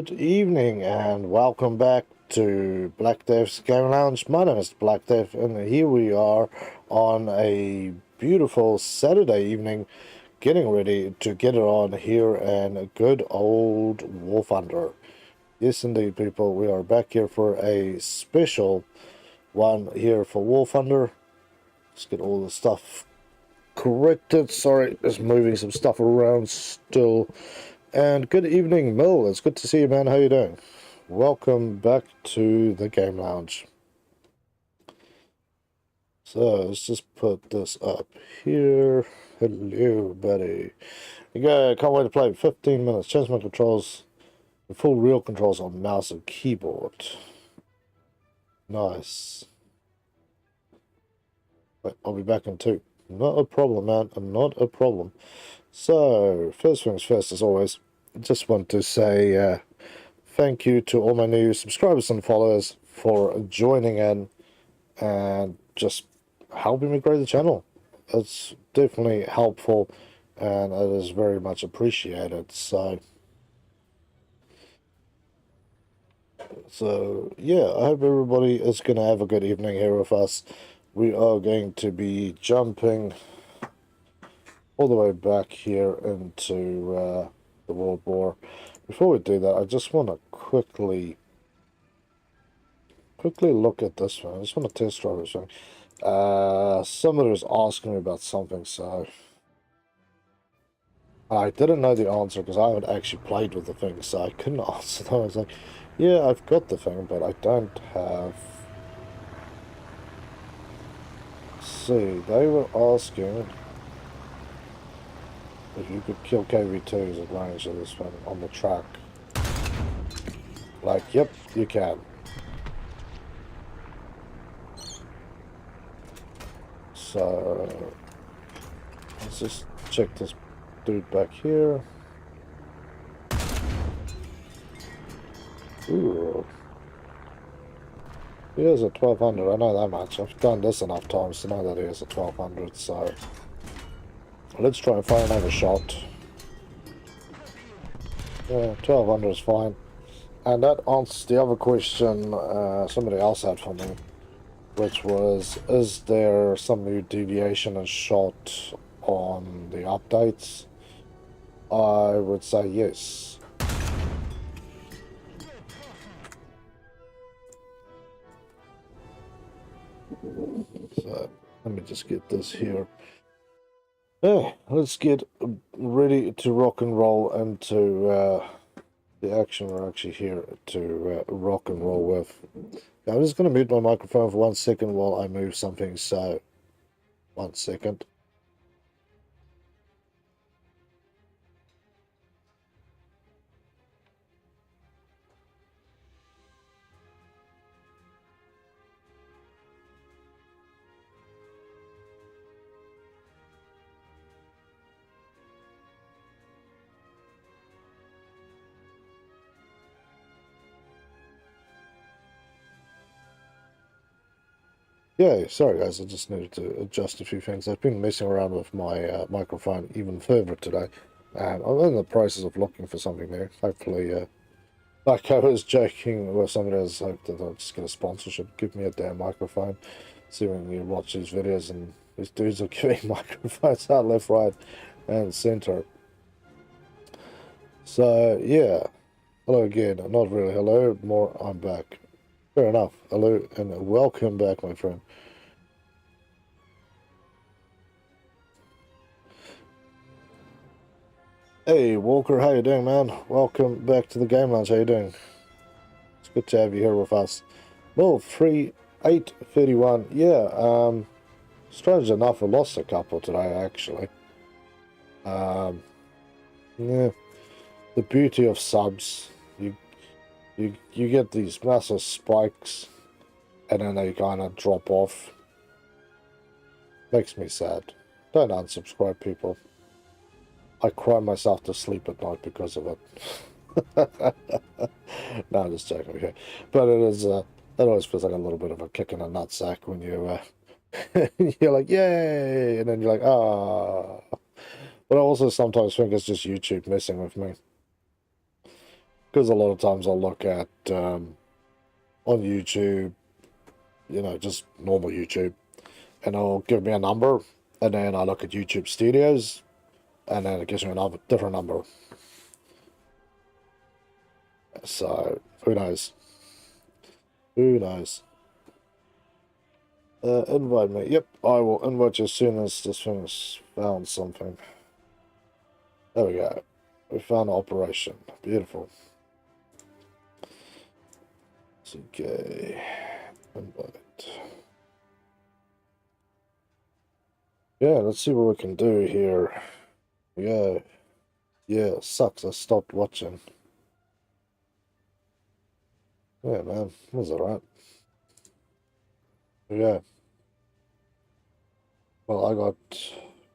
Good evening and welcome back to Black Death's Game Lounge. My name is Black Death and here we are on a beautiful Saturday evening getting ready to get it on here in good old War Thunder. Yes indeed people, we are back here for a special one here for War Thunder. Let's get all the stuff corrected. Sorry, just moving some stuff around still. And good evening, Mill. It's good to see you, man. How you doing? Welcome back to the Game Lounge. So, let's just put this up here. Hello, buddy. Can't wait to play 15 minutes. Change my controls. Full real controls on mouse and keyboard. Nice. Wait, I'll be back in 2. Not a problem, man. Not a problem. So, first things first, as always, I just want to say thank you to all my new subscribers and followers for joining in and just helping me grow the channel. It's definitely helpful and it is very much appreciated. So yeah, I hope everybody is going to have a good evening here with us. We are going to be jumping all the way back here into the World War. Before we do that, I just want to quickly look at this one. I just want to test drive this one. Somebody was asking me about something, so I didn't know the answer because I haven't actually played with the thing, so I couldn't answer them. I was like, yeah, I've got the thing, but I don't have... Let's see, they were asking if you could kill KV2s at range of this one on the track. Like, yep, you can. So, let's just check this dude back here. Ooh. He has a 1200, I know that much. I've done this enough times to know that he has a 1200, so... Let's try and find another shot. Yeah, 1200 is fine. And that answers the other question somebody else had for me, which was, is there some new deviation in shot on the updates? I would say yes. So, let me just get this here. Yeah, let's get ready to rock and roll into the action we're actually here to rock and roll with. I'm just going to mute my microphone for 1 second while I move something, so 1 second. Yeah, sorry guys, I just needed to adjust a few things. I've been messing around with my microphone even further today, and I'm in the process of looking for something there. Hopefully, like I was joking with somebody else, hope that I'll just get a sponsorship, give me a damn microphone. See when you watch these videos and these dudes are giving microphones out left, right, and center. So, yeah. Hello again. Not really hello, more I'm back. Fair enough. Hello and welcome back, my friend. Hey, Walker, how you doing, man? Welcome back to the Game Lounge. How you doing? It's good to have you here with us. Well, 831. Yeah, strange enough, I lost a couple today, actually. Yeah, the beauty of subs. You get these massive spikes and then they kind of drop off. Makes me sad. Don't unsubscribe, people. I cry myself to sleep at night because of it. No, I'm just joking. Okay. But it is, it always feels like a little bit of a kick in the nutsack when you, you're like, yay! And then you're like, ah. But I also sometimes think it's just YouTube messing with me. Because a lot of times I'll look at on YouTube, just normal YouTube, and it'll give me a number, and then I look at YouTube Studios, and then it gives me another different number. So who knows? Who knows? Invite me. Yep, I will invite you as soon as this thing has found something. There we go. We found an operation. Beautiful. Okay. Invite. Yeah, let's see what we can do here. Yeah. Yeah, sucks. I stopped watching. Yeah, man. That was alright. Yeah. Well, I got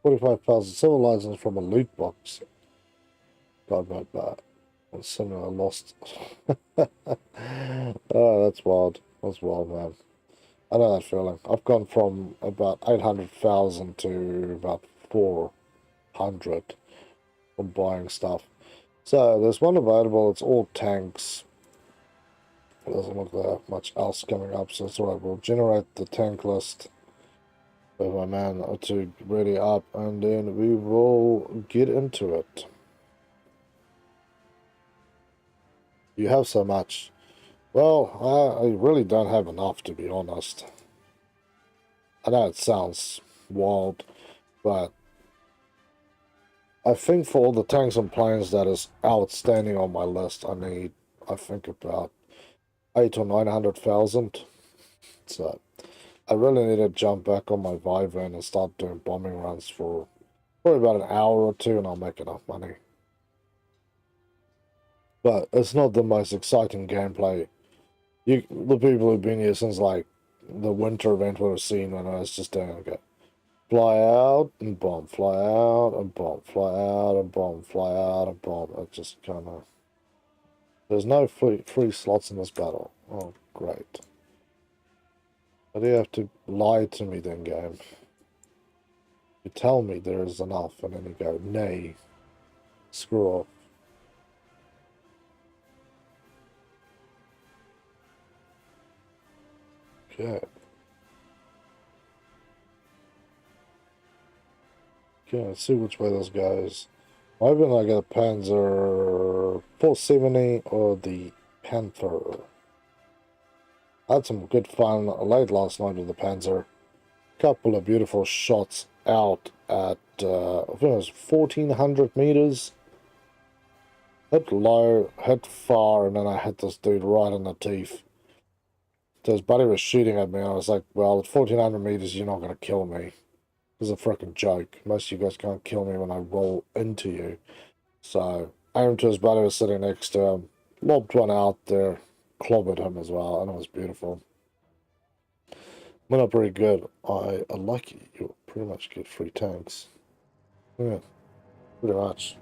45,000 silver license from a loot box. God, my bad. And somehow I lost. Oh, that's wild. That's wild, man. I know that feeling. I've gone from about 800,000 to about 400 from buying stuff. So there's one available. It's all tanks. It doesn't look like much else coming up, so it's alright. We'll generate the tank list with my man to ready up, and then we will get into it. You have so much. Well, I really don't have enough, to be honest. I know it sounds wild, but I think for all the tanks and planes that is outstanding on my list, I think about 800,000 or 900,000. So I really need to jump back on my Vivan and start doing bombing runs for probably about an hour or two, and I'll make enough money. But it's not the most exciting gameplay. The people who've been here since like the winter event would have seen when I was just doing okay. Fly out and bomb, fly out and bomb, fly out and bomb, fly out and bomb. It just kind of... There's no free slots in this battle. Oh, great. Why do you have to lie to me then, game? You tell me there is enough, and then you go, nay, screw off. Okay. Okay, let's see which way this goes. Either I get a Panzer 470 or the Panther. I had some good fun late last night with the Panzer. Couple of beautiful shots out at, I think it was 1,400 meters. Hit low, hit far, and then I hit this dude right in the teeth. So his buddy was shooting at me, and I was like, well, at 1,400 meters, you're not going to kill me. This is a freaking joke. Most of you guys can't kill me when I roll into you. So, aimed to his buddy was sitting next to him. Lobbed one out there. Clobbered him as well, and it was beautiful. Went up pretty good. I like it. You pretty much get free tanks. Yeah, pretty much.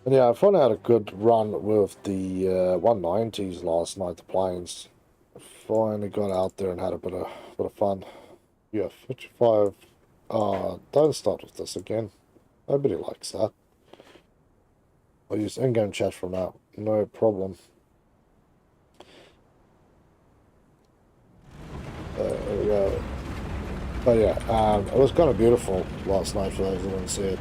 And yeah, I finally had a good run with the 190s last night, the planes. Finally got out there and had a bit of fun. Yeah, 55. Don't start with this again. Nobody likes that. I'll use in-game chat from now. No problem. There we go. But yeah, it was kind of beautiful last night for those who didn't see it.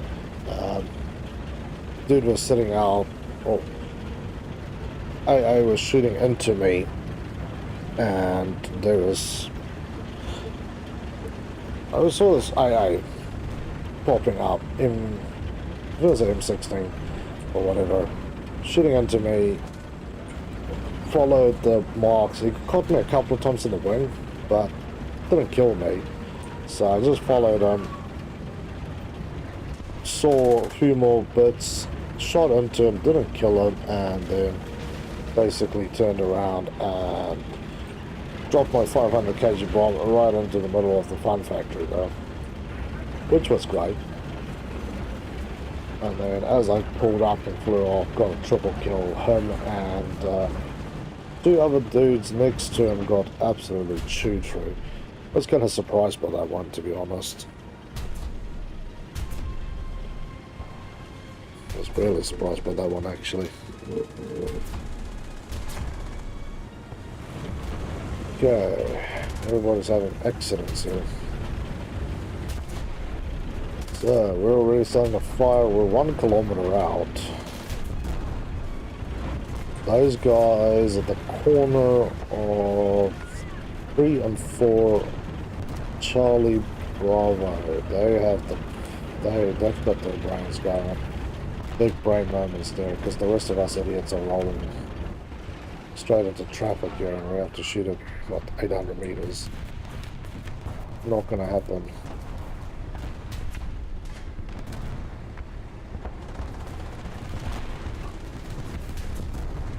Dude was sitting out. Oh, I was shooting into me, and there was... I saw this II popping up in... It was an M16 or whatever. Shooting into me. Followed the marks. He caught me a couple of times in the wing, but didn't kill me. So I just followed him. Saw a few more bits. Shot into him, didn't kill him, and then basically turned around and dropped my 500 kg bomb right into the middle of the fun factory though, which was great. And then as I pulled up and flew off, got a triple kill. Him and two other dudes next to him got absolutely chewed through. I was kind of surprised by that one, to be honest. was really surprised by that one, actually. Okay, everybody's having accidents here. So, we're already starting to fire. We're 1 kilometer out. Those guys at the corner of 3 and 4 Charlie Bravo, they've got their brains going. Big brain moments there, because the rest of us idiots are rolling straight into traffic here, and we have to shoot at, what, 800 meters. Not gonna happen.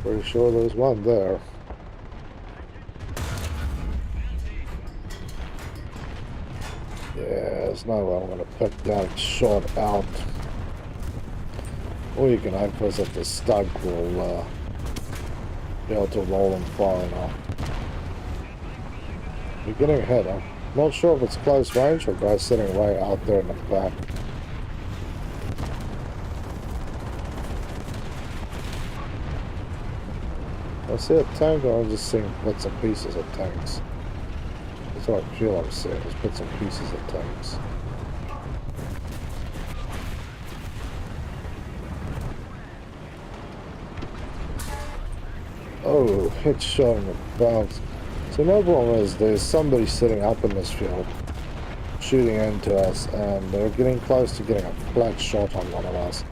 Pretty sure there's one there. Yeah, there's no way I'm going to pick that shot out. Or you can hope is that the stug will be able to roll and fire enough. You're getting hit. I'm not sure if it's close range or guys sitting right out there in the back. I see a tank, or I'm just seeing bits and pieces of tanks. That's what I feel I'm seeing, is bits and pieces of tanks. Oh, headshot in the bounce. So my problem is there's somebody sitting up in this field shooting into us, and they're getting close to getting a flat shot on one of us.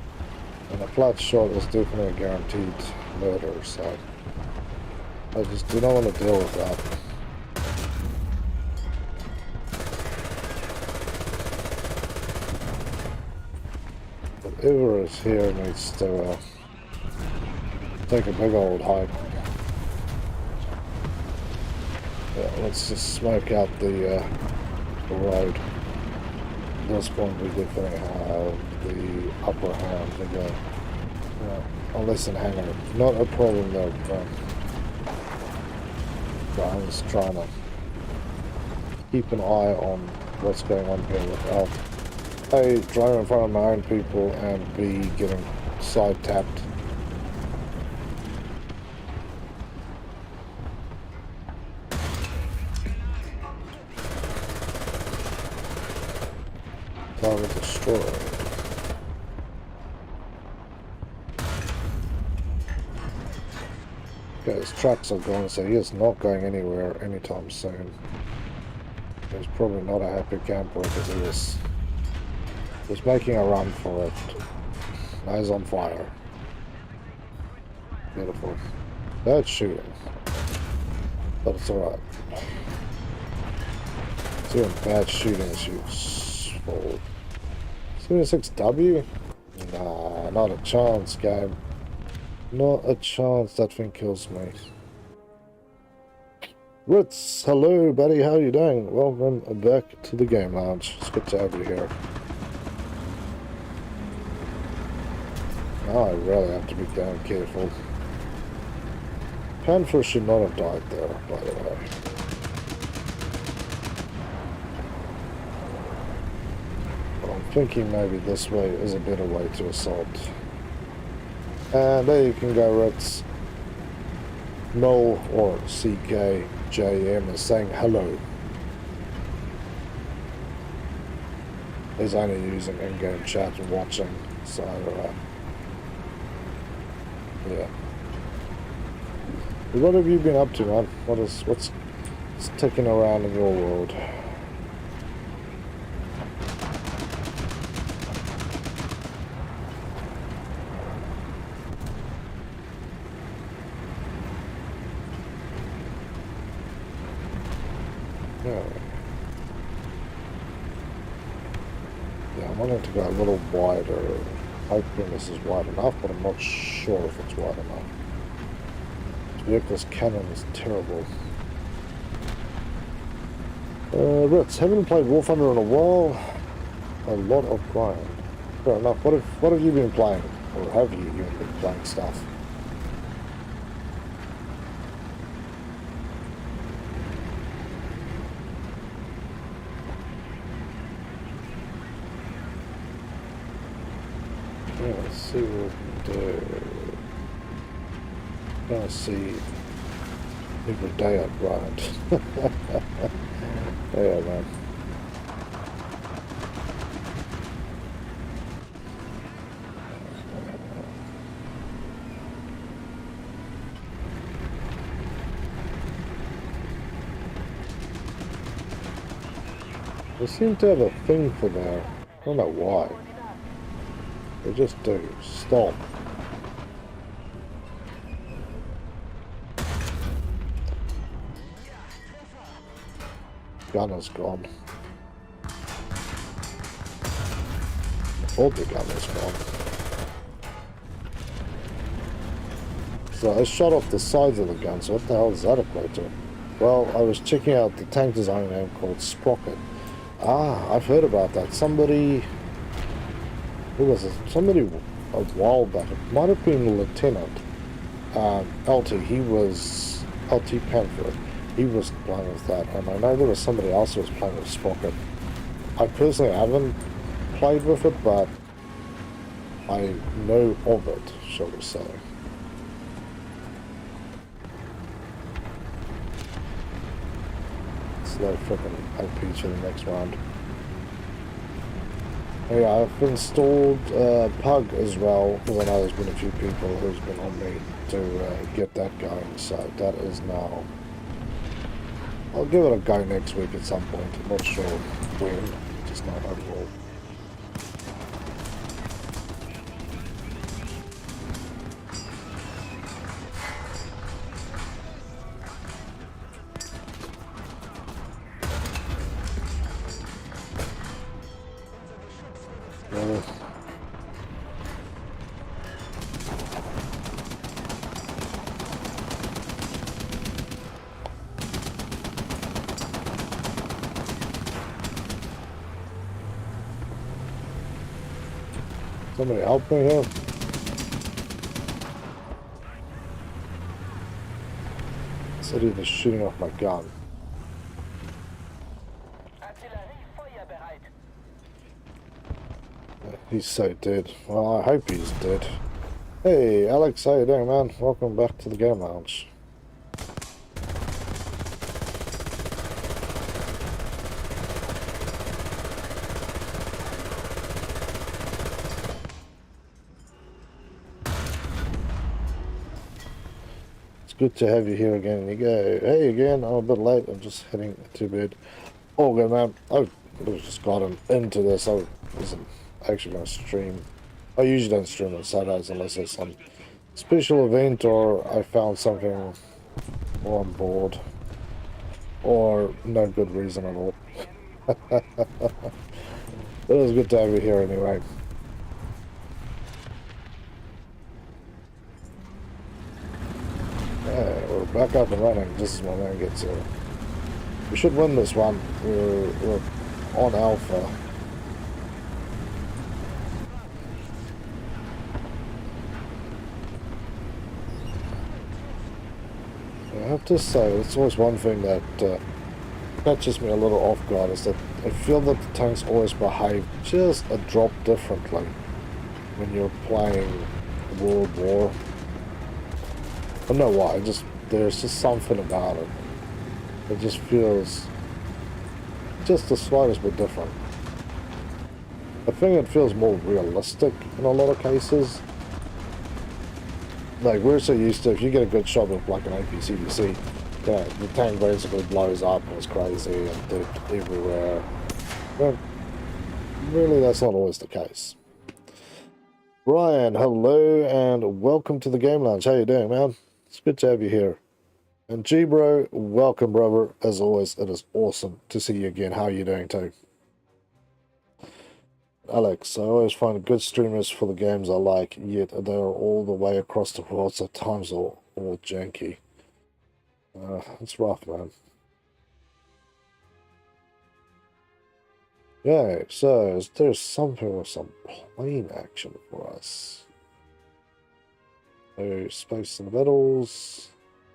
And a flat shot is definitely a guaranteed murder, so I just do not want to deal with that. Whatever is here needs to take a big old hike. Yeah, let's just smoke out the road. At this point we definitely have the upper hand to go. Yeah, unless in hangar. Not a problem though. I'm just trying to keep an eye on what's going on here without A, driving in front of my own people, and B, getting side tapped. Target destroyed. Okay, his tracks are gone, so he is not going anywhere anytime soon. He's probably not a happy camper because he was making a run for it. Now he's on fire. Beautiful. Bad shooting. But it's alright. Doing bad shooting shoots for 76W? Nah, not a chance, game. Not a chance that thing kills me. Ritz, hello buddy, how you doing? Welcome back to the game lounge. It's good to have you here. Now I really have to be damn careful. Panther should not have died there, by the way. But I'm thinking maybe this way is a better way to assault. And there you can go, Ritz. Null or CKJM is saying hello. He's only using in-game chat and watching, so yeah. What have you been up to, man? What's ticking around in your world? Yeah, I'm wanting to go a little wider. Hoping this is wide enough, but I'm not sure if it's wide enough. This vehicle's cannon is terrible. Ritz, haven't played War Thunder in a while. A lot of grind. Fair enough. What have you been playing? Or have you even been playing stuff? Yeah, let's see what we can do. Gonna see every day I grind. Yeah, man. They seem to have a thing for that. I don't know why. They just do. Stop. Gun is gone. All the gun is gone. So I shot off the sides of the gun, so what the hell does that equate to? Well, I was checking out the tank design name called Sprocket. Ah, I've heard about that. Somebody... Who was it? Somebody a while back. It might have been Lieutenant. LT, he was... LT Panther. He was playing with that, and I know there was somebody else who was playing with Sprocket. I personally haven't played with it, but I know of it, shall we say. Slow freaking AP to the next round. Yeah, I've installed Pug as well, because I know there's been a few people who's been on me to get that going, so that is now... I'll give it a go next week at some point. I'm not sure when, just not overall. Somebody help me here. Said he was shooting off my gun. He's so dead. Well, I hope he's dead. Hey, Alex, how you doing, man? Welcome back to the game lounge. Good to have you here again. You go, hey again, I'm a bit late, I'm just heading to bed. Oh good man, I've just gotten into this. I wasn't actually going to stream. I usually don't stream on Saturdays unless there's some special event or I found something or I'm bored. Or no good reason at all. It was good to have you here anyway. Yeah, we're back up and running. This is my man gets here. We should win this one. We're on alpha. I have to say, it's always one thing that catches me a little off guard is that I feel that the tanks always behave just a drop differently when you're playing World War. I don't know why, there's just something about it. It just feels just the slightest bit different. I think it feels more realistic in a lot of cases. Like, we're so used to, if you get a good shot with like an APCDC, yeah, the tank basically blows up and it's crazy and dirt everywhere. But really, that's not always the case. Brian, hello and welcome to the Game Lounge. How you doing, man? It's good to have you here. And G-Bro, welcome, brother. As always, it is awesome to see you again. How are you doing, too? Alex, I always find good streamers for the games I like, yet they are all the way across the world, so times are all janky. It's rough, man. Yeah, so there's something with some plane action for us. So, space in the metals.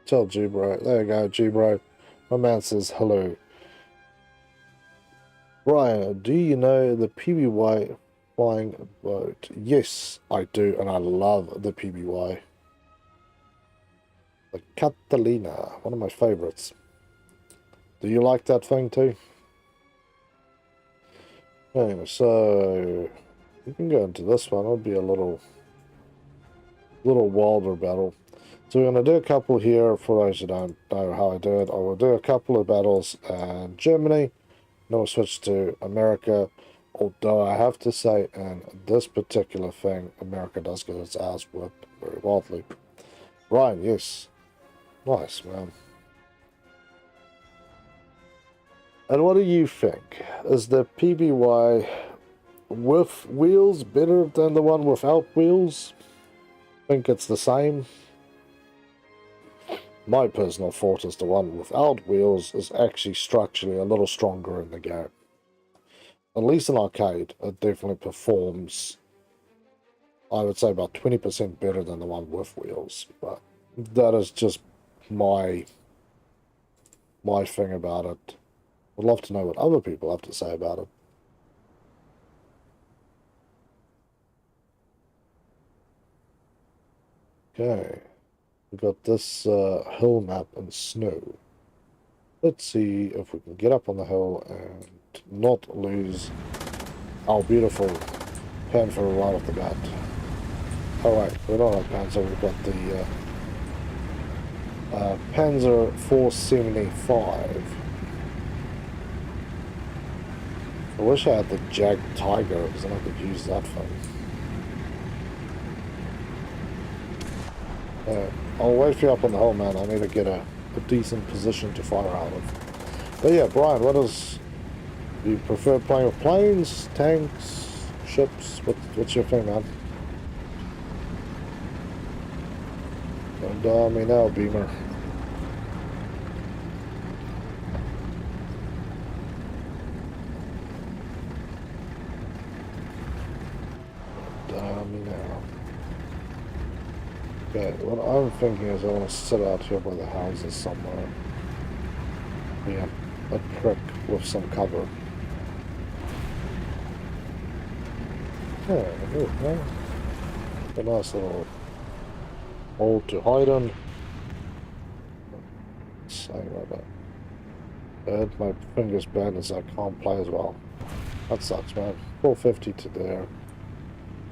Tell G-Bro. There you go, G-Bro. My man says hello. Brian, do you know the PBY Flying boat. Yes, I do, and I love the PBY. The Catalina, one of my favorites. Do you like that thing too? Anyway, so we can go into this one. It'll be a little wilder battle. So we're going to do a couple here. For those who don't know how I do it, I will do a couple of battles in Germany. Then we'll switch to America. Although I have to say, in this particular thing, America does get its ass whipped very wildly. Ryan, yes. Nice, man. And what do you think? Is the PBY with wheels better than the one without wheels? Think it's the same? My personal thought is the one without wheels is actually structurally a little stronger in the game. At least in arcade, it definitely performs, I would say, about 20% better than the one with wheels. But that is just my thing about it. I'd love to know what other people have to say about it. Okay, we got this hill map in snow. Let's see if we can get up on the hill and not lose our beautiful Panther right off the bat. Oh wait, we don't have Panzer, we've got the Panzer 475. I wish I had the Jag Tiger, because then I could use that thing. I'll wait for you up on the hill, man. I need to get a decent position to fire out of. But yeah, Brian, what is... Do you prefer playing with planes, tanks, ships? What's your thing, man? Don't dial me now, Beamer. Dial me now. Okay, what I'm thinking is I want to sit out here by the houses somewhere. Yeah, a prick with some cover. Yeah, a nice little hole to hide in. Saying about that. My fingers bad as I can't play as well. That sucks, man. 450 to there.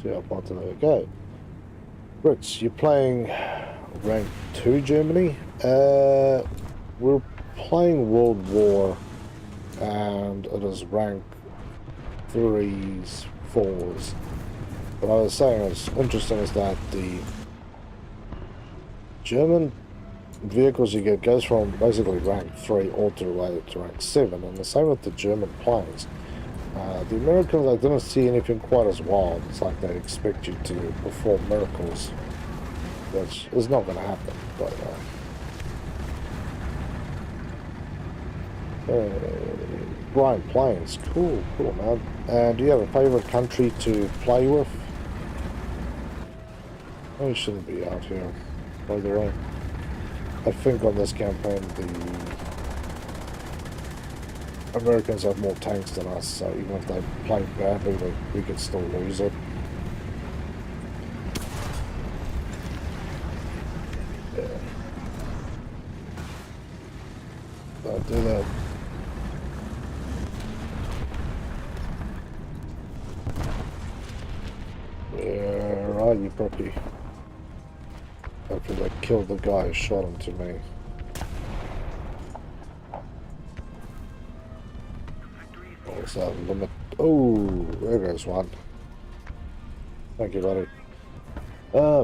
See how far to there. Okay. Brits, you're playing rank 2 Germany. We're playing World War, and it is rank 3s, 4s. What I was saying is interesting is that the German vehicles you get goes from basically rank 3 all the way to rank 7, and the same with the German planes. The Americans, I didn't see anything quite as wild. It's like they expect you to perform miracles, which is not going to happen. But Brian, planes, cool, man. And do you have a favorite country to play with? Oh, you shouldn't be out here, by the way. I think on this campaign the Americans have more tanks than us, so even if they play badly, we could still lose it. Yeah. Don't do that. Yeah, right, you puppy. After they killed the guy who shot him to me. What's that limit? Oh, there goes one. Thank you, buddy.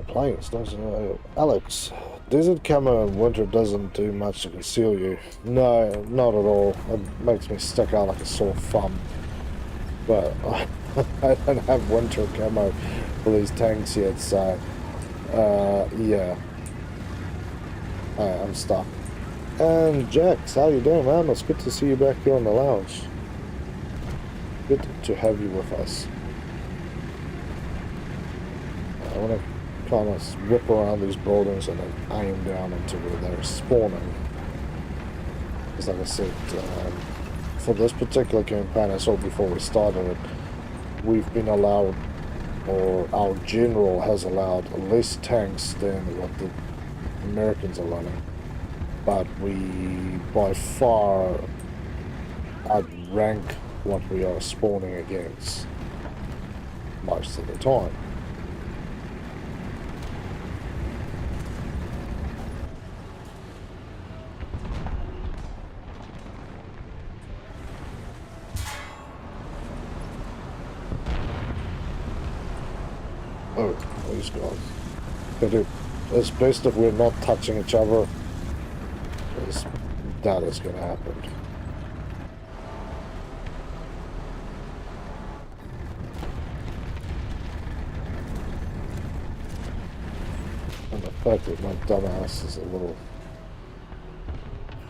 Planes, doesn't know. Alex, desert camo in winter doesn't do much to conceal you. No, not at all. It makes me stick out like a sore thumb. But I don't have winter camo for these tanks yet, so yeah. I'm stuck. And Jax, how you doing, man? It's good to see you back here on the lounge. Good to have you with us. I want to kind of whip around these buildings and then aim down into where they're spawning. Because like I said, for this particular campaign, I saw before we started it, we've been allowed, or our general has allowed, less tanks than what the Americans are running. But we by far outrank what we are spawning against most of the time. Oh, he's gone. But it's best if we're not touching each other, because that is going to happen. And the fact that my dumbass is a little...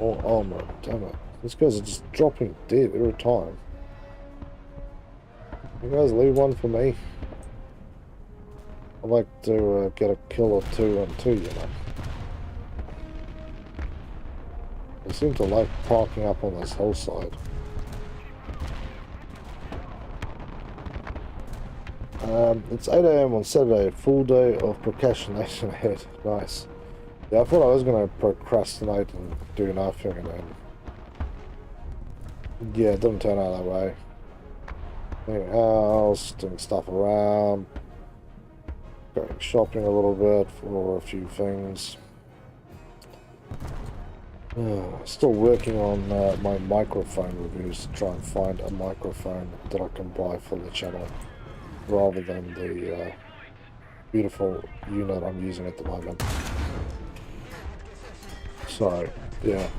Oh, armor, damn it. These guys are just dropping dead every time. You guys leave one for me? I'd like to get a kill or two on two, you know. They seem to like parking up on this hillside. It's 8 AM on Saturday, full day of procrastination ahead. Nice. Yeah, I thought I was going to procrastinate and do nothing, and then... yeah, it didn't turn out that way. Anything else, doing stuff around, going shopping a little bit for a few things. Still working on my microphone reviews to try and find a microphone that I can buy for the channel, rather than the beautiful unit I'm using at the moment. So, yeah,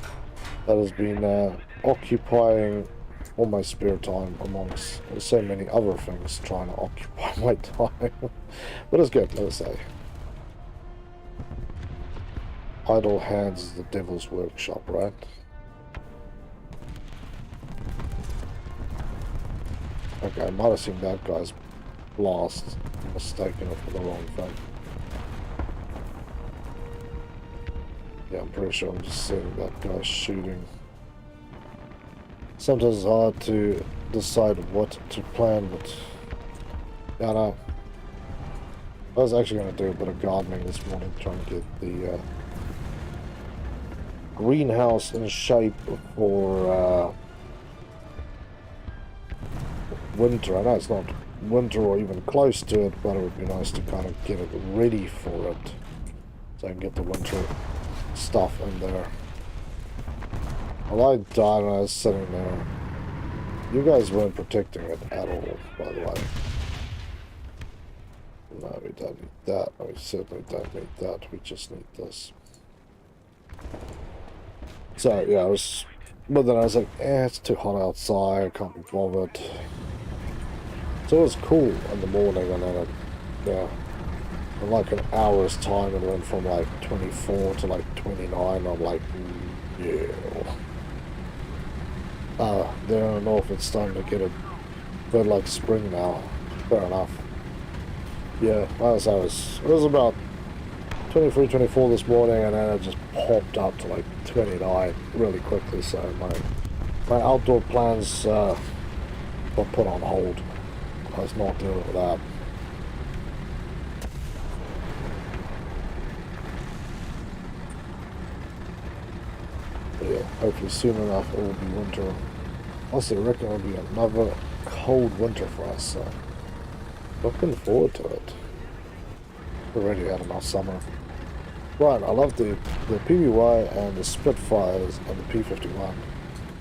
that has been occupying all my spare time amongst so many other things, trying to occupy my time. But it's good, let's say. Idle hands is the devil's workshop, right? Okay, I might have seen that guy's blast, mistaken it for the wrong thing. Yeah, I'm pretty sure I'm just seeing that guy shooting. Sometimes it's hard to decide what to plan, but yeah, I know. I was actually going to do a bit of gardening this morning, trying to get the greenhouse in shape for winter. I know it's not winter or even close to it, but it would be nice to kind of get it ready for it, so I can get the winter stuff in there. Well, I died when I was sitting there. You guys weren't protecting it at all, by the way. No, we don't need that. No, we certainly don't need that. We just need this. So, yeah, but then I was like, it's too hot outside, I can't be bothered. So it was cool in the morning, and then in like an hour's time it went from like 24 to like 29. I'm like, yeah. There in the north it's starting to get a bit like spring now. Fair enough. Yeah, it was about 23, 24 this morning, and then it just popped up to like 29 really quickly, so my outdoor plans got put on hold. I was not dealing with that. But yeah, hopefully soon enough it will be winter. Also, I reckon it'll be another cold winter for us, so looking forward to it. We're already had enough summer. Right, I love the PBY and the Spitfires and the P-51.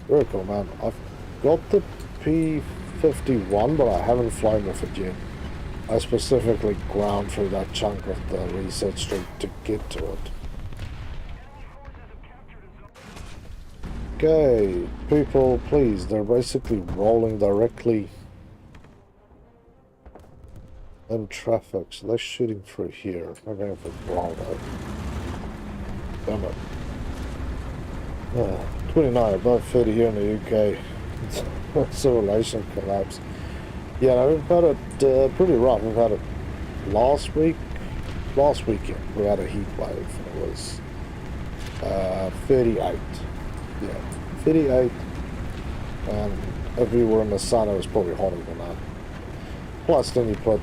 Very cool, man. I've got the P-51, but I haven't flown with it yet. I specifically ground through that chunk of the reset street to get to it. Okay, people, please, they're basically rolling directly in traffic, so they're shooting through here. They're going for Bravo. Damn it. 29 above 30 here in the UK. Civilization collapse. Yeah, we've had it pretty rough. We've had it last weekend. We had a heat wave. It was 38. Yeah, 38. And if we were in the sun, it was probably hotter than that. Plus then you put,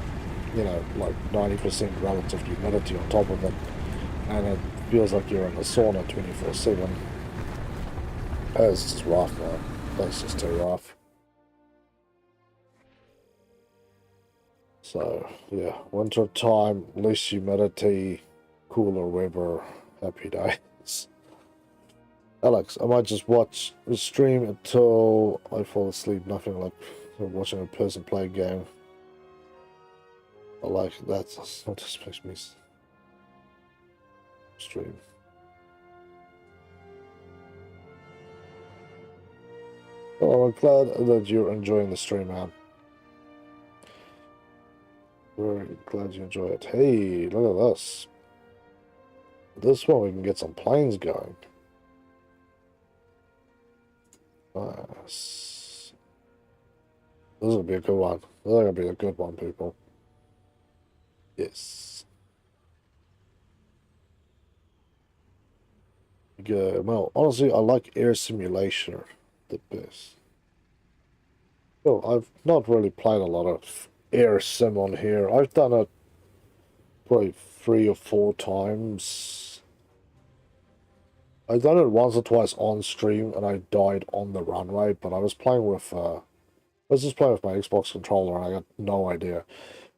you know, like 90% relative humidity on top of it, and it feels like you're in a sauna 24/7. It's just rough, man. That's just too rough. So, yeah, winter time, less humidity, cooler weather, happy days. Alex, I might just watch the stream until I fall asleep. Nothing like watching a person play a game. I like that. That just makes me stream. Oh, I'm glad that you're enjoying the stream, man. Very glad you enjoy it. Hey, look at this. This one we can get some planes going. Nice. This will be a good one. This is going to be a good one, people. Yes. Good. Well, honestly, I like Air Simulator the best. Oh, I've not really played a lot of Air Sim on here. I've done it probably 3 or 4 times. I've done it once or twice on stream, and I died on the runway. But I was playing with, I was just playing with my Xbox controller, and I got no idea.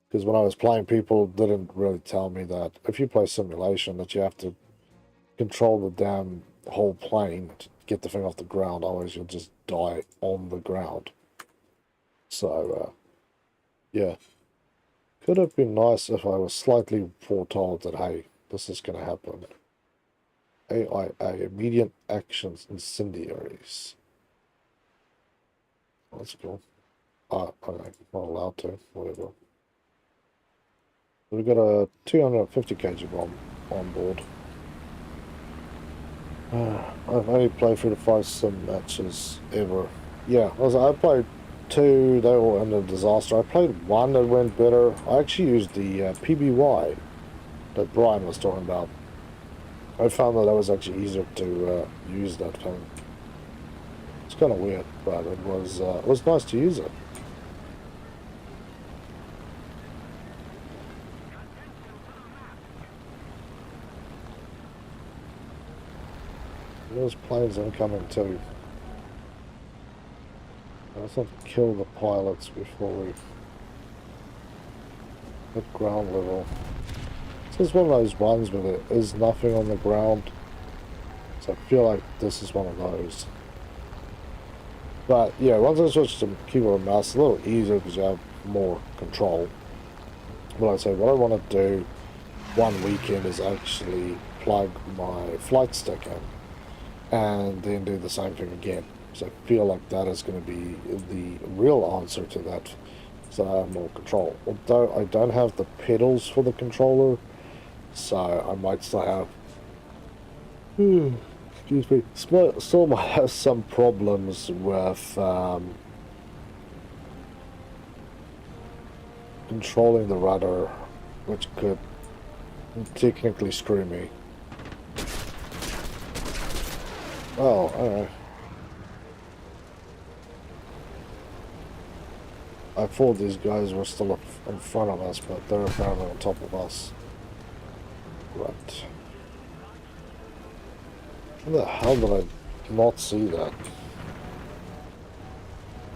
Because when I was playing, people didn't really tell me that if you play simulation, that you have to control the damn whole plane to get the thing off the ground. Otherwise, you'll just die on the ground. So, yeah. Could have been nice if I was slightly foretold that, hey, this is going to happen. AIA, immediate actions incendiaries. That's cool. Okay, not allowed to, whatever. We've got a 250 kg bomb on board. I've only played 3 to 5 sim matches ever. Yeah, I played 2, they all ended in disaster. I played 1 that went better. I actually used the PBY that Brian was talking about. I found that was actually easier to use that thing. It's kind of weird, but it was nice to use it. There's planes incoming too. Let's not kill the pilots before we hit ground level. This is one of those ones where there is nothing on the ground. So I feel like this is one of those. But yeah, once I switch to keyboard and mouse, it's a little easier because you have more control. But I say what I want to do one weekend is actually plug my flight stick in and then do the same thing again. So I feel like that is going to be the real answer to that, so I have more control. Although I don't have the pedals for the controller, so I might still have, excuse me, still might have some problems with controlling the rudder, which could technically screw me. Oh, alright. I thought these guys were still up in front of us, but they're apparently on top of us. Right. How the hell did I not see that?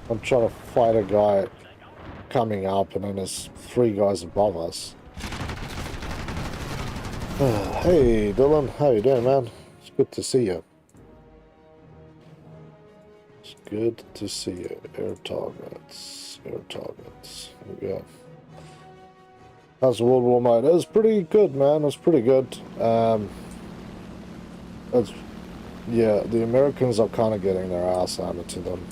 I'm trying to fight a guy coming up, and then there's 3 guys above us. Hey, Dylan. How you doing, man? It's good to see you. It's good to see you. Air targets. Air targets. Here we go. How's the World War mode? It was pretty good, man. It was pretty good. Yeah, the Americans are kind of getting their ass handed to them.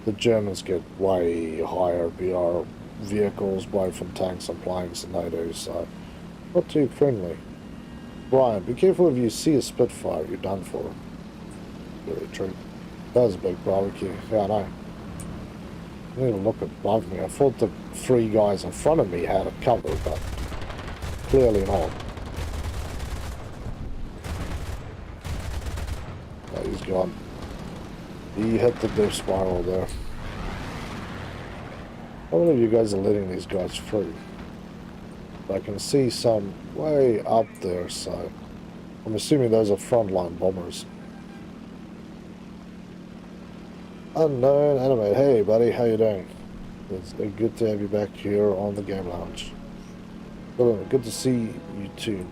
The Germans get way higher BR vehicles, both from tanks and planes, than they do, so not too friendly. Brian, be careful if you see a Spitfire, you're done for. Really true. That was a big barbecue. Yeah, I know. I need to look above me. I thought the 3 guys in front of me had a cover, but clearly not. Oh, he's gone. He hit the death spiral there. I believe you guys are letting these guys free. I can see some way up there, so I'm assuming those are frontline bombers. Unknown anime. Hey buddy, how you doing? It's good to have you back here on the game lounge. Good to see you too.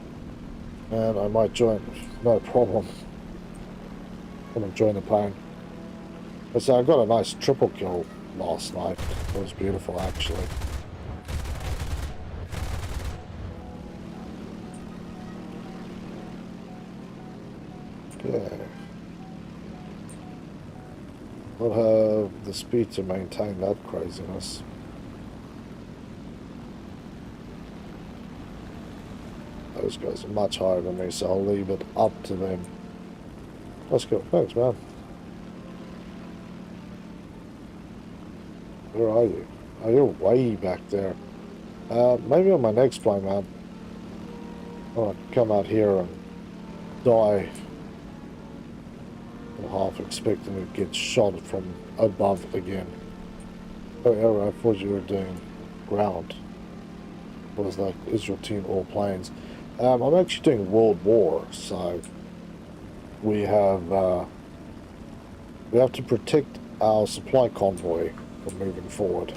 And I might join, no problem. I'm gonna join the plane. So I got a nice triple kill last night. It was beautiful actually. Okay. We'll have the speed to maintain that craziness. Those guys are much higher than me, so I'll leave it up to them. Let's go. Thanks, man. Where are you? Oh, you're way back there. Maybe on my next plane, man. I'll come out here and die. I'm half expecting to get shot from above again. Oh, Arrow, I thought you were doing ground. What was that? Is your team all planes? I'm actually doing World War, so we have to protect our supply convoy from moving forward.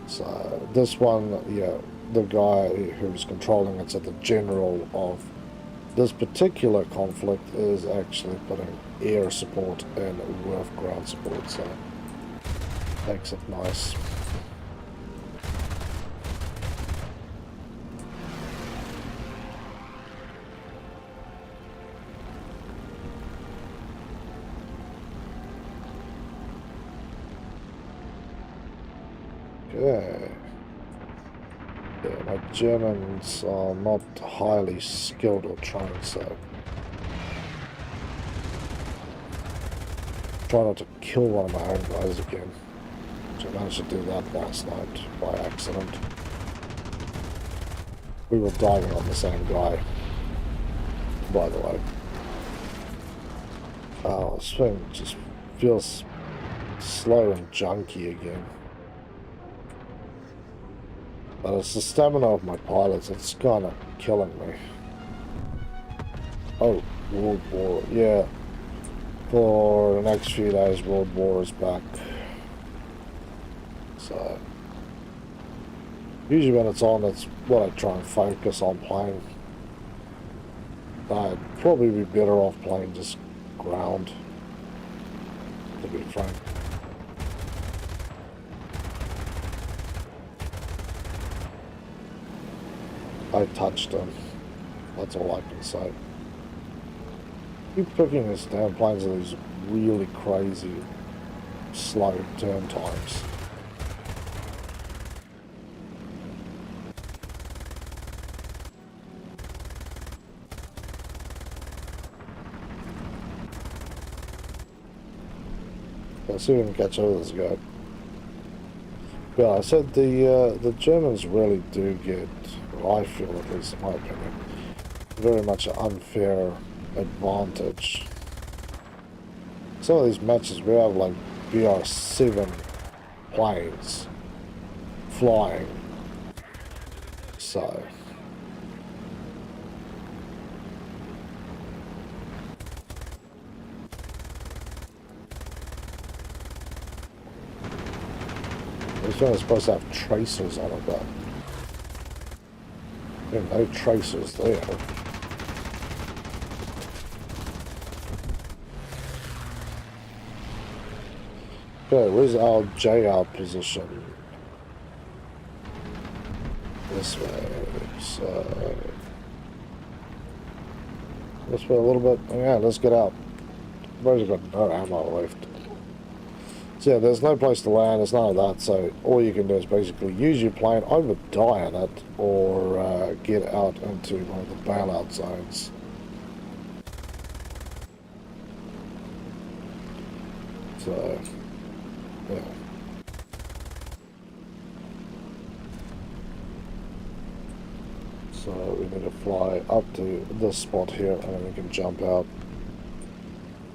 So this one, yeah, the guy who's controlling it's at the general of this particular conflict is actually putting air support and with ground support, so makes it nice. Okay. Yeah, my Germans are not highly skilled or trained, so try not to kill one of my own guys again. So I managed to do that last night by accident. We were diving on the same guy, by the way. Oh, this thing just feels slow and junky again. But it's the stamina of my pilots, it's kind of killing me. Oh, World War, yeah. For the next few days, World War is back. So, usually when it's on, it's what I try and focus on playing. I'd probably be better off playing just ground, to be frank. I touched him. That's all I can say. Keep picking this damn planes at these really crazy slow turn times. Let's see if we can catch up with this guy. Yeah, I said the Germans really do get, or I feel at least in my opinion, very much an unfair advantage. Some of these matches we have like BR7 planes flying, so this one is supposed to have tracers on it, but there are no tracers there. Okay, where's our JR position? This way, so this way a little bit. Yeah, let's get out. I've got no ammo left. So yeah, there's no place to land, there's none of that, so all you can do is basically use your plane, either die in it, or get out into one of the bailout zones. So, yeah. So we need to fly up to this spot here, and then we can jump out.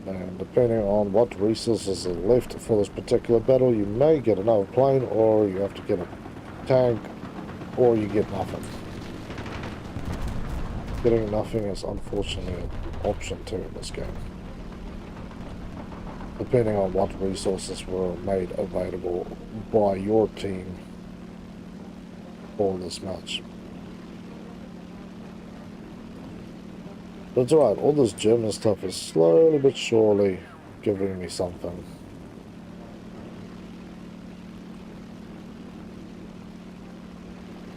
And depending on what resources are left for this particular battle, you may get another plane, or you have to get a tank, or you get nothing. Getting nothing is unfortunately an option too in this game, depending on what resources were made available by your team for this match. But it's alright, all this German stuff is slowly but surely giving me something.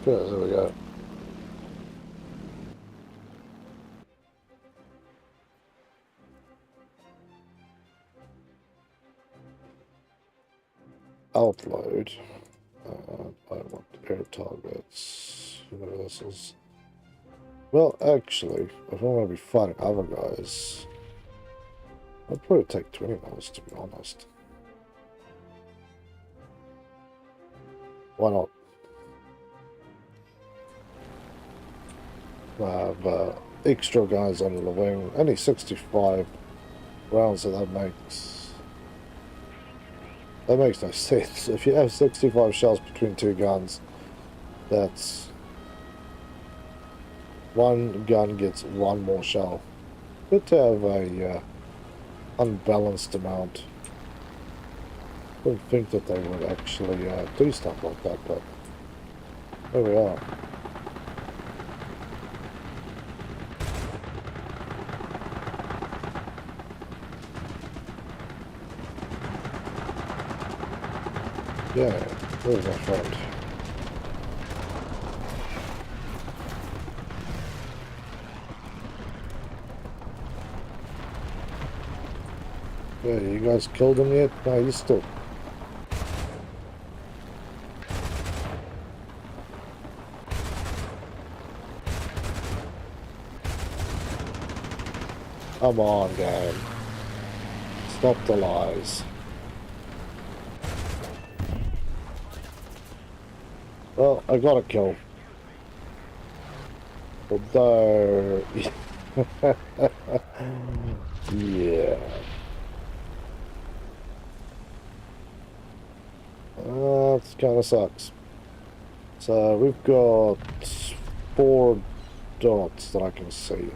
Okay, there we go. Outload. I want air targets. Universals. Well, actually, if I'm going to be fighting other guys, I'd probably take 20 mils, to be honest. Why not? I have extra guys under the wing. Only 65 rounds, so that makes no sense. If you have 65 shells between two guns, that's one gun gets one more shell. Good to have a unbalanced amount. Didn't think that they would actually do stuff like that, but there we are. Yeah, there's my friend. Yeah, you guys killed him yet? No, you still. Come on, game. Stop the lies. Well, I got a kill. Although... yeah. That kind of sucks. So we've got 4 dots that I can see.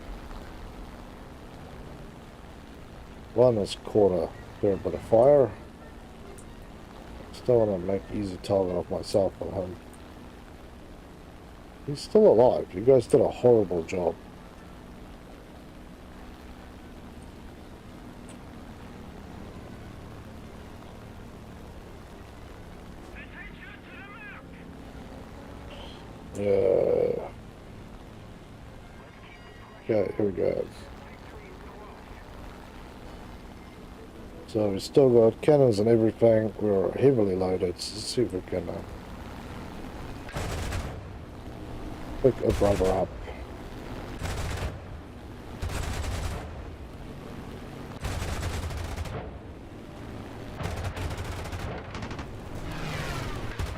One is caught a fair bit of fire. Still want to make easy target of myself on him. He's still alive. You guys did a horrible job. Yeah. Okay, here we go. So we still got cannons and everything. We're heavily loaded. So let's see if we can pick a brother up.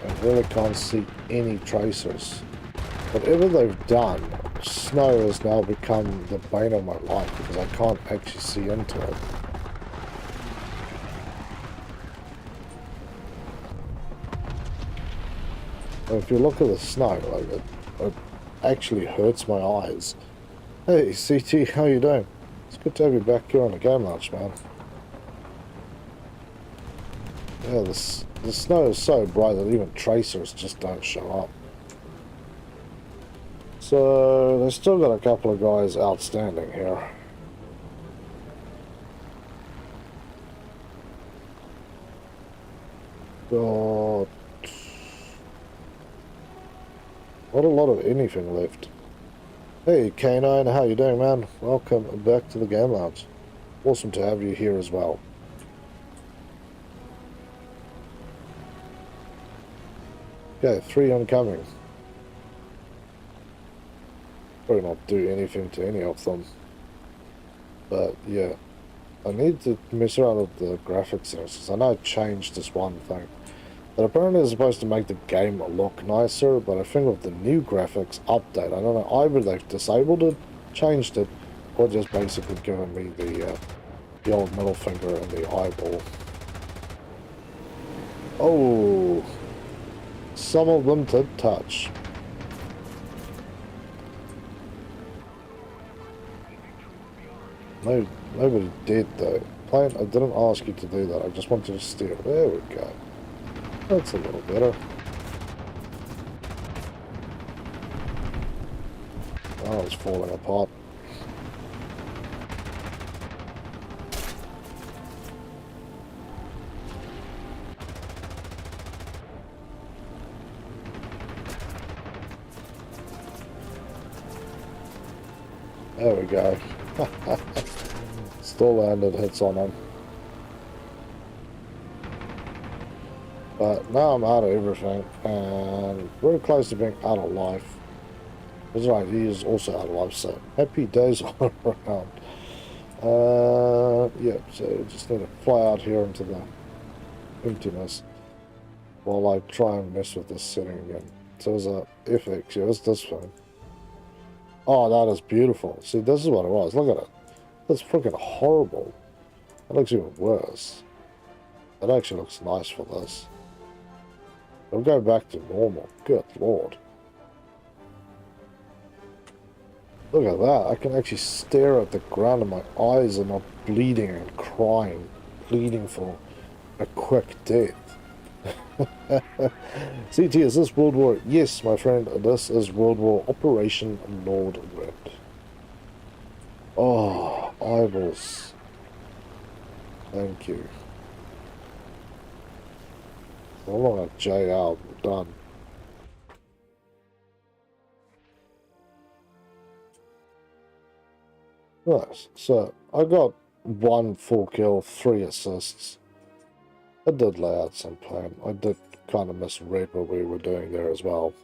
I really can't see any tracers. Whatever they've done, snow has now become the bane of my life because I can't actually see into it. And if you look at the snow, like it actually hurts my eyes. Hey CT, how you doing? It's good to have you back here on the game launch, man. Yeah, the snow is so bright that even tracers just don't show up. So they've still got a couple of guys outstanding here. Got not a lot of anything left. Hey K9, how you doing, man? Welcome back to the game lounge. Awesome to have you here as well. Okay, 3 oncoming. Probably not do anything to any of them. But yeah, I need to mess around with the graphics because I know I changed this one thing. That apparently is supposed to make the game look nicer, but I think with the new graphics update, I don't know, either they've disabled it, changed it, or just basically given me the The old middle finger and the eyeball. Oh, some of them did touch. No, nobody did though. Plane, I didn't ask you to do that. I just wanted to steer. There we go. That's a little better. Oh, it's falling apart. There we go. Still landed hits on him. But now I'm out of everything, and very close to being out of life. That's right, he is also out of life, so happy days all around. Yeah, so just need to fly out here into the emptiness while I try and mess with this setting again. So there's a FX, yeah, what's this thing? Oh, that is beautiful. See, this is what it was. Look at it. That's freaking horrible. That looks even worse. That actually looks nice for this. It'll go back to normal. Good lord. Look at that. I can actually stare at the ground and my eyes are not bleeding and crying. Bleeding for a quick death. CT, is this World War? Yes, my friend. This is World War Operation Nordwind. Oh, eyeballs. Thank you. I'm not a JL. I'm done. Nice. So I got 1 full kill, 3 assists. I did lay out some plan. I did kind of misread what we were doing there as well.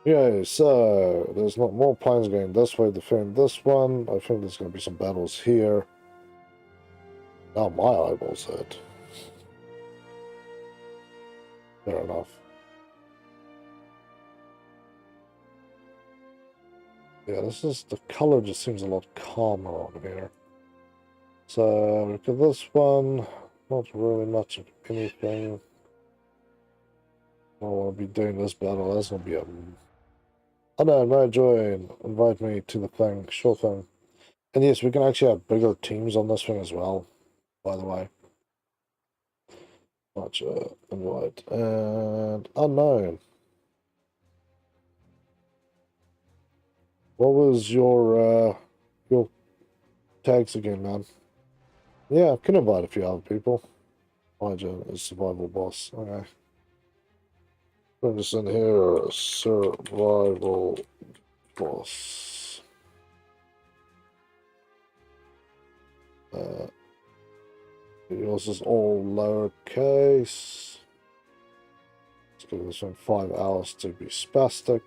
Yeah, so there's not more planes going this way, defend this one. I think there's going to be some battles here. Now my eyeballs hurt. Fair enough. Yeah, the color just seems a lot calmer on here. So look at this one. Not really much of anything. I want to be doing this battle. That's going to be a... Oh no, no, join. Invite me to the thing. Sure thing. And yes, we can actually have bigger teams on this thing as well, by the way. Much invite. And unknown. What was your tags again, man? Yeah, I can invite a few other people. Elijah is survival boss. Okay. Bring this in here, survival boss. Yours is all lowercase. Let's give this one 5 hours to be spastic.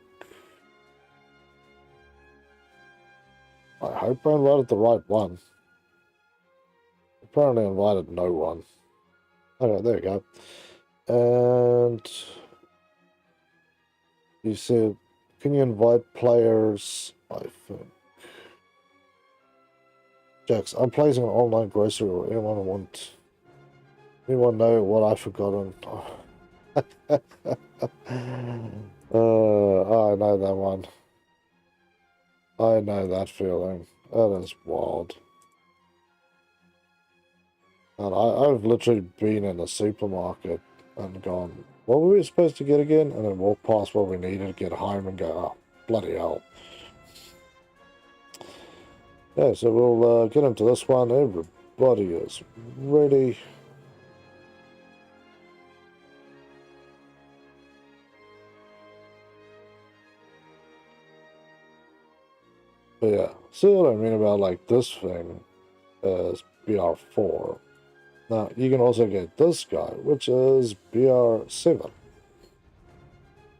I hope I invited the right one. Apparently invited no one. Okay, there you go. And you said, can you invite players? I think. Jax, I'm placing an online grocery order. Anyone know what I've forgotten? I know that one. I know that feeling. That is wild. And I've literally been in a supermarket and gone, what were we supposed to get again? And then walk past what we needed to get home and go, oh, bloody hell. Yeah, so we'll get into this one. Everybody is ready. But yeah, see what I mean about like this thing is BR4. Now, you can also get this guy, which is BR7.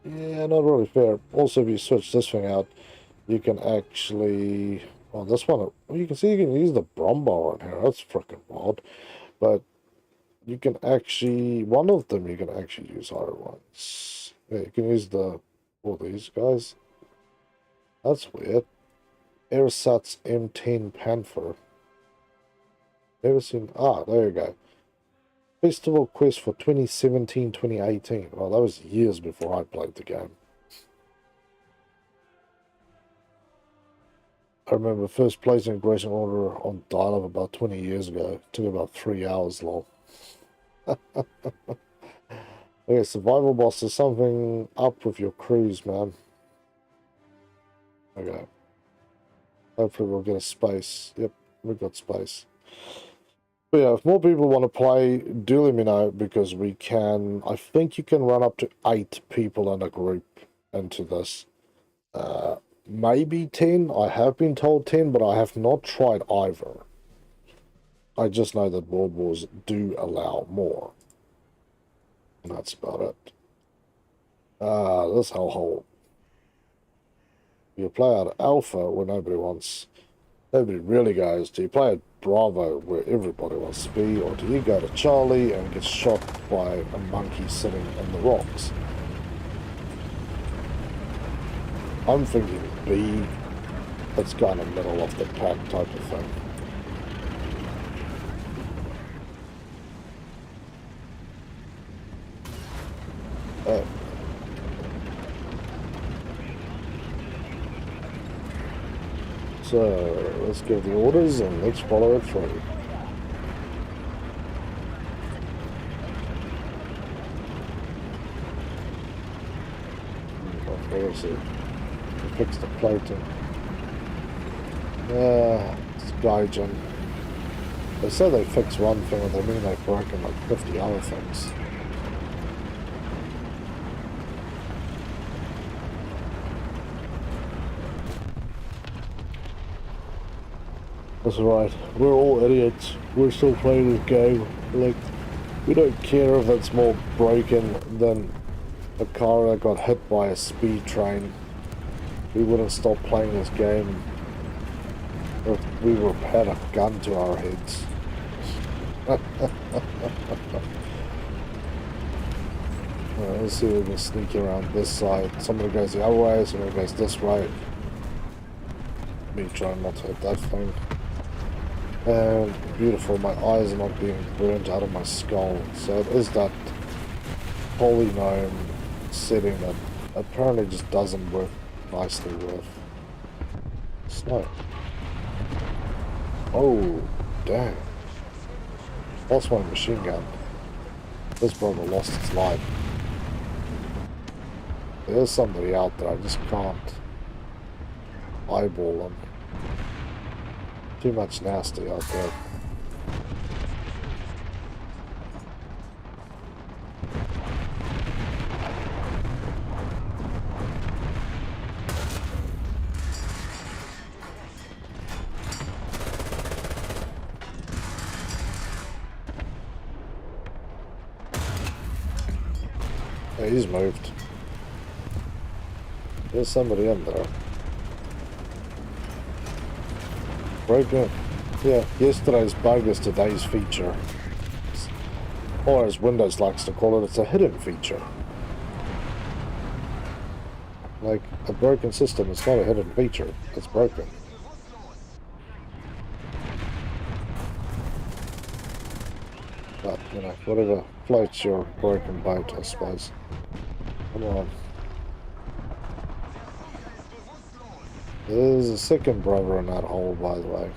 Yeah, not really fair. Also, if you switch this thing out, you can actually... Well, this one, you can see you can use the Brombar on here. That's freaking wild. But you can actually... One of them you can actually use higher ones. Yeah, you can use all these guys. That's weird. Airsats M10 Panther. Never seen. Ah, there you go. Festival quest for 2017, 2018. Well, that was years before I played the game. I remember first placing a Grayson order on dial-up about 20 years ago. It took about 3 hours long. Okay, survival boss is something up with your cruise, man. Okay. Hopefully we'll get a space. Yep, we've got space. But yeah, if more people want to play, do let me know, because we can... I think you can run up to 8 people in a group into this. Maybe 10. I have been told 10, but I have not tried either. I just know that World Wars do allow more. And that's about it. This hellhole. You play out Alpha where nobody really goes. Do you play at Bravo where everybody wants to be? Or do you go to Charlie and get shot by a monkey sitting in the rocks? I'm thinking B. That's kind of middle of the pack type of thing. So let's give the orders and let's follow it through. Let's see. Fix the plating. It's Gaijin. They say they fix one thing, and they mean they've broken like 50 other things. That's right. We're all idiots. We're still playing this game. Like, we don't care if it's more broken than a car that got hit by a speed train. We wouldn't stop playing this game if we had a gun to our heads. Let's see if we can sneak around this side. Somebody goes the other way, somebody goes this way. Me trying not to hit that thing. And beautiful, my eyes are not being burnt out of my skull. So it is that polygnome setting that apparently just doesn't work nicely with snow. Oh, damn. Lost my machine gun. This brother lost his life. There's somebody out there, I just can't eyeball them. Too much nasty out there. Yeah, he's moved. There's somebody in there. Broken. Yeah, yesterday's bug is today's feature. Or as Windows likes to call it, it's a hidden feature. Like, a broken system is not a hidden feature, it's broken. But, you know, whatever floats your broken boat, I suppose. Come on. There's a second brother in that hole, by the way.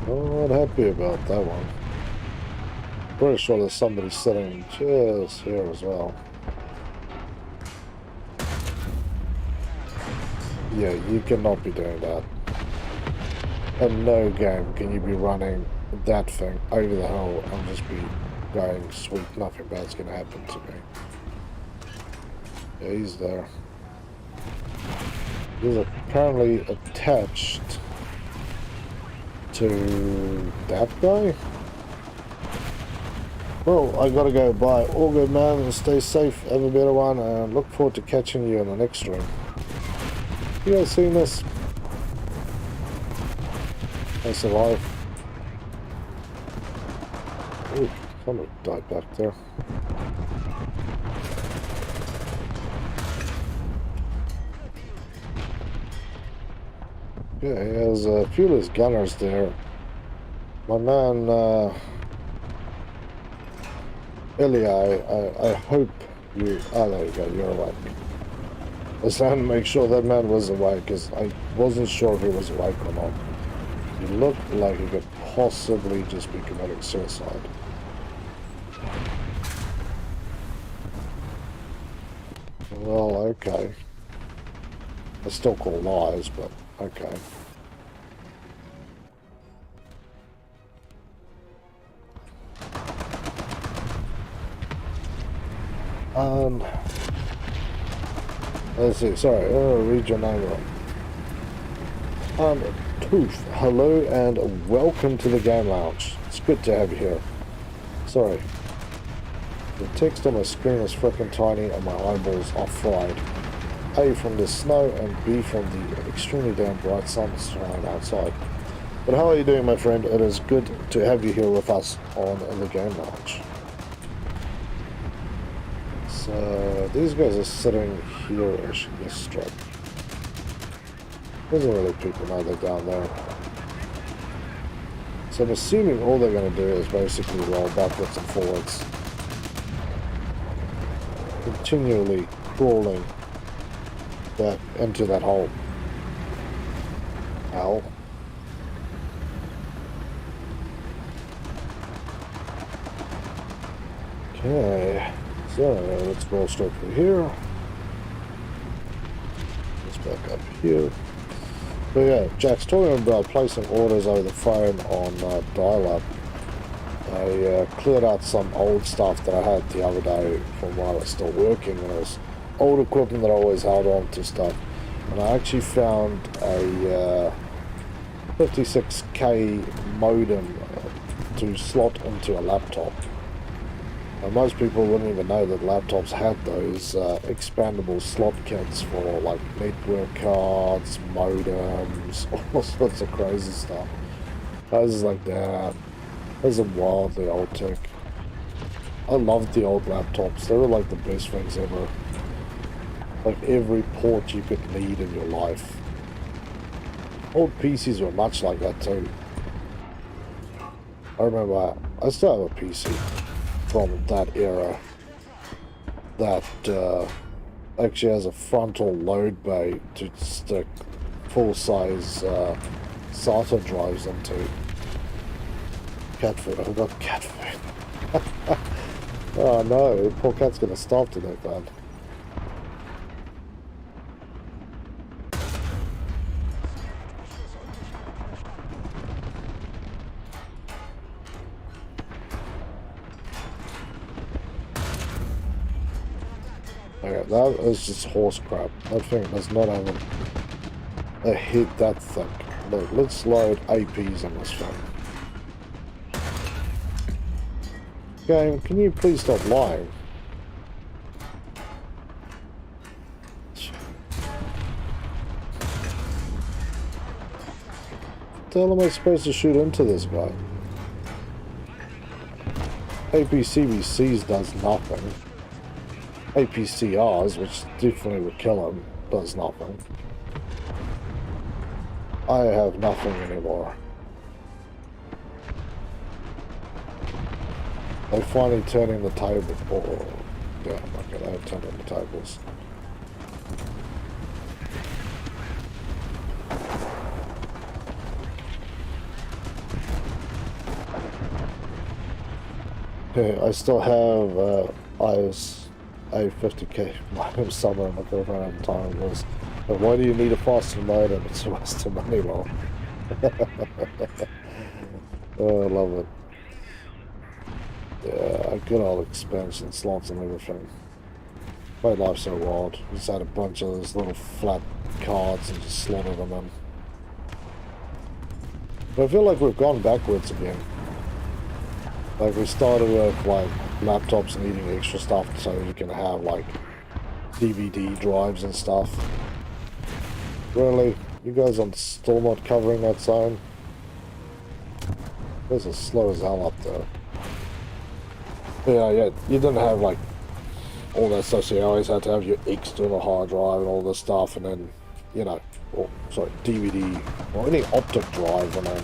I'm not happy about that one. Pretty sure there's somebody sitting just here as well. Yeah, you cannot be doing that. In no game can you be running that thing over the hill and just be going, sweet, nothing bad's gonna happen to me. Yeah, he's there. He's apparently attached to that guy. Well, I gotta go. Bye. All good, man, and stay safe. Have a better one, and look forward to catching you in the next stream. You guys seen this? I survived. Ooh, somebody died back there. Yeah, he has a few of his gunners there My man, Ilya, I hope you... Oh, there you go, you're awake. I was trying to make sure that man was awake, because I wasn't sure if he was awake or not. He looked like he could possibly just be committing suicide. Well, okay. I still call lies, but okay. Let's see, sorry, read your name wrong. Tooth, hello and welcome to the Game Lounge. It's good to have you here. Sorry. The text on my screen is freaking tiny and my eyeballs are fried. A, from the snow, and B, from the extremely damn bright sun shining outside. But how are you doing, my friend? It is good to have you here with us on the Game Lounge. So, these guys are sitting here-ish in this strip. Doesn't really people know they're down there. So I'm assuming all they're going to do is basically roll backwards and forwards. Continually crawling back into that hole. Ow. Okay, so let's roll straight through here. Let's back up here. But yeah, Jack's talking about placing orders over the phone on dial-up. I cleared out some old stuff that I had the other day from while I was still working, and it was old equipment that I always held on to stuff. And I actually found a 56k modem to slot into a laptop. And most people wouldn't even know that laptops had those expandable slot kits for like network cards, modems, all sorts of crazy stuff. I was like, damn, those are wildly old tech. I loved the old laptops. They were like the best things ever. Like every port you could need in your life. Old PCs were much like that too. I remember, I still have a PC from that era that actually has a frontal load bay to stick full-size SATA drives into. Cat food, I've got cat food. Oh no, poor cat's gonna starve to death, man. Okay, that is just horse crap. That thing does not have a head that thick. Look, let's load APs on this thing. Game, can you please stop lying? What the hell am I supposed to shoot into this guy? APCBCs does nothing. APCRs, which definitely would kill him, does nothing. I have nothing anymore. They're finally turning the table. Oh, damn, okay, they have turned on the tables. Okay, I still have IS A50K modem somewhere in my girlfriend at the time was, but why do you need a faster modem? It's a waste of money, well. Oh, I love it. Yeah, good old expansion slots and everything. Made life so wild. Just had a bunch of those little flat cards and just slotted them in. But I feel like we've gone backwards again. Like we started with like laptops needing extra stuff so you can have like DVD drives and stuff. Really? You guys are still not covering that zone? This is slow as hell up there. Yeah, you didn't have like all that stuff, so you always had to have your external hard drive and all this stuff, and then, you know, or sorry, DVD or any optic drive, and then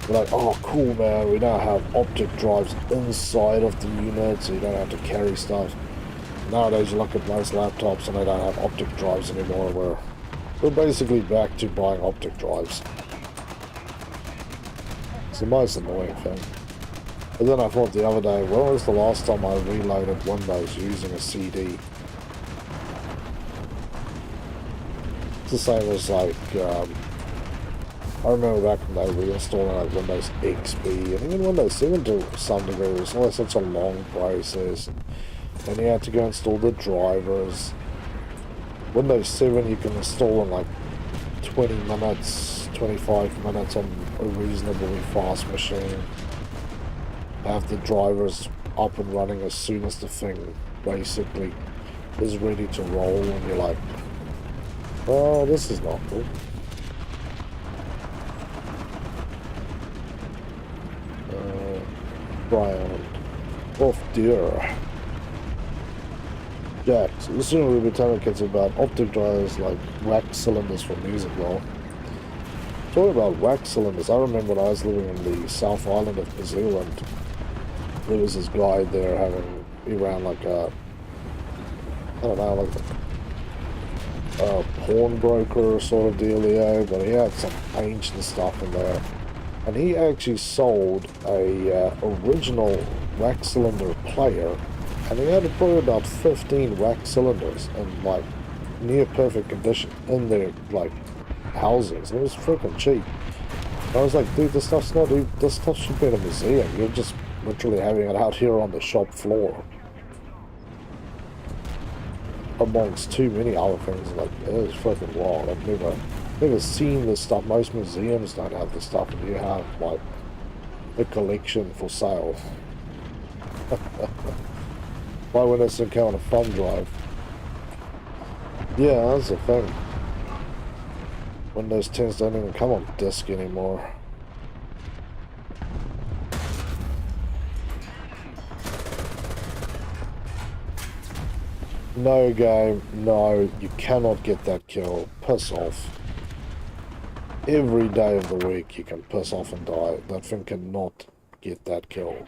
We're like, oh cool man, we now have optic drives inside of the unit, so you don't have to carry stuff. Nowadays you look at most laptops and they don't have optic drives anymore. We're basically back to buying optic drives. It's the most annoying thing. And then I thought the other day, when was the last time I reloaded Windows using a CD? It's the same as like, I remember back when they reinstalling like Windows XP and even Windows 7 to some degree. It was always such a long process. And you had to go install the drivers. Windows 7 you can install in like 20 minutes, 25 minutes on a reasonably fast machine. Have the drivers up and running as soon as the thing basically is ready to roll, and you're like, oh, this is not good. Brian. Off dear. Jax, listening we'll be telling kids about optic drivers like wax cylinders for music law. Talking about wax cylinders, I remember when I was living in the South Island of New Zealand, there was this guy there he ran like a, I don't know, like a pawnbroker sort of dealio, but he had some ancient stuff in there. And he actually sold a original wax cylinder player, and he had probably about 15 wax cylinders in like near perfect condition in their like housings. It was freaking cheap. I was like, dude, this stuff should be in a museum. You're just literally having it out here on the shop floor, amongst too many other things. Like, it is freaking wild. I've never seen this stuff. Most museums don't have this stuff, and you have like a collection for sale. Why would this account a thumb drive? Yeah, that's the thing. Windows 10s don't even come on disk anymore. No game, no, you cannot get that kill. Piss off. Every day of the week you can piss off and die. That thing cannot get that kill.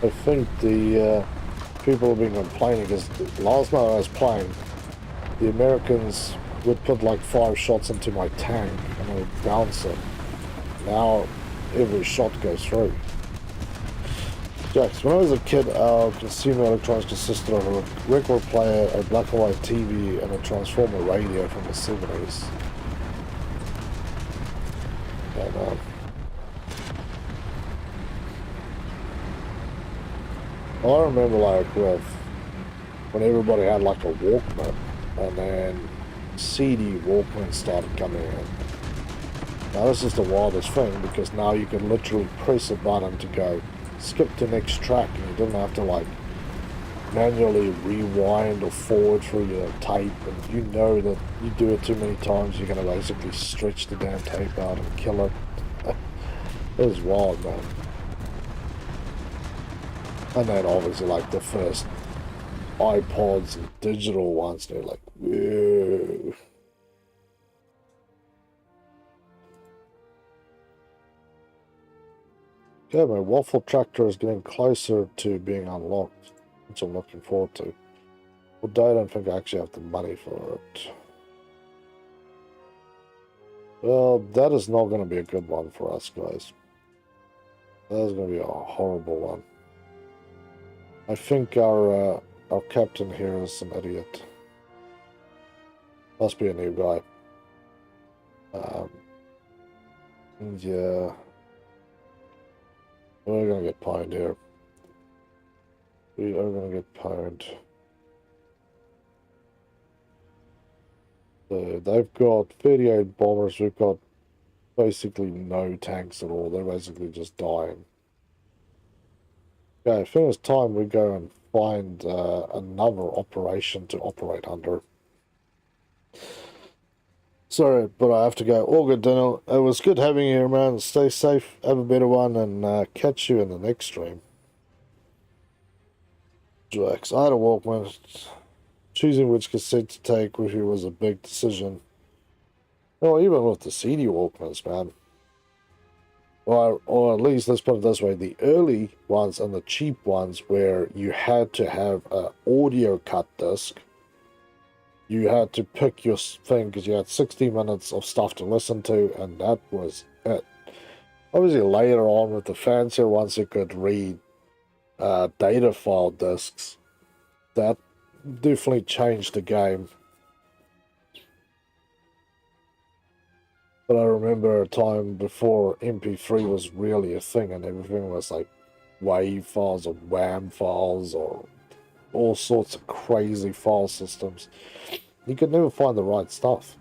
I think the people have been complaining because last night I was playing, the Americans would put like 5 shots into my tank and I would bounce it. Now every shot goes through. Jax, when I was a kid, our consumer electronics consisted of a record player, a black and white TV, and a transformer radio from the 70s. And, I remember like when everybody had like a Walkman, and then CD Walkman started coming in. Now this is the wildest thing, because now you can literally press a button to go skip to next track, and you didn't have to like manually rewind or forward through your tape, and you know that you do it too many times you're going to basically stretch the damn tape out and kill it. It was wild, man. And then obviously like the first iPods and digital ones, they're like, whoa. Okay, my waffle tractor is getting closer to being unlocked, which I'm looking forward to. Although I don't think I actually have the money for it. Well, that is not going to be a good one for us, guys. That is going to be a horrible one. I think our captain here is an idiot. Must be a new guy. Yeah. We're gonna get pwned here. We are gonna get pwned. So they've got 38 bombers. We've got basically no tanks at all. They're basically just dying. Okay, I think it's time we go and find another operation to operate under. Sorry, but I have to go. All good, Daniel. It was good having you here, man. Stay safe, have a better one, and catch you in the next stream. Drax, I had a Walkman. Choosing which cassette to take with you was a big decision. Well, even with the CD Walkmans, man. Or at least, let's put it this way, the early ones and the cheap ones where you had to have an audio cut disc. You had to pick your thing because you had 60 minutes of stuff to listen to, and that was it. Obviously, later on with the fancier ones, you could read data file discs. That definitely changed the game. But I remember a time before MP3 was really a thing and everything was like WAV files or WAM files or all sorts of crazy file systems. You could never find the right stuff.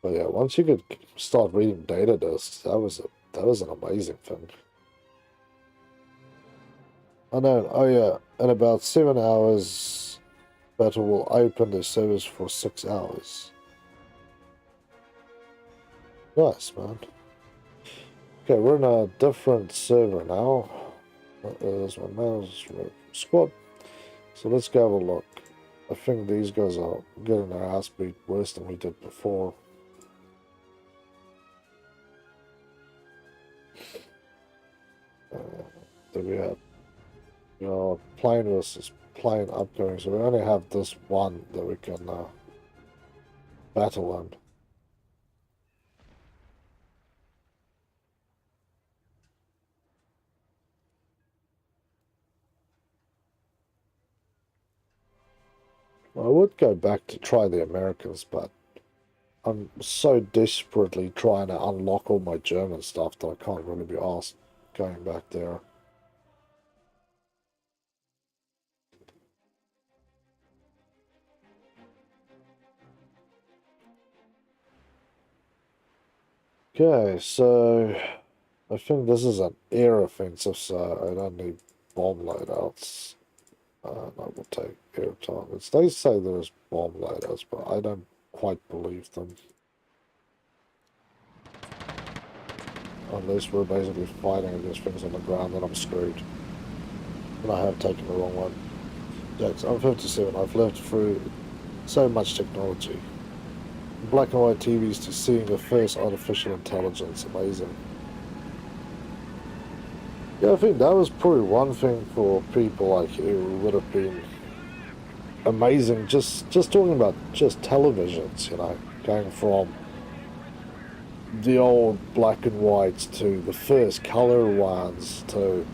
But yeah, once you could start reading data disks, that was an amazing thing. I know. Oh yeah, in about 7 hours. Battle will open the service for 6 hours. Nice, man. Okay, we're in a different server now. There's my mouse squad. So let's go have a look. I think these guys are getting their ass beat worse than we did before. There we have, plane versus plane upgoing, so we only have this one that we can battle in. I would go back to try the Americans, but I'm so desperately trying to unlock all my German stuff that I can't really be asked going back there. Okay, so I think this is an air offensive, so I don't need bomb loadouts. I will take air targets. They say there's bomb loadouts, but I don't quite believe them. Unless we're basically fighting against things on the ground, then I'm screwed. And I have taken the wrong one. Jax, I'm 57. I've lived through so much technology. Black and white TVs to seeing the first artificial intelligence. Amazing. Yeah, I think that was probably one thing for people like you would have been amazing. Just talking about just televisions, going from the old black and whites to the first color ones to,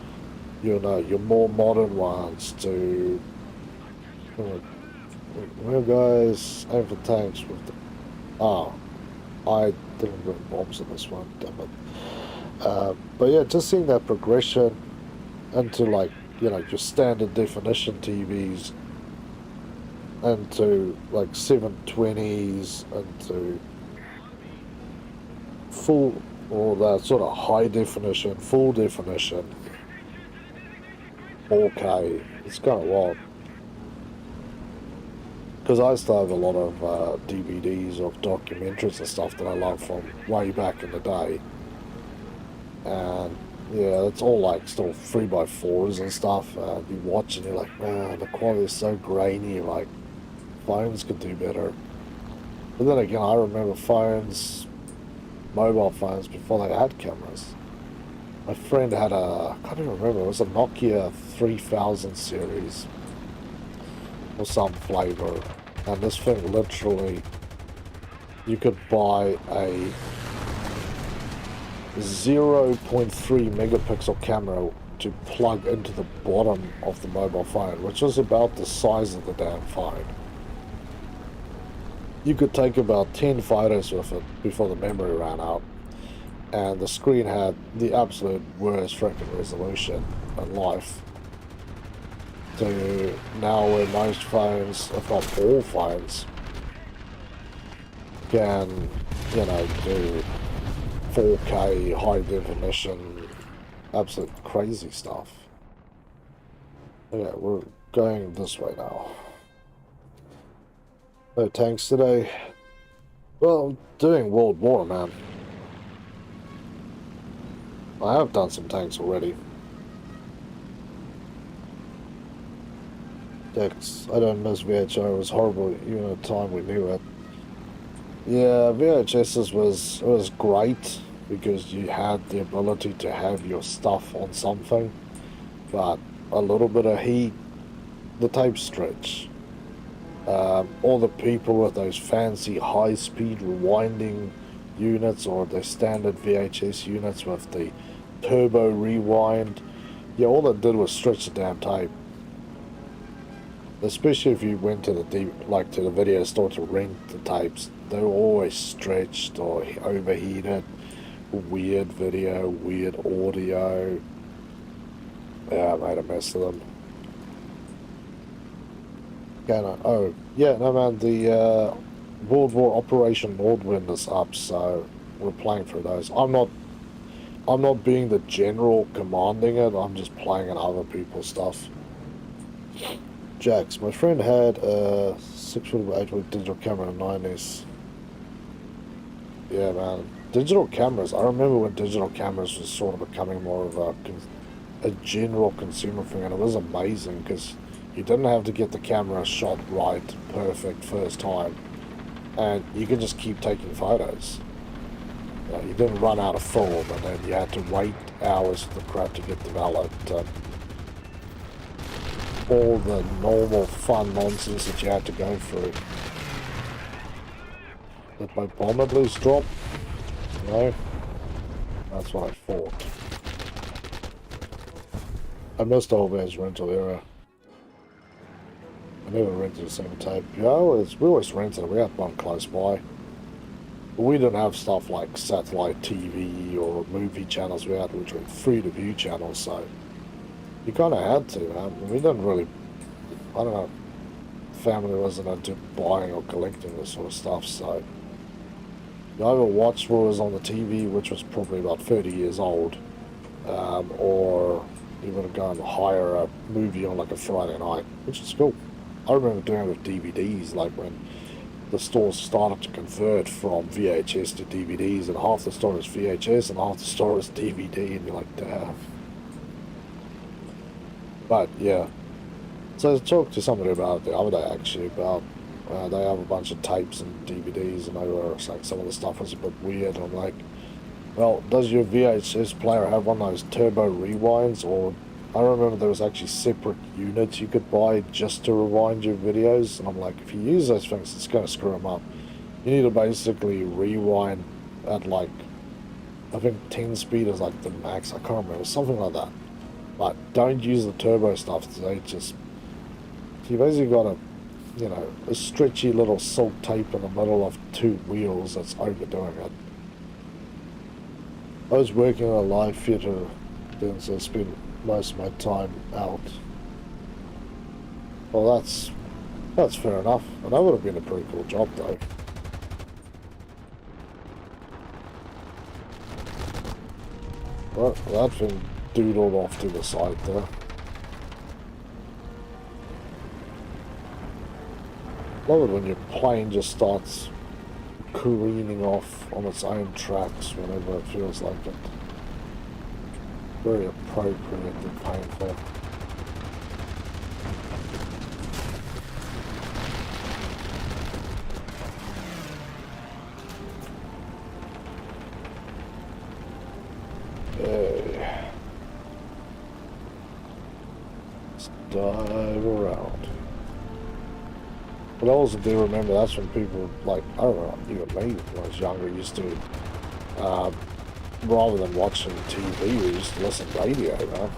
your more modern ones to, well, guys, aim for tanks with the... Oh, I didn't bring bombs in this one, damn it. But yeah, just seeing that progression into your standard definition TVs into 720s into full, or that sort of high definition, full definition, 4K. It's kind of wild. Because I still have a lot of DVDs of documentaries and stuff that I love from way back in the day. And yeah, it's all still 3x4s and stuff. You watch and you're like, man, the quality is so grainy, phones could do better. But then again, I remember mobile phones before they had cameras. My friend had I can't even remember, it was a Nokia 3000 series or some flavor. And this thing literally, you could buy a 0.3 megapixel camera to plug into the bottom of the mobile phone, which was about the size of the damn phone. You could take about 10 photos with it before the memory ran out, and the screen had the absolute worst freaking resolution in life. To now where most phones, if not all phones, can, do 4K, high definition, absolute crazy stuff. Yeah, we're going this way now. No tanks today. Well, I'm doing World War, man. I have done some tanks already. Dex, I don't miss VHR. It was horrible even at the time we knew it. Yeah, VHSs was great because you had the ability to have your stuff on something, but a little bit of heat, the tape stretch. All the people with those fancy high-speed rewinding units or the standard VHS units with the turbo rewind, yeah, all that did was stretch the damn tape. Especially if you went to to the video store to rent the tapes, they were always stretched or overheated. Weird video, weird audio. Yeah, I made a mess of them. Oh, yeah, no man, the World War Operation Nordwind is up, so we're playing through those. I'm not being the general commanding it, I'm just playing in other people's stuff. Jax, my friend had a 6-foot by 8-foot digital camera in the 90s. Yeah, man. Digital cameras, I remember when digital cameras was sort of becoming more of a general consumer thing, and it was amazing because you didn't have to get the camera shot right, perfect, first time, and you could just keep taking photos. You didn't run out of film, and then you had to wait hours for the crap to get developed. All the normal fun nonsense that you had to go through. Did my bomb at least drop? No? That's what I thought. I missed the whole man's rental era. I never rented a single tape. Yeah, we always rented it. We had one close by. But we didn't have stuff like satellite TV or movie channels. We had which were free-to-view channels, so you kind of had to, man. We didn't really, I don't know, family wasn't into buying or collecting this sort of stuff, so you either watched what was on the TV, which was probably about 30 years old, or you would have gone to hire a movie on like a Friday night, which is cool. I remember doing it with DVDs, like when the stores started to convert from VHS to DVDs, and half the store is VHS and half the store is DVD, and you're like, damn. But yeah, so I talked to somebody about it the other day actually, about they have a bunch of tapes and DVDs, and they were saying some of the stuff was a bit weird. I'm like, well, does your VHS player have one of those turbo rewinds? Or I remember there was actually separate units you could buy just to rewind your videos, and I'm like, if you use those things, it's going to screw them up. You need to basically rewind at like, I think 10 speed is like the max, I can't remember, something like that. But don't use the turbo stuff, they just, you basically got a stretchy little silk tape in the middle of two wheels that's overdoing it. I was working in a live theatre then, so I spent most of my time out. Well, that's fair enough, and that would have been a pretty cool job though. Well, that thing doodled off to the side there. Love it when your plane just starts careening off on its own tracks whenever it feels like it. Very appropriate and painful. Okay. Let's dive around. But I also do remember that's when people, like, I don't know, even me when I was younger, used to, rather than watching TV, we used to listen to radio, man.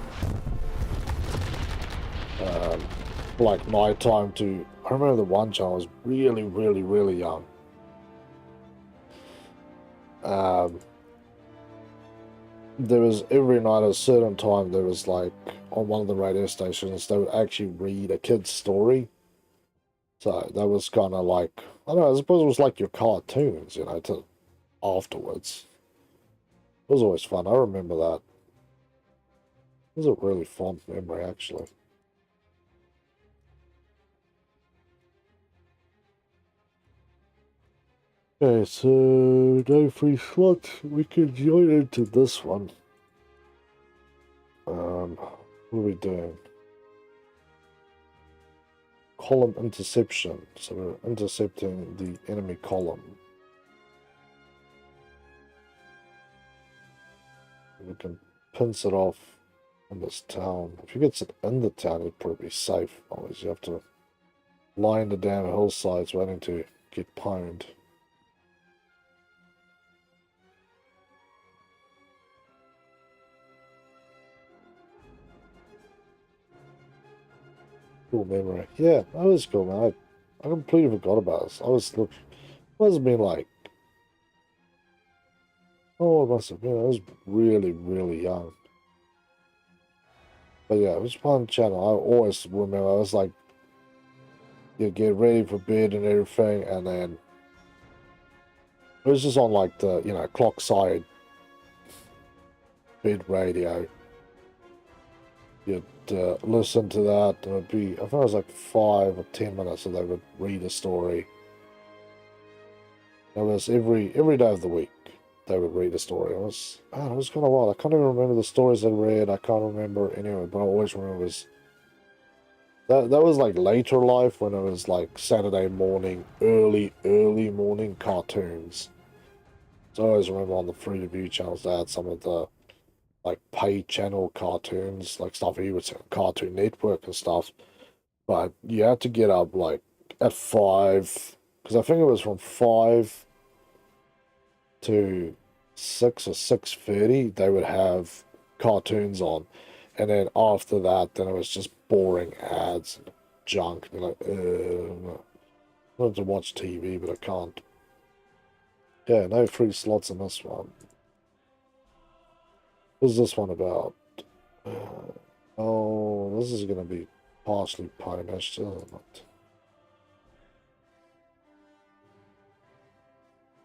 Like nighttime to, I remember the one channel I was really, really, really young. There was every night at a certain time, there was like, on one of the radio stations, they would actually read a kid's story. So that was kind of like, I don't know, I suppose it was like your cartoons, to afterwards. It was always fun. I remember that. It was a really fond memory, actually. Okay, so no free slots. We can join into this one. What are we doing? Column interception. So we're intercepting the enemy column. We can pinch it off in this town. If you get it in the town, it'd probably be safe. Otherwise, you have to line the damn hillsides waiting to get pwned. Cool memory. Yeah, that was cool, man. I completely forgot about this. Must have been like, oh, it must have been, I was really, really young. But yeah, it was a fun channel. I always remember, I was like, you get ready for bed and everything, and then it was just on like the, clock side bed radio. You'd listen to that, and it'd be, I think it was like 5 or 10 minutes, so they would read a story. It was every day of the week they would read a story. It was kind of wild. I can't even remember the stories they read. I can't remember anyway, but I always remember it was that was like later life when it was like Saturday morning, early morning cartoons. So I always remember on the free to view channels they had some of the like paid channel cartoons, like stuff you would say Cartoon Network and stuff. But you had to get up like at 5, because I think it was from 5 to 6 or 6:30 they would have cartoons on, and then after that then it was just boring ads and junk. And you're like, I want to watch TV but I can't. Yeah, no free slots in this one. What's this one about? Oh, this is gonna be partially punished, isn't it?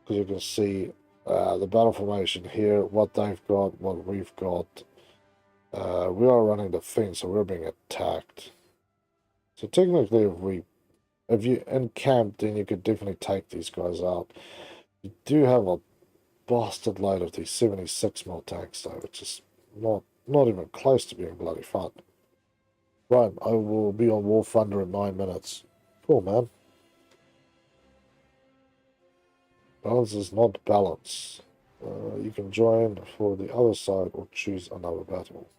Because you can see the battle formation here, what they've got, what we've got. We are running the fence, so we're being attacked. So technically, if you encamped, then you could definitely take these guys out. You do have a bastard load of these 76mm tanks, though, which is not even close to being bloody fun. Right, I will be on War Thunder in 9 minutes. Cool, man. Balance is not balance. You can join for the other side or choose another battle.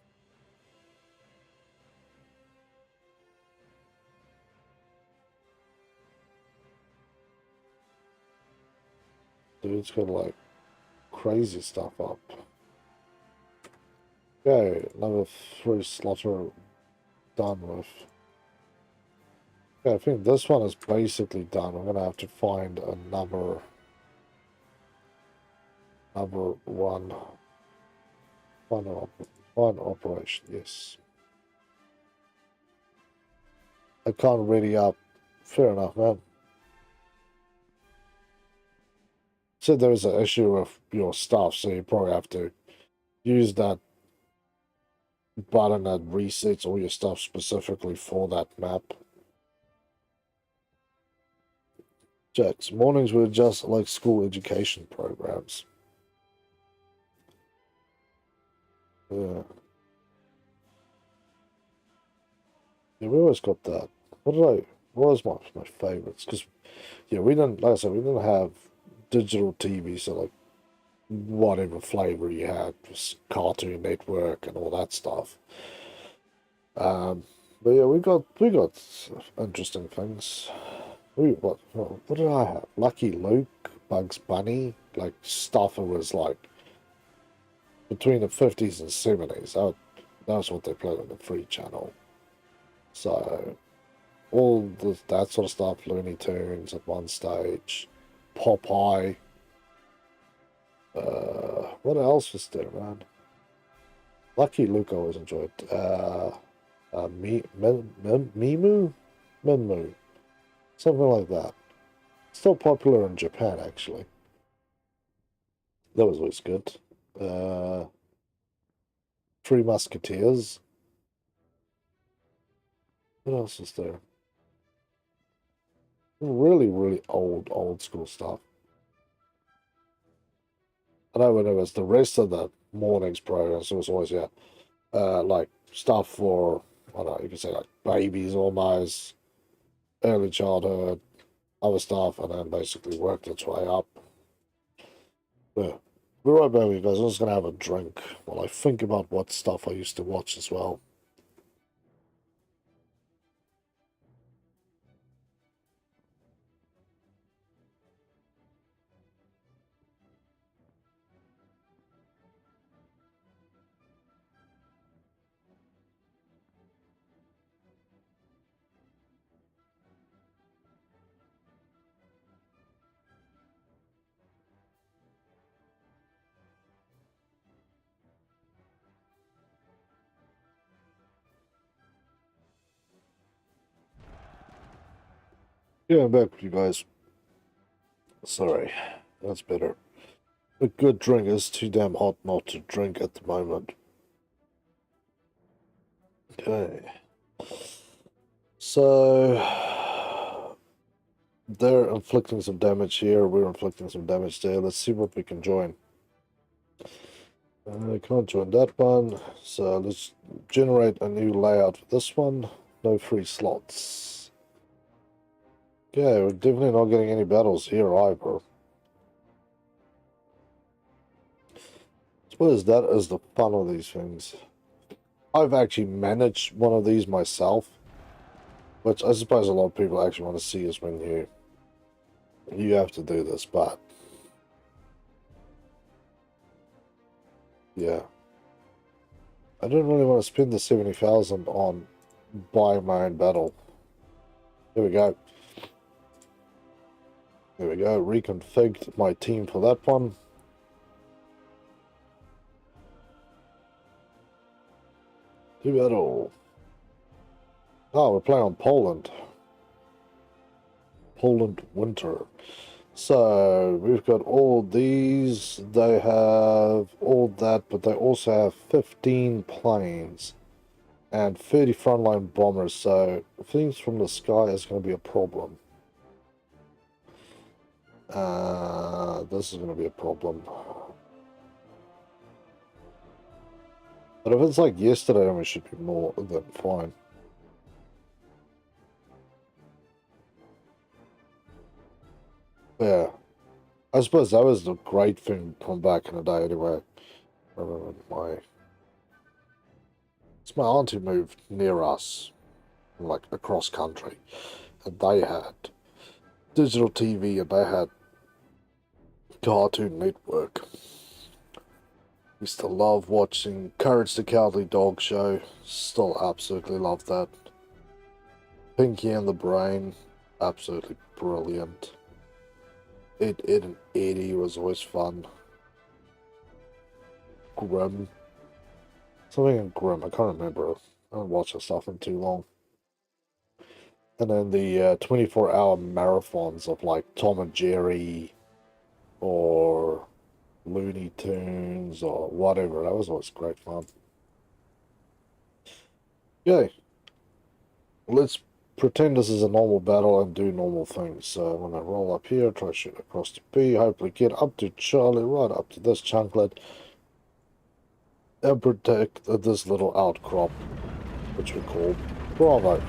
Dude's got like crazy stuff up. Okay, number 3 slaughter done with. Okay, I think this one is basically done. We're gonna have to find another one. Final operation, yes. I can't ready up. Fair enough, man. So there's an issue with your stuff, so you probably have to use that button that resets all your stuff specifically for that map. Jacks, mornings were just like school education programs. Yeah. Yeah, we always got that. What was my favorites? Because, yeah, we didn't, like I said, we didn't have digital TV, so like whatever flavor you had was Cartoon Network and all that stuff. But yeah, we got interesting things. What did I have? Lucky Luke, Bugs Bunny, like stuff that was like between the 50s and 70s. That's what they played on the free channel. So all that sort of stuff, Looney Tunes at one stage, Popeye. What else was there, man? Lucky Luke I always enjoyed. Minmu, something like that. Still popular in Japan, actually. That was always good. Three Musketeers. What else is there? Really, really old school stuff. I know when it was the rest of the mornings programs, it was always, yeah, like stuff for, I don't know, you could say like babies almost, early childhood, other stuff, and then basically worked its way up. Yeah. Be right back with you guys. I'm just gonna have a drink while I think about what stuff I used to watch as well. Yeah, I'm back with you guys. Sorry, that's better. A good drink is too damn hot not to drink at the moment. Okay. So, they're inflicting some damage here, we're inflicting some damage there. Let's see what we can join. I can't join that one, so let's generate a new layout for this one. No free slots. Okay, we're definitely not getting any battles here either. I suppose that is the fun of these things. I've actually managed one of these myself, which I suppose a lot of people actually want to see is when you have to do this, but yeah. I don't really want to spend the 70,000 on buying my own battle. There we go. There we go. Reconfigured my team for that one. Do battle. Oh, we're playing on Poland. Poland winter. So we've got all these. They have all that, but they also have 15 planes and 30 frontline bombers. So things from the sky is going to be a problem. This is going to be a problem. But if it's like yesterday, then we should be more than fine. Yeah. I suppose that was the great thing from back in the day anyway. I remember my auntie moved near us, like across country, and they had digital TV and they had Cartoon Network. Used to love watching Courage the Cowardly Dog Show. Still absolutely love that. Pinky and the Brain, absolutely brilliant. Ed and Eddie was always fun. Grimm. Something in Grimm, I can't remember. I haven't watched this stuff in too long. And then the 24-hour marathons of like Tom and Jerry or Looney Tunes or whatever. That was always great fun. Yay. Let's pretend this is a normal battle and do normal things. So I'm going to roll up here, try to shoot across to B, hopefully get up to Charlie, right up to this chunklet, and protect this little outcrop, which we call Bravo.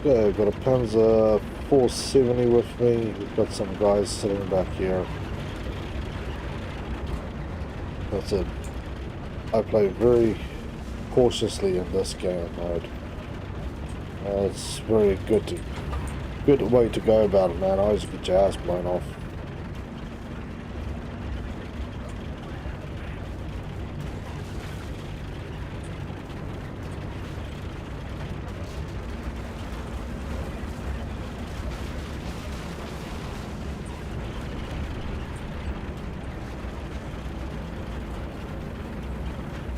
Okay, got a Panzer 470 with me. We've got some guys sitting back here. That's it. I play very cautiously in this game mode. It's very good way to go about it, man. I always get your ass blown off.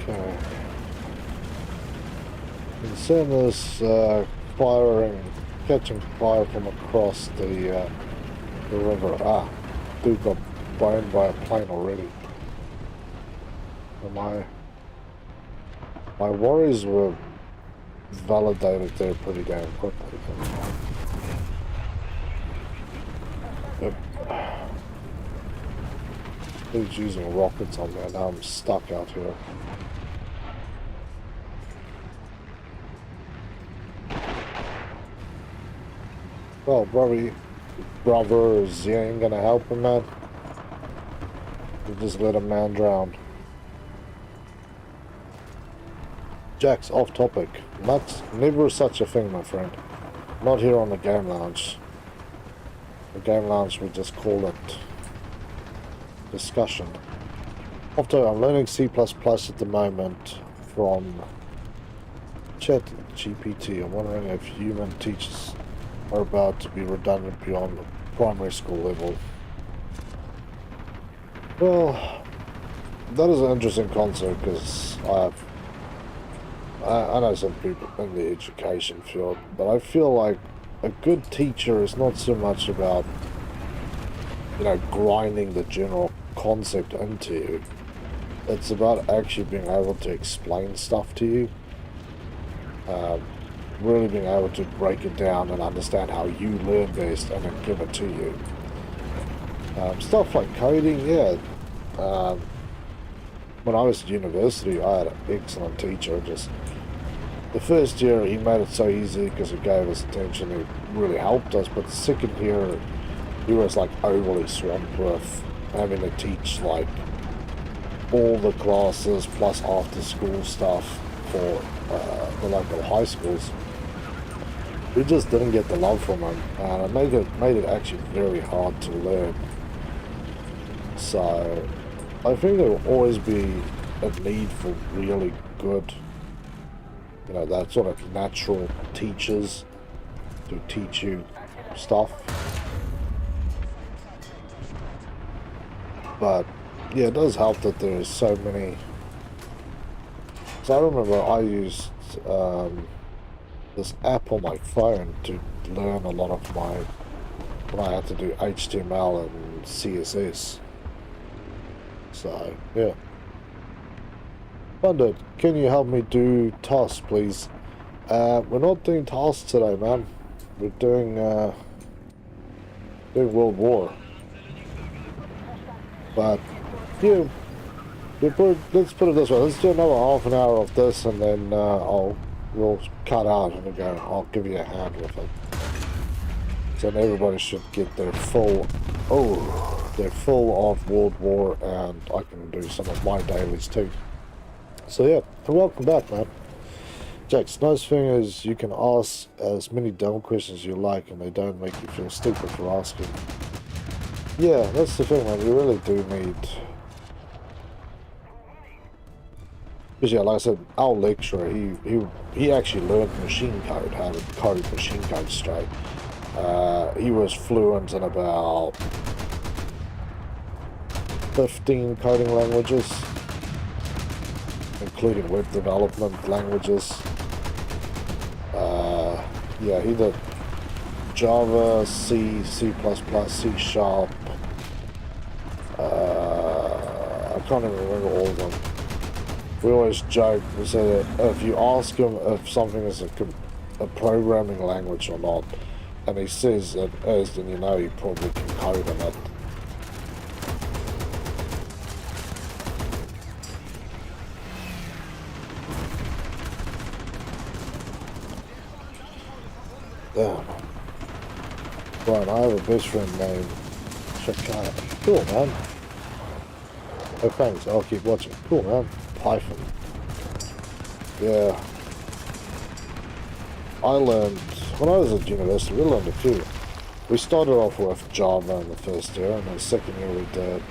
Okay. And seeing this catching fire from across the river. Ah, dude got burned by a plane already. And my worries were validated there pretty damn quickly. Yep. He's using rockets on me, and now I'm stuck out here. Well, brothers, you ain't gonna help him, man. You just let a man drown. Jack's off topic. Never such a thing, my friend. Not here on the game lounge. The game lounge, we just call it discussion. After I'm learning C++ at the moment from ChatGPT. I'm wondering if human teachers are about to be redundant beyond the primary school level. Well, that is an interesting concept because I know some people in the education field, but I feel like a good teacher is not so much about, you know, grinding the general concept into you. It's about actually being able to explain stuff to you. Really being able to break it down and understand how you learn best and then give it to you. Stuff like coding, yeah. When I was at university, I had an excellent teacher. Just the first year, he made it so easy because he gave us attention. He really helped us. But the second year, he was like overly swamped with having to teach like all the classes plus after school stuff for the local high schools. We just didn't get the love from him, and it made it actually very hard to learn. So I think there will always be a need for really good, you know, that sort of natural teachers to teach you stuff. But yeah, it does help that there's so many. So I remember I used this app on my phone to learn a lot of when I had to do HTML and CSS. So yeah. Wondered, can you help me do tasks, please? We're not doing tasks today, man. We're doing World War. But yeah, let's put it this way. Let's do another half an hour of this, and then we'll cut out and go. I'll give you a hand with it. So then everybody should get their full of World War, and I can do some of my dailies too. So yeah, welcome back, man. Jax, nice thing is you can ask as many dumb questions as you like, and they don't make you feel stupid for asking. Yeah, that's the thing, man. You really do need. Because yeah, like I said, our lecturer, he actually learned machine code, how to code machine code straight. He was fluent in about 15 coding languages, including web development languages. Yeah, he did Java, C, C++, C Sharp. I can't even remember all of them. We always joke, we say that if you ask him if something is a programming language or not, and he says it is, then you know he probably can code in it. Damn. Right, I have a best friend named Shakara. Cool, man. Oh, thanks, I'll keep watching. Cool, man. Python. Yeah. I learned, when I was at university, we learned a few. We started off with Java in the first year, and then the second year we did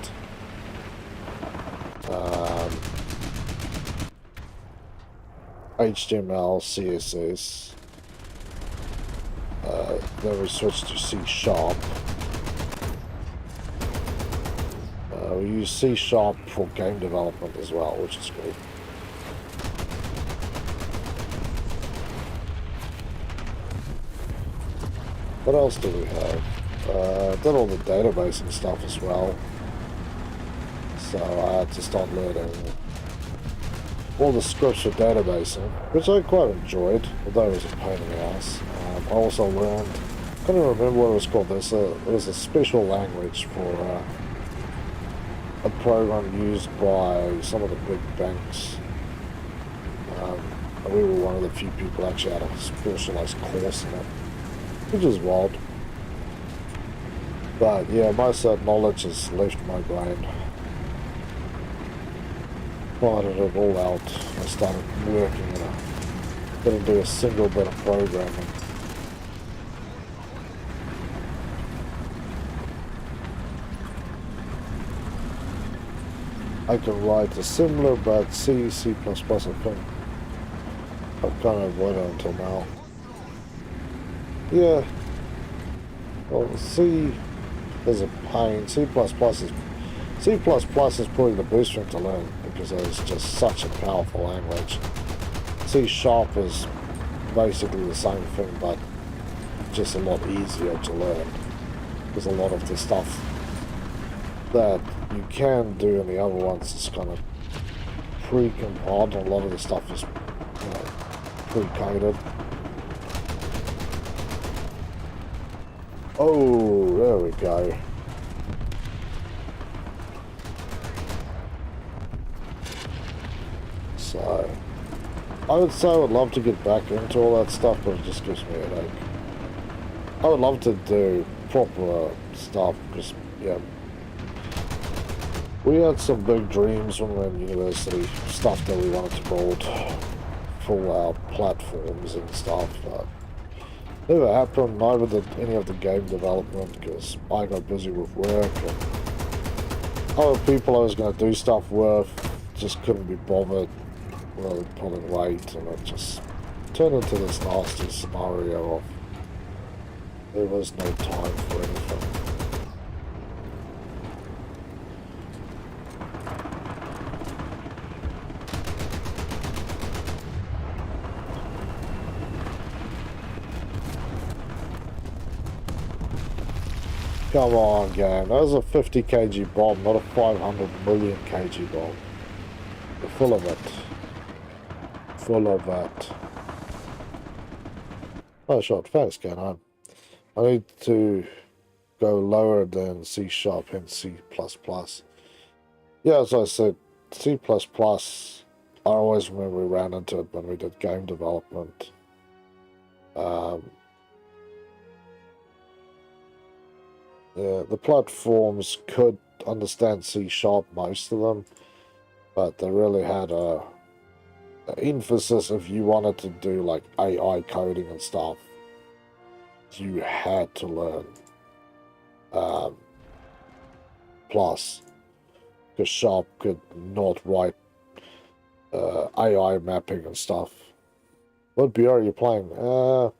HTML, CSS. Then we switched to C Sharp. We use C Sharp for game development as well, which is cool. What else do we have? Did all the database and stuff as well. So I had to start learning all the scripts for databasing, which I quite enjoyed, although it was a pain in the ass. I also learned, I can't even remember what it was called. There was a special language for a program used by some of the big banks. And we were one of the few people actually had a specialized course in it, which is wild. But yeah, most of that knowledge has left my brain. Finding it all out, I started working in it. Didn't do a single bit of programming. I can write a similar but C, C++, I think. I've kind of avoided it until now. Yeah. Well, C is a pain. C++ is probably the best thing to learn because it's just such a powerful language. C# is basically the same thing, but just a lot easier to learn. Because a lot of the stuff that you can do in the other ones is kind of pre-compiled, and a lot of the stuff is, you know, pre-coded. Oh, there we go. So, I would say I would love to get back into all that stuff, but it just gives me a headache. I would love to do proper stuff, because, yeah, we had some big dreams when we were in university, stuff that we wanted to build, full-out platforms and stuff. Never happened, neither did any of the game development, because I got busy with work, and other people I was going to do stuff with just couldn't be bothered, well, pulling weight, and it just turned into this nasty scenario of there was no time for anything. Come on, game. That was a 50 kg bomb, not a 500 million kg bomb. You're full of it. Full of it. Oh, shot. Thanks, going on. I need to go lower than C# and C++. Yeah, as I said, C++, I always remember we ran into it when we did game development. Yeah, the platforms could understand C#, most of them, but they really had a emphasis if you wanted to do like AI coding and stuff. You had to learn Plus, because Sharp could not write AI mapping and stuff. What BR are you playing? Well,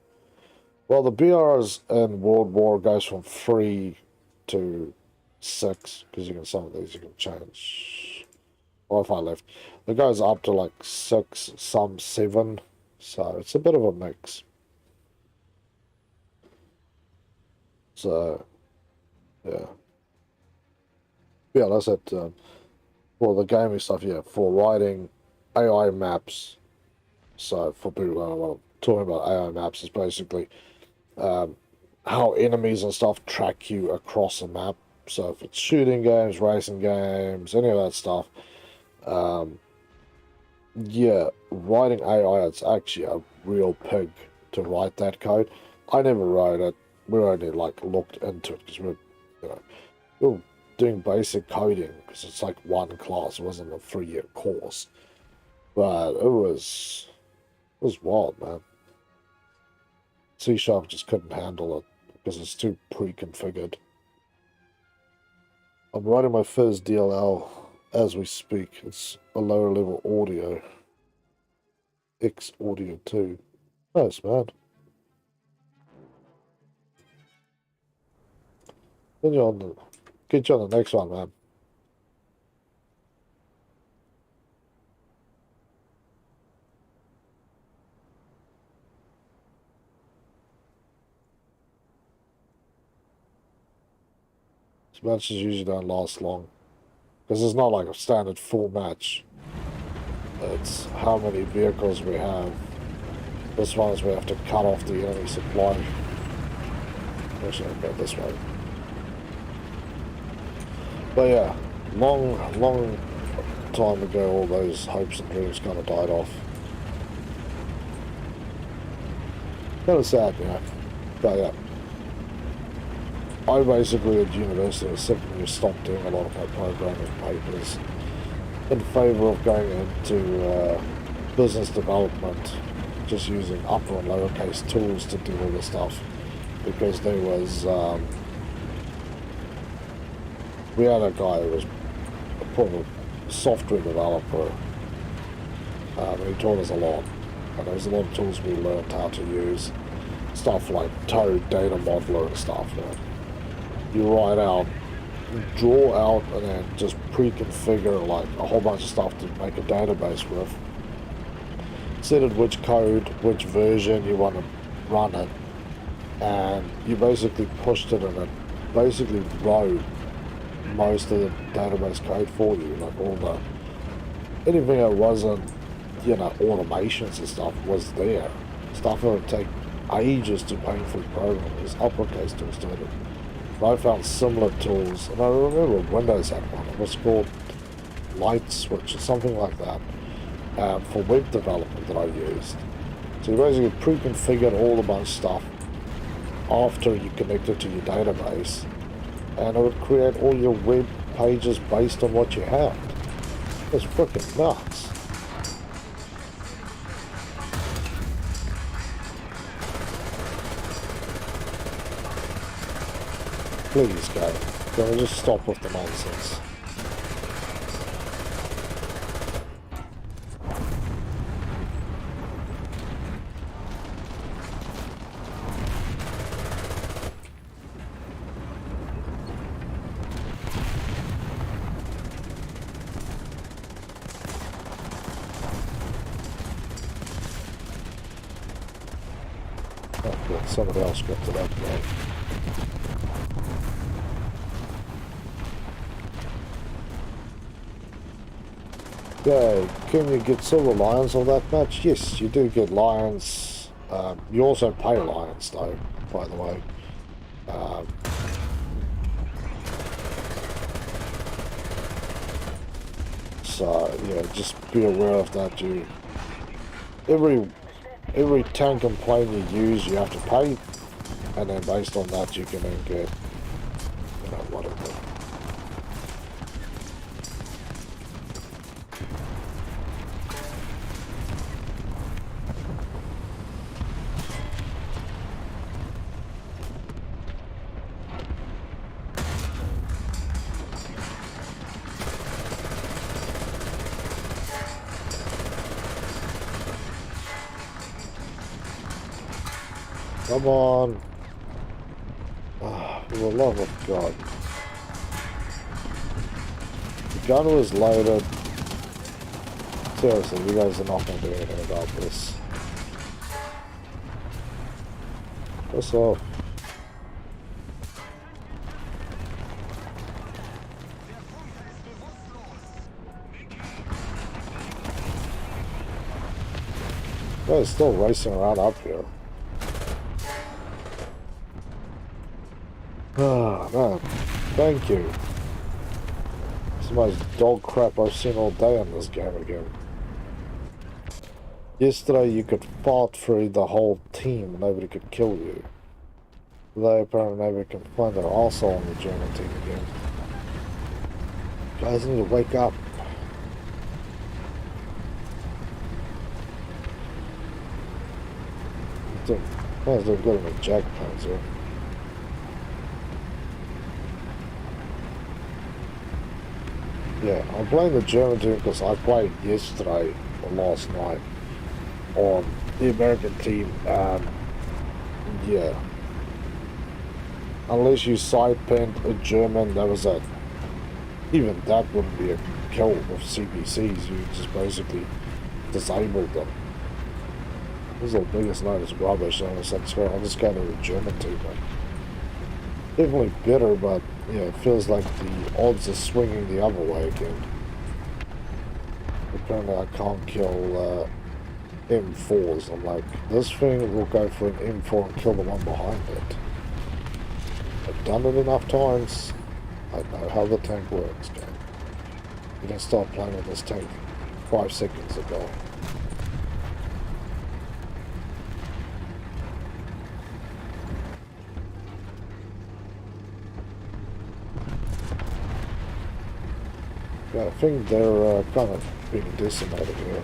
the BRs in World War goes from 3 to 6, because you can, some of these you can change. Wi-Fi left. It goes up to like 6, some 7, so it's a bit of a mix. So, yeah. Yeah, that's it. For the gaming stuff, yeah, for writing AI maps. So, for people who don't know what I'm talking about, AI maps is basically how enemies and stuff track you across a map. So if it's shooting games, racing games, any of that stuff, yeah, writing AI, it's actually a real pig to write that code. I never wrote it. We only like looked into it because we were doing basic coding because it's like one class. It wasn't a 3-year course, but it was wild, man. C# just couldn't handle it because it's too pre-configured. I'm writing my first DLL as we speak. It's a lower level audio. X audio 2. Nice, man. Get you on the next one, man. Matches usually don't last long because it's not like a standard full match. It's how many vehicles we have. This one is we have to cut off the enemy supply. Actually, I'll go this way. But yeah, long time ago, all those hopes and dreams kind of died off. Kind of sad, you know. But yeah, I basically at university simply stopped doing a lot of my programming papers in favour of going into business development, just using upper and lowercase tools to do all the stuff, because there was we had a guy who was a proper software developer, and he taught us a lot, and there was a lot of tools we learned how to use, stuff like Toad Data Modeler and stuff. You write out, draw out, and then just pre-configure like a whole bunch of stuff to make a database with. Set it which code, which version you want to run it, and you basically pushed it, and it basically wrote most of the database code for you, like all the anything that wasn't, you know, automations and stuff was there. Stuff that would take ages to painfully program is uppercase tools did it. I found similar tools, and I remember Windows had one. It was called Light Switch or something like that, for web development that I used. So you basically pre-configured all the bunch of stuff after you connected to your database, and it would create all your web pages based on what you had. It's freaking nuts. Please, go. Can we just stop with the nonsense? Oh, good. Somebody else got to that point. Yeah, can you get silver lions on that match? Yes, you do get lions. You also pay lions, though, by the way. So yeah, just be aware of that. You every tank and plane you use, you have to pay, and then based on that, you can then get, you know, whatever. Come on. For the love of God. The gun was loaded. Seriously, you guys are not going to do anything about this. Piss off. They're still racing around up here. Ah, man. Thank you. It's the most dog crap I've seen all day in this game again. Yesterday you could fart through the whole team and nobody could kill you. Today apparently nobody can find their arsehole on the German team again. Guys need to wake up. Might as well get him a jack panzer. Yeah, I'm playing the German team because I played yesterday or last night on the American team, and yeah, unless you side pinned a German, that was even that wouldn't be a kill with CPCs. You just basically disabled them. This is the biggest load of rubbish, and I was like, I'll just go to the German team. Definitely better, but yeah, it feels like the odds are swinging the other way again. Apparently I can't kill M4s. I'm like, this thing will go for an M4 and kill the one behind it. I've done it enough times. I know how the tank works, game. You can start playing with this tank 5 seconds ago. Yeah, I think they're kind of being decimated here.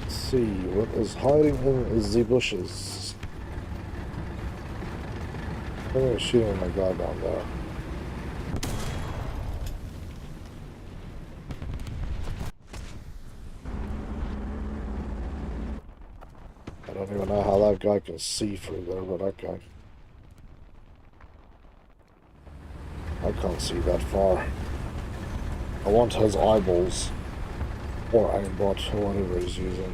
Let's see what is hiding in the bushes. I'm gonna shoot my guy down there. I don't even know how that guy can see through there, but okay. I can't see that far. I want his eyeballs. Or aimbot, or whatever he's using.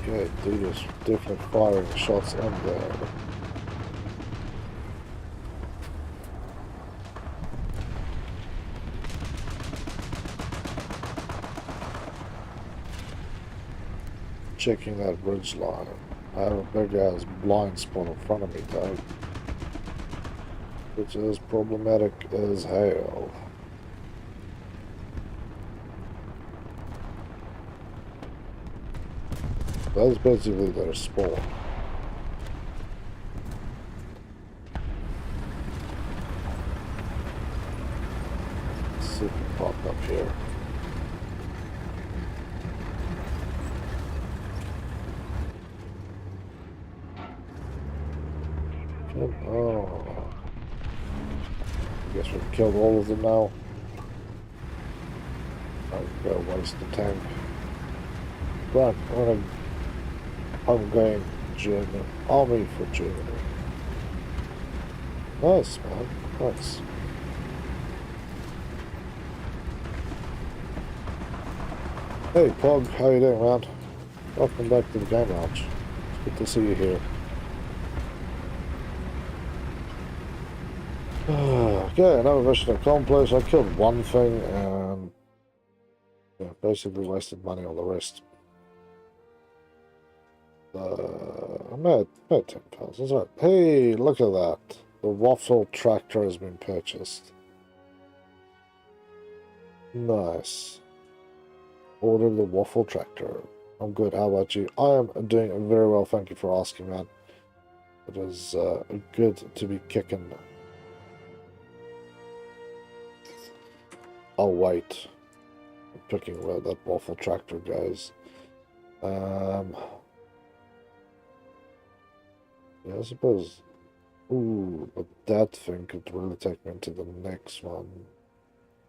Okay, dude is definitely firing shots in there. Checking that bridge line. I have a big ass blind spot in front of me though, which is problematic as hell. That's basically their spawn. Let's see if we pop up here. Oh, I guess we've killed all of them now. I'm gonna waste the tank. Right, I'm going German army for Germany. Nice, man, nice. Hey Pog, how you doing, man? Welcome back to the game lounge. It's good to see you here. Okay, another mission accomplished. I killed one thing and yeah, basically wasted money on the rest. I'm at 10,000. Right. Hey, look at that. The waffle tractor has been purchased. Nice. Order the waffle tractor. I'm good. How about you? I am doing very well. Thank you for asking, man. It is good to be kicking. I'll wait. I'm picking where that waffle tractor goes. Yeah, I suppose. Ooh, but that thing could really take me into the next one.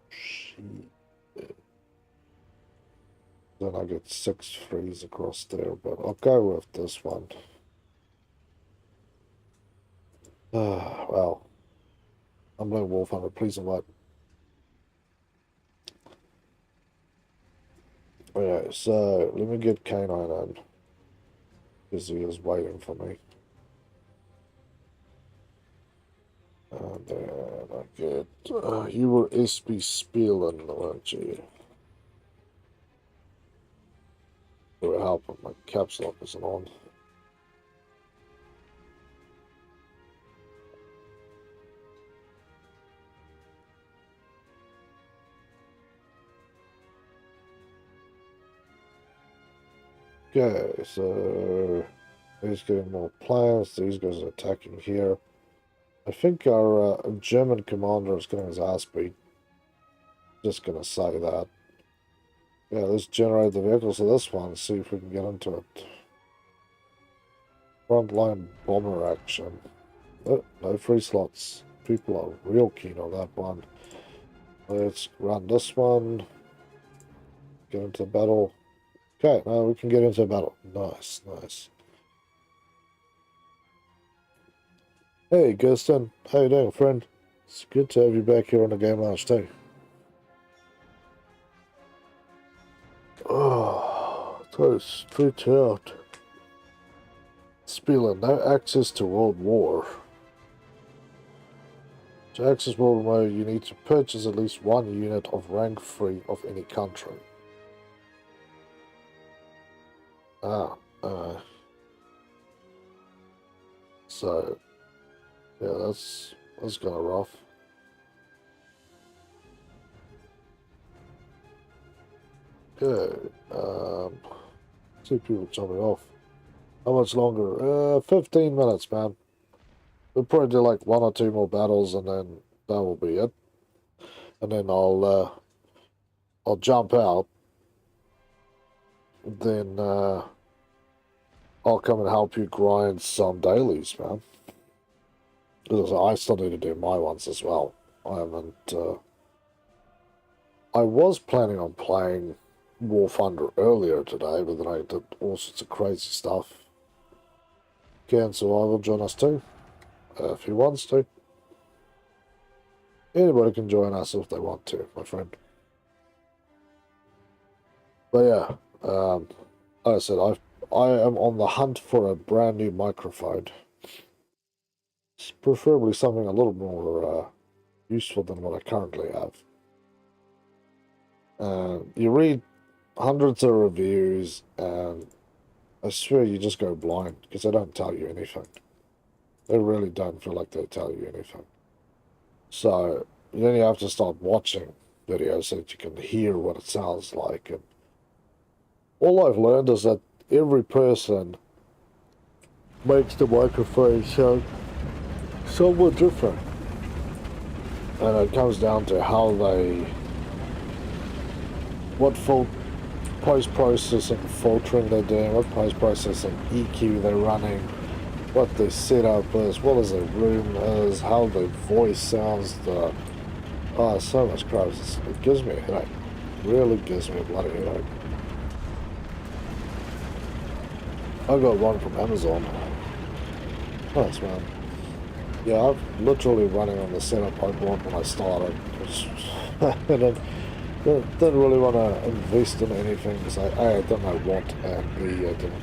Shit. Then I get 6 threes across there, but I'll go with this one. Well. I'm no Wolfhunter, please invite. Okay, so let me get Canine in. Because he is waiting for me. And then I get, you were SB Spielen, weren't you? It would help if my caps lock isn't on. Okay, so he's getting more plans. These guys are attacking here. I think our German commander is getting his ass beat. Just gonna say that. Yeah, let's generate the vehicles of this one, see if we can get into it. Frontline bomber action. Oh, no free slots. People are real keen on that one. Let's run this one. Get into battle. Okay, now we can get into battle. Nice, nice. Hey, Gustin. How you doing, friend? It's good to have you back here on the game lounge too. Oh, that is straight out. Spielen, no access to World War. To access world mode, you need to purchase at least 1 unit of rank 3 of any country. Ah, so yeah, that's kind of rough. Okay, 2 people jumping off. How much longer? 15 minutes, man. We'll probably do like 1 or 2 more battles, and then that will be it. And then I'll jump out. Then I'll come and help you grind some dailies, man. Because I still need to do my ones as well. I haven't. I was planning on playing War Thunder earlier today, but then I did all sorts of crazy stuff. Can Survival join us too? If he wants to. Anybody can join us if they want to, my friend. But yeah, like I said, I am on the hunt for a brand new microphone. It's preferably something a little more useful than what I currently have. You read hundreds of reviews, and I swear you just go blind because they don't tell you anything. They really don't feel like they tell you anything. So then you have to start watching videos so that you can hear what it sounds like. And all I've learned is that every person makes the microphone sound somewhat different. And it comes down to how what post-processing filtering they're doing, what post-processing EQ they're running, what their setup is, what is their room is, how their voice sounds, so much crap. It gives me a headache. Really gives me a bloody headache. I got one from Amazon. Nice, man. Yeah, I'm literally running on the setup I bought when I started. I didn't really want to invest in anything because I don't know what, and B, I didn't.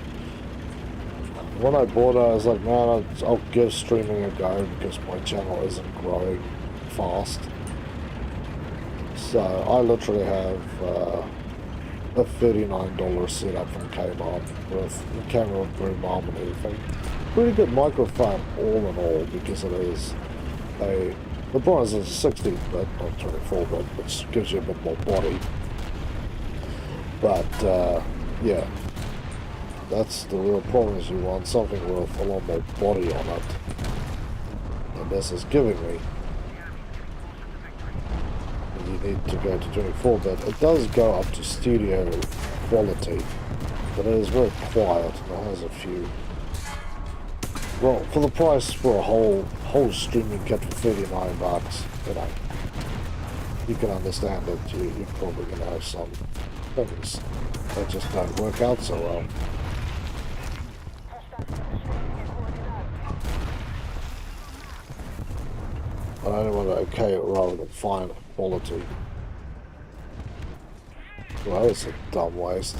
When I bought it, I was like, man, I'll give streaming a go because my channel isn't growing fast. So I literally have a $39 setup from Kmart with camera, boom arm, and everything. Pretty good microphone all in all because it is the problem is it's a 16-bit, not 24-bit, which gives you a bit more body. But yeah, that's the real problem, is you want something with a lot more body on it. And this is giving me. You need to go to 24-bit. It does go up to studio quality, but it is very quiet and it has a few. Well, for the price for a whole streaming kit for $39, you know, you can understand that you're probably going to have some things that just don't work out so well. I only want to okay it rather than fine quality. Well, that's a dumb waste.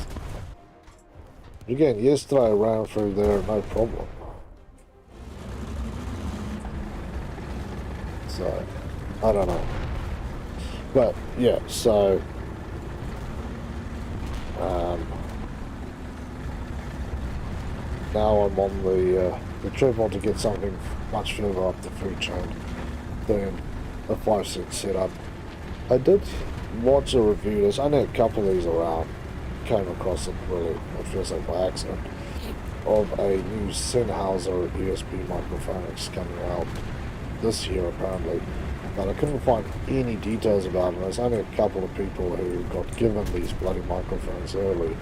Again, yesterday I ran through there, no problem. So, I don't know. But, yeah, so... now I'm on the treadmill to get something much further up the food chain than a 5-cent setup. I did watch a review, there's only a couple of these around, came across it really, it feels like by accident, of a new Sennheiser USB microphone that's coming out this year apparently, but I couldn't find any details about it. There's only a couple of people who got given these bloody microphones early.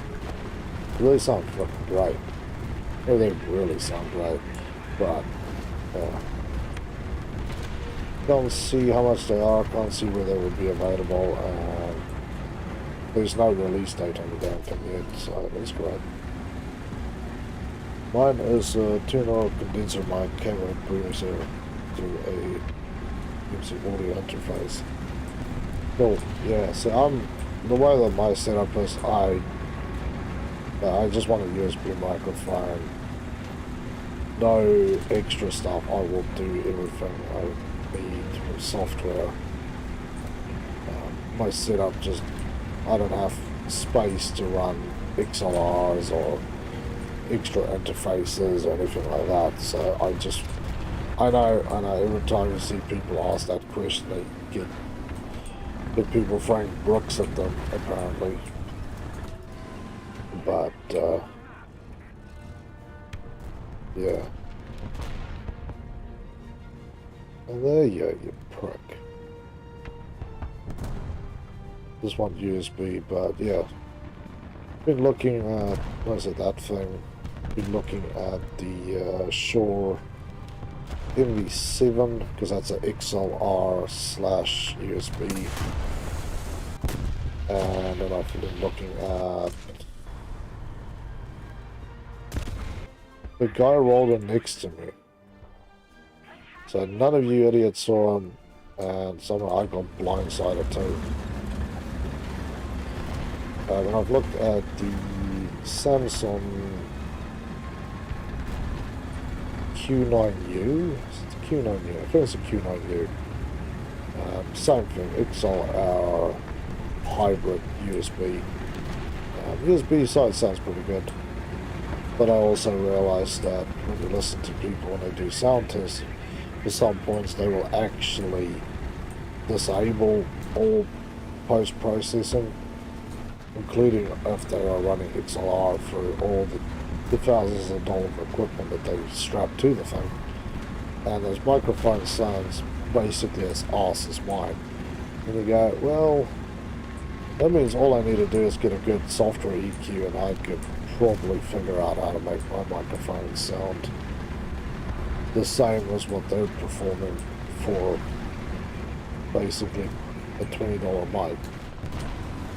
They sound fucking great. Oh, they really sound great, but can't see how much they are, can't see where they would be available, and there's no release date on the damn thing yet, so that's great. Mine is a 2.0 condenser mic, camera producer through a MC audio interface. Cool, yeah, so the way that my setup is, I just want a USB microphone, no extra stuff. I will do everything. need for software. My setup just, I don't have space to run XLRs or extra interfaces or anything like that, so I know, every time you see people ask that question, they get people throwing bricks at them, apparently. But, yeah. And there you go, you prick. Just want USB, but yeah. Been looking at, what is it, that thing? Been looking at the Shure MV7, because that's a XLR/USB. And then I've been looking at the guy rolled in next to me. So none of you idiots saw him, and somehow I got blindsided too. And I've looked at the Samsung Q9U. Is it the Q9U? I think it's a Q9U. Same thing, XLR hybrid USB. USB side sounds pretty good. But I also realized that when you listen to people when they do sound tests, at some points they will actually disable all post-processing, including if they are running XLR through all the thousands of dollars of equipment that they strap to the thing. And those microphone sounds basically as arse as mine. And you go, well, that means all I need to do is get a good software EQ and I could probably figure out how to make my microphone sound the same as what they're performing for basically a $20 mic.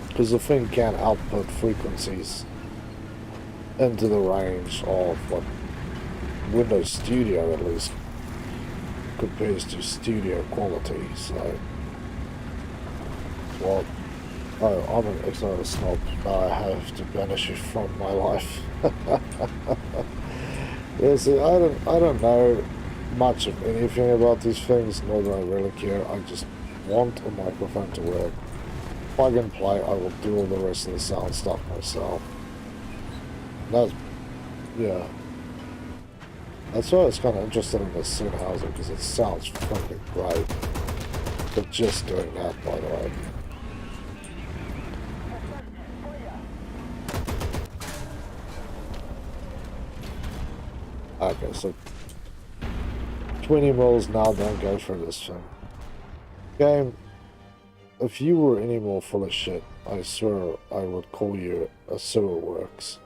Because the thing can output frequencies into the range of what Windows Studio at least compares to studio quality. So, well, oh, I'm an XLR snob. Now I have to banish it from my life. Yeah, see, I don't know much of anything about these things, nor do I really care. I just want a microphone to work. Plug and play, I will do all the rest of the sound stuff myself. That's, yeah. That's why I was kind of interested in this Sennheiser, because it sounds fucking great. But just doing that, by the way. Okay, so 20 mils now, don't go for this thing. Game, if you were any more full of shit, I swear I would call you a sewer works.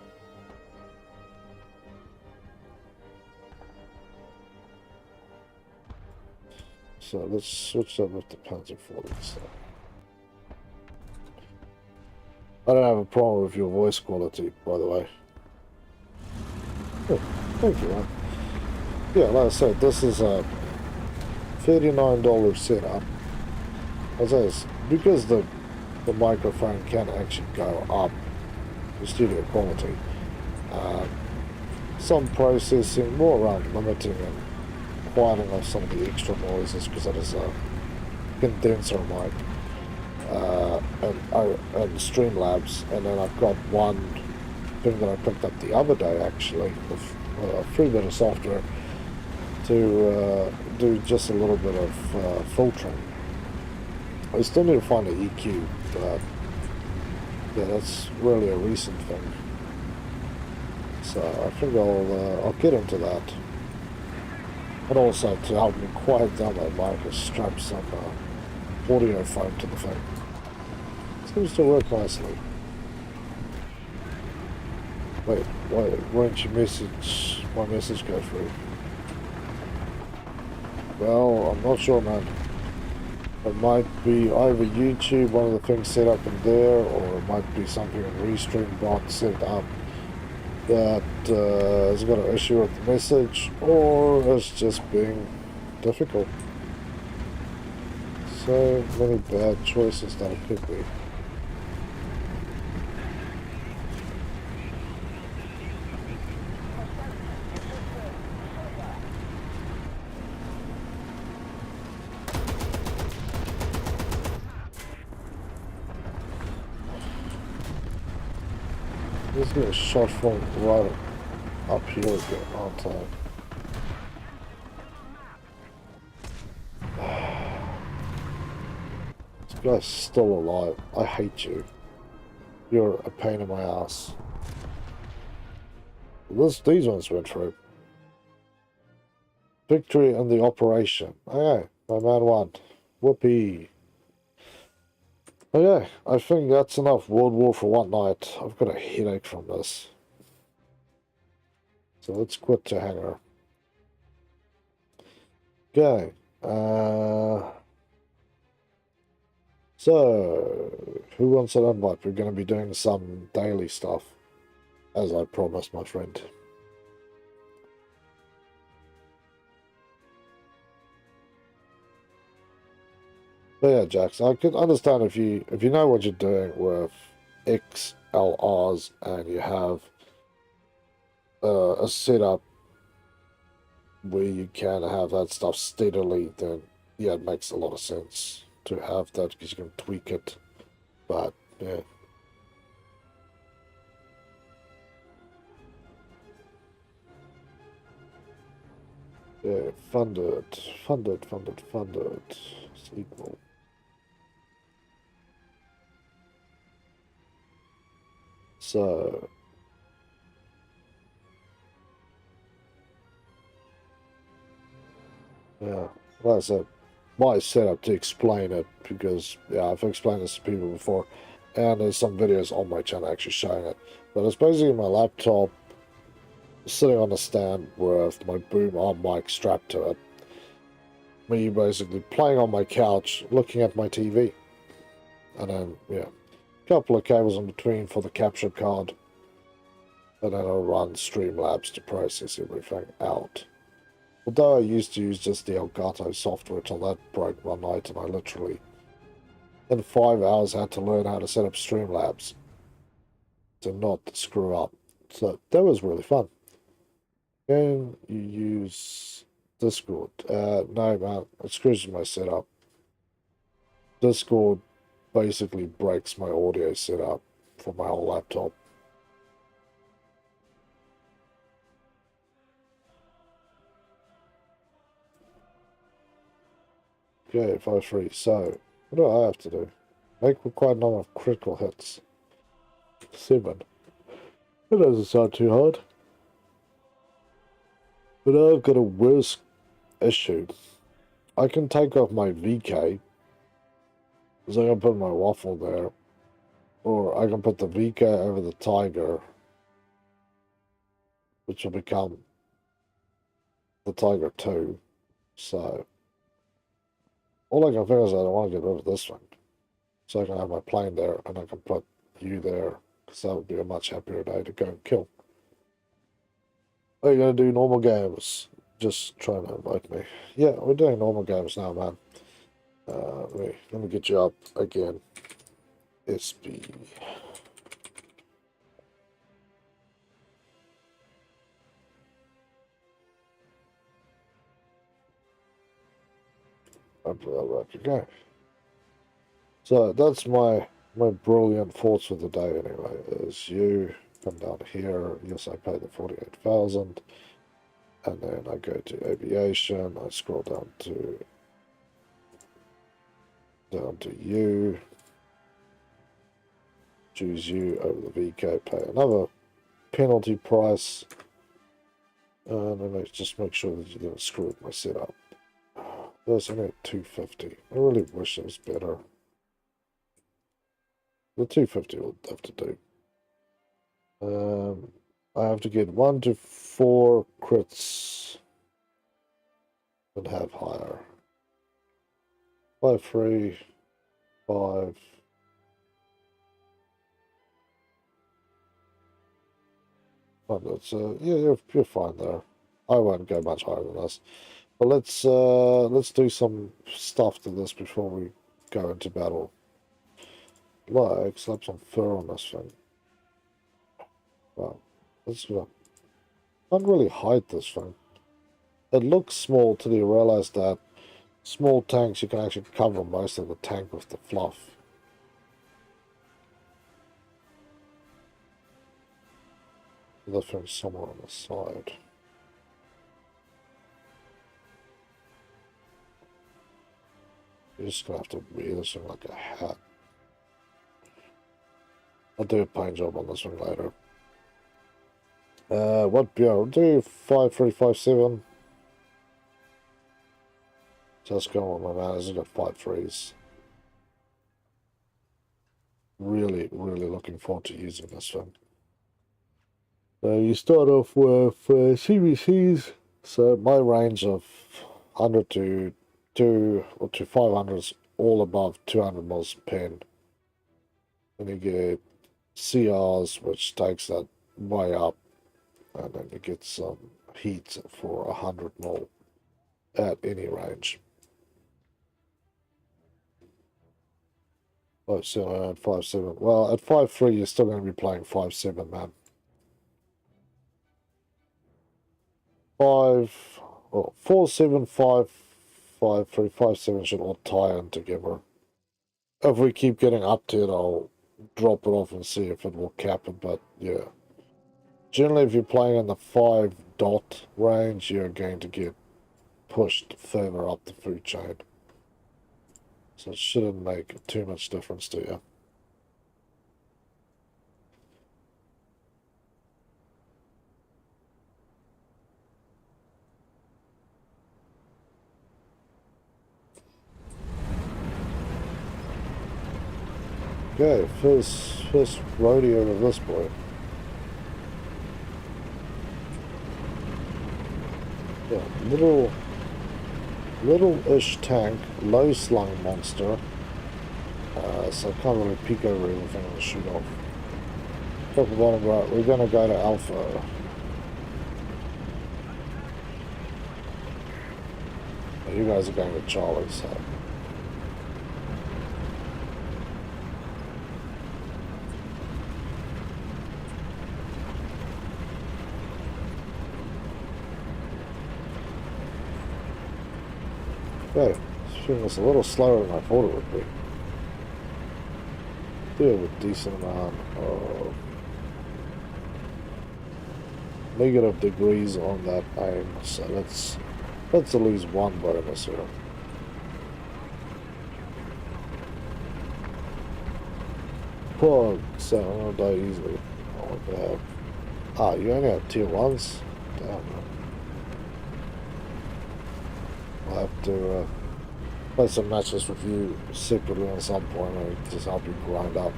So let's switch that with the Panzer 40. So. I don't have a problem with your voice quality, by the way. Oh, thank you, man. Yeah, like I said, this is a $39 setup. As I say, because the microphone can actually go up the studio quality. Some processing, more around limiting and quieting off some of the extra noises, because that is a condenser mic. And Streamlabs, and then I've got one thing that I picked up the other day actually with a free bit of software to do just a little bit of filtering. I still need to find an EQ, but yeah, that's really a recent thing. So I think I'll get into that. And also to help me quiet down that mic, I strap some audio foam to the thing. Seems to work nicely. Wait, won't my message go through? Well, I'm not sure, man. It might be either YouTube, one of the things set up in there, or it might be something in Restream bot set up that has got an issue with the message, or it's just being difficult. So many bad choices that it could be. just get a shot from right up here again, aren't I? This guy's still alive. I hate you. You're a pain in my ass. These ones went through. Victory in the operation. Okay, my man won. Whoopee. Okay, I think that's enough World War for one night. I've got a headache from this. So let's quit the hangar. Okay. So, who wants an invite? We're going to be doing some daily stuff, as I promised my friend. But yeah, Jax, I could understand if you know what you're doing with XLRs and you have a setup where you can have that stuff steadily, then yeah, it makes a lot of sense to have that because you can tweak it. But yeah. Yeah, funded. It's equal. So yeah, like I said, my setup to explain it because yeah, I've explained this to people before, and there's some videos on my channel actually showing it. But it's basically my laptop sitting on a stand with my boom arm mic strapped to it. Me basically playing on my couch, looking at my TV, and then yeah, a couple of cables in between for the capture card, and then I'll run Streamlabs to process everything out. Although I used to use just the Elgato software till that broke one night, and I literally, in 5 hours, had to learn how to set up Streamlabs to not screw up. So that was really fun. Can you use Discord? No, man, it screws my setup. Discord basically breaks my audio setup for my whole laptop. Okay, 5-3. So, what do I have to do? Make required number of critical hits. 7. That doesn't sound too hard. But I've got a worse issue. I can take off my VK, so I can put my waffle there, or I can put the VK over the Tiger, which will become the Tiger 2. So, all I can figure is that I want to get rid of this one, so I can have my plane there, and I can put you there, because that would be a much happier day to go and kill. Are you going to do normal games? Just trying to invite me. Yeah, we're doing normal games now, man. Let me get you up again. SB. Right you go. So that's my brilliant thoughts for the day anyway. Is you come down here, yes I pay the 48,000, and then I go to aviation, I scroll down to you, choose you over the VK, pay another penalty price, and then let's just make sure that you didn't screw with my setup. That's only at 250. I really wish it was better. The 250 will have to do. I have to get 1 to 4 crits and have higher. 5, 3, 5. Oh, that's yeah, you're fine there. I won't go much higher than this. But let's do some stuff to this before we go into battle. Like slap some fur on this thing. Wow, let's go. Can't really hide this thing. It looks small till you realize that small tanks you can actually cover most of the tank with the fluff. The thing somewhere on the side. You're just gonna have to wear this thing like a hat. I'll do a paint job on this one later. What beer? I'll do 5357. Just going with my man. This has got 5.3s. Really, really looking forward to using this one. So you start off with CVCs. So my range of 100 to 2 or to 500 is all above 200 mils pen. Then you get CRs, which takes that way up, and then you get some heat for 100 mil at any range. 5.7 and 5.7. Well, at 5.3 you're still going to be playing 5.7, man. 4.7, 5, 5.3, 5.7 should all tie in together. If we keep getting up to it, I'll drop it off and see if it will cap it, but yeah. Generally, if you're playing in the 5 dot range, you're going to get pushed further up the food chain. So it shouldn't make too much difference to you. Okay, first rodeo of this boy. Yeah, little-ish tank, low slung monster. So I can't really peek over everything and shoot off. Top of bottom right, we're gonna go to Alpha. You guys are going to Charlie, so. Okay, this thing was a little slower than I thought it would be. Do have a decent amount of negative degrees on that aim, so let's at least one bonus here. Poor, so I'm gonna die easily. Oh, bad. Ah, you only have tier 1s? Damn, man. I'll have to play some matches with you separately at some point and just help you grind up.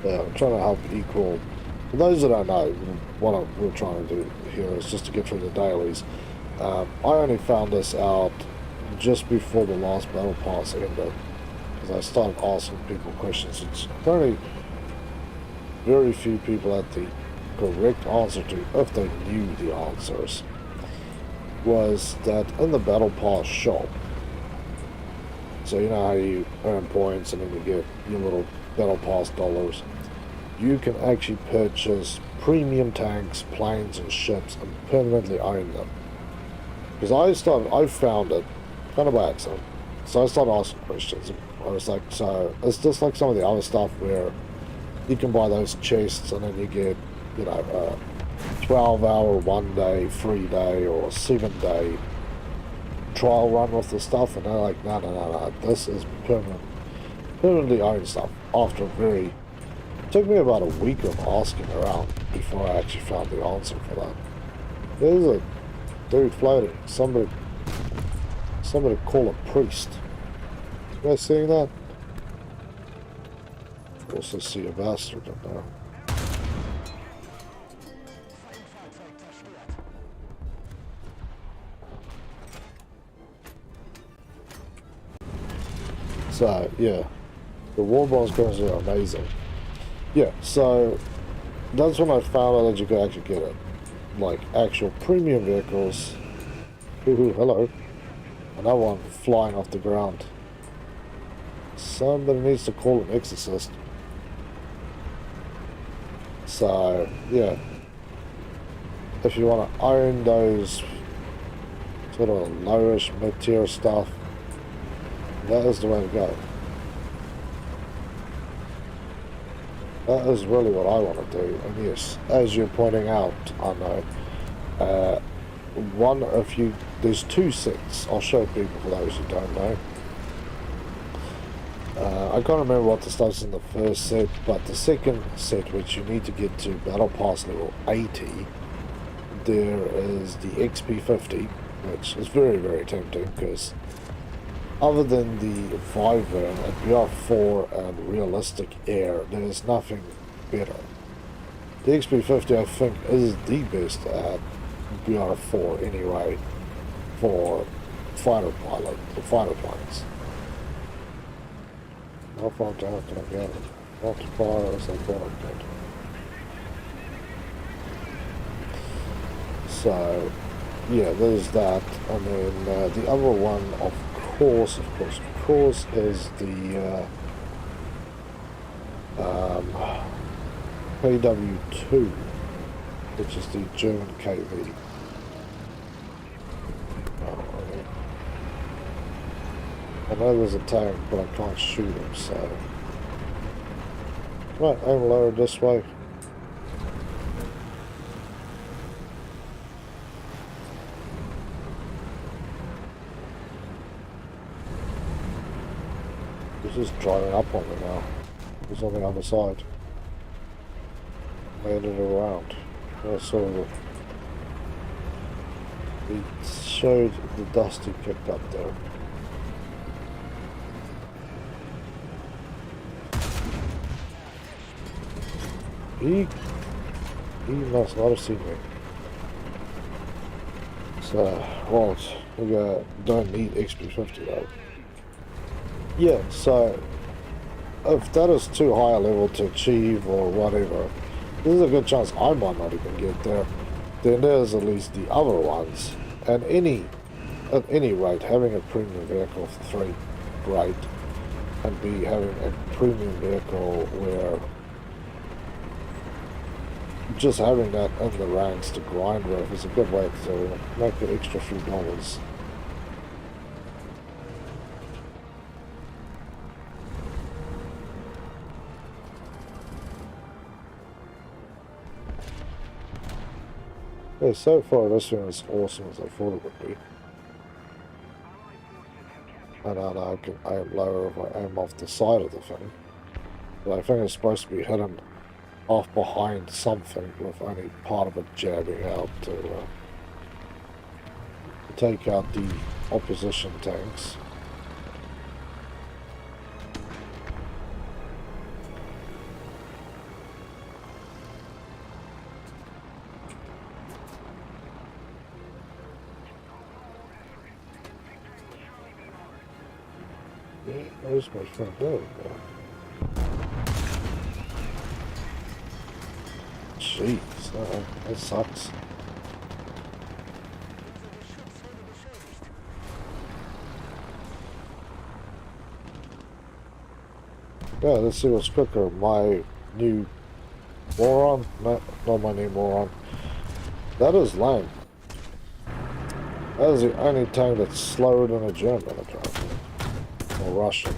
Yeah, I'm trying to help equal. For those that don't know, what we're trying to do here is just to get through the dailies. I only found this out just before the last battle pass ended, because I started asking people questions. It's apparently very few people had the correct answer to, if they knew the answers, was that in the battle pass shop, so you know how you earn points and then you get your little battle pass dollars, you can actually purchase premium tanks, planes and ships and permanently own them. Because I found it kind of by accident, so I started asking questions. I was like, so it's just like some of the other stuff where you can buy those chests and then you get, you know, a 12-hour, 1-day, 3-day, or 7-day trial run with the stuff, and they're like, no, this is permanently owned stuff. After it took me about a week of asking around before I actually found the answer for that. There's a dude floating. Somebody call a priest. You guys seeing that? Also see a bastard in there. So, yeah, the war bonds guns are amazing. Yeah, so that's when I found out that you could actually get it. Like, actual premium vehicles. Ooh, hello. Another one flying off the ground. Somebody needs to call an exorcist. So, yeah. If you want to own those sort of lowish mid-tier stuff, that is the way to go. That is really what I want to do. And yes, as you're pointing out, I know, one of you, there's two sets. I'll show people for those who don't know. I can't remember what the stuff's in the first set, but the second set, which you need to get to Battle Pass level 80, there is the XP50, which is very, very tempting, because other than the Wyvern and BR4 and Realistic Air, there's nothing better. The XP50, I think, is the best at BR4 anyway, for fighter planes. How far down can I get it? Not as far as I thought I could. So, yeah, there's that. And then the other one, of course, is the KW2, which is the German KV. I know there's a tank, but I can't shoot him, so... Right, aim lower this way. He's just driving up on me now. He's on the other side. Landed around. I saw the... He showed the dust he kicked up there. He must not have seen me. So, well, we don't need XP50 though. Yeah, so if that is too high a level to achieve or whatever, there's a good chance I might not even get there. Then there's at least the other ones. And at any rate, having a premium vehicle for 3, great. And B, having a premium vehicle where just having that in the ranks to grind with is a good way to make an extra few dollars. Yeah, so far this one is awesome as I thought it would be. And I know I can aim lower if I aim off the side of the thing. But I think it's supposed to be hidden off behind something with only part of it jabbing out to take out the opposition tanks. Yeah, there's my friend there. Jeez, that sucks. Yeah, let's see what's quicker. My new moron? No, not my new moron. That is lame. That is the only tank that's slower than a German, apparently. Or Russian.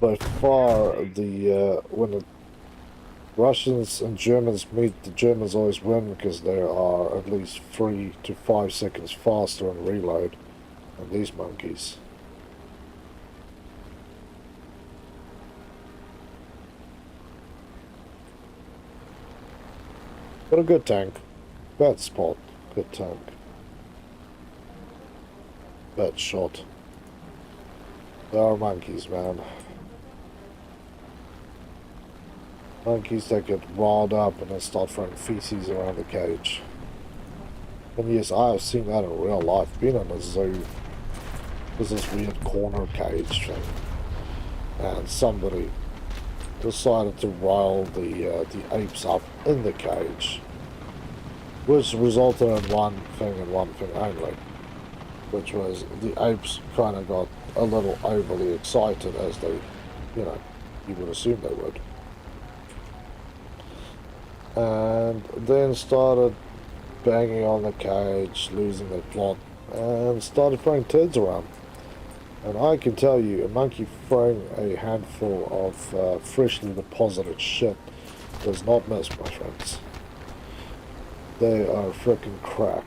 By far, when the Russians and Germans meet, the Germans always win because they are at least 3 to 5 seconds faster on reload than these monkeys. But a good tank. Bad spot. Good tank. Bad shot. They are monkeys, man. Monkeys that get riled up and then start throwing feces around the cage. And yes, I have seen that in real life. Been in a zoo. There's this weird corner cage thing. And somebody decided to rile the apes up in the cage. Which resulted in one thing and one thing only. Which was the apes kind of got a little overly excited, as they, you know, you would assume they would. And then started banging on the cage, losing their plot, and started throwing turds around. And I can tell you, a monkey throwing a handful of freshly deposited shit does not miss, my friends. They are frickin' crack.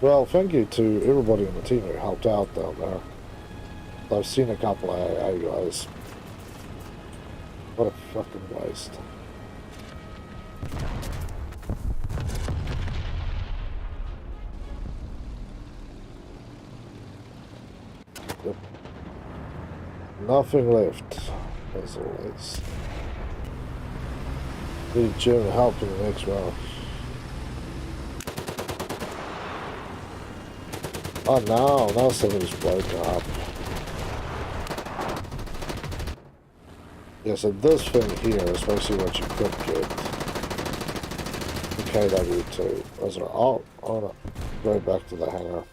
Well, thank you to everybody on the team who helped out down there. I've seen a couple of AA guys. What a fucking waste. Yep. Nothing left, as always. Need German help in the next round. Oh no, now somebody's broken up. Yeah, so this thing here is basically what you could get. The KW2. Those are all. Oh no. Go back to the hangar.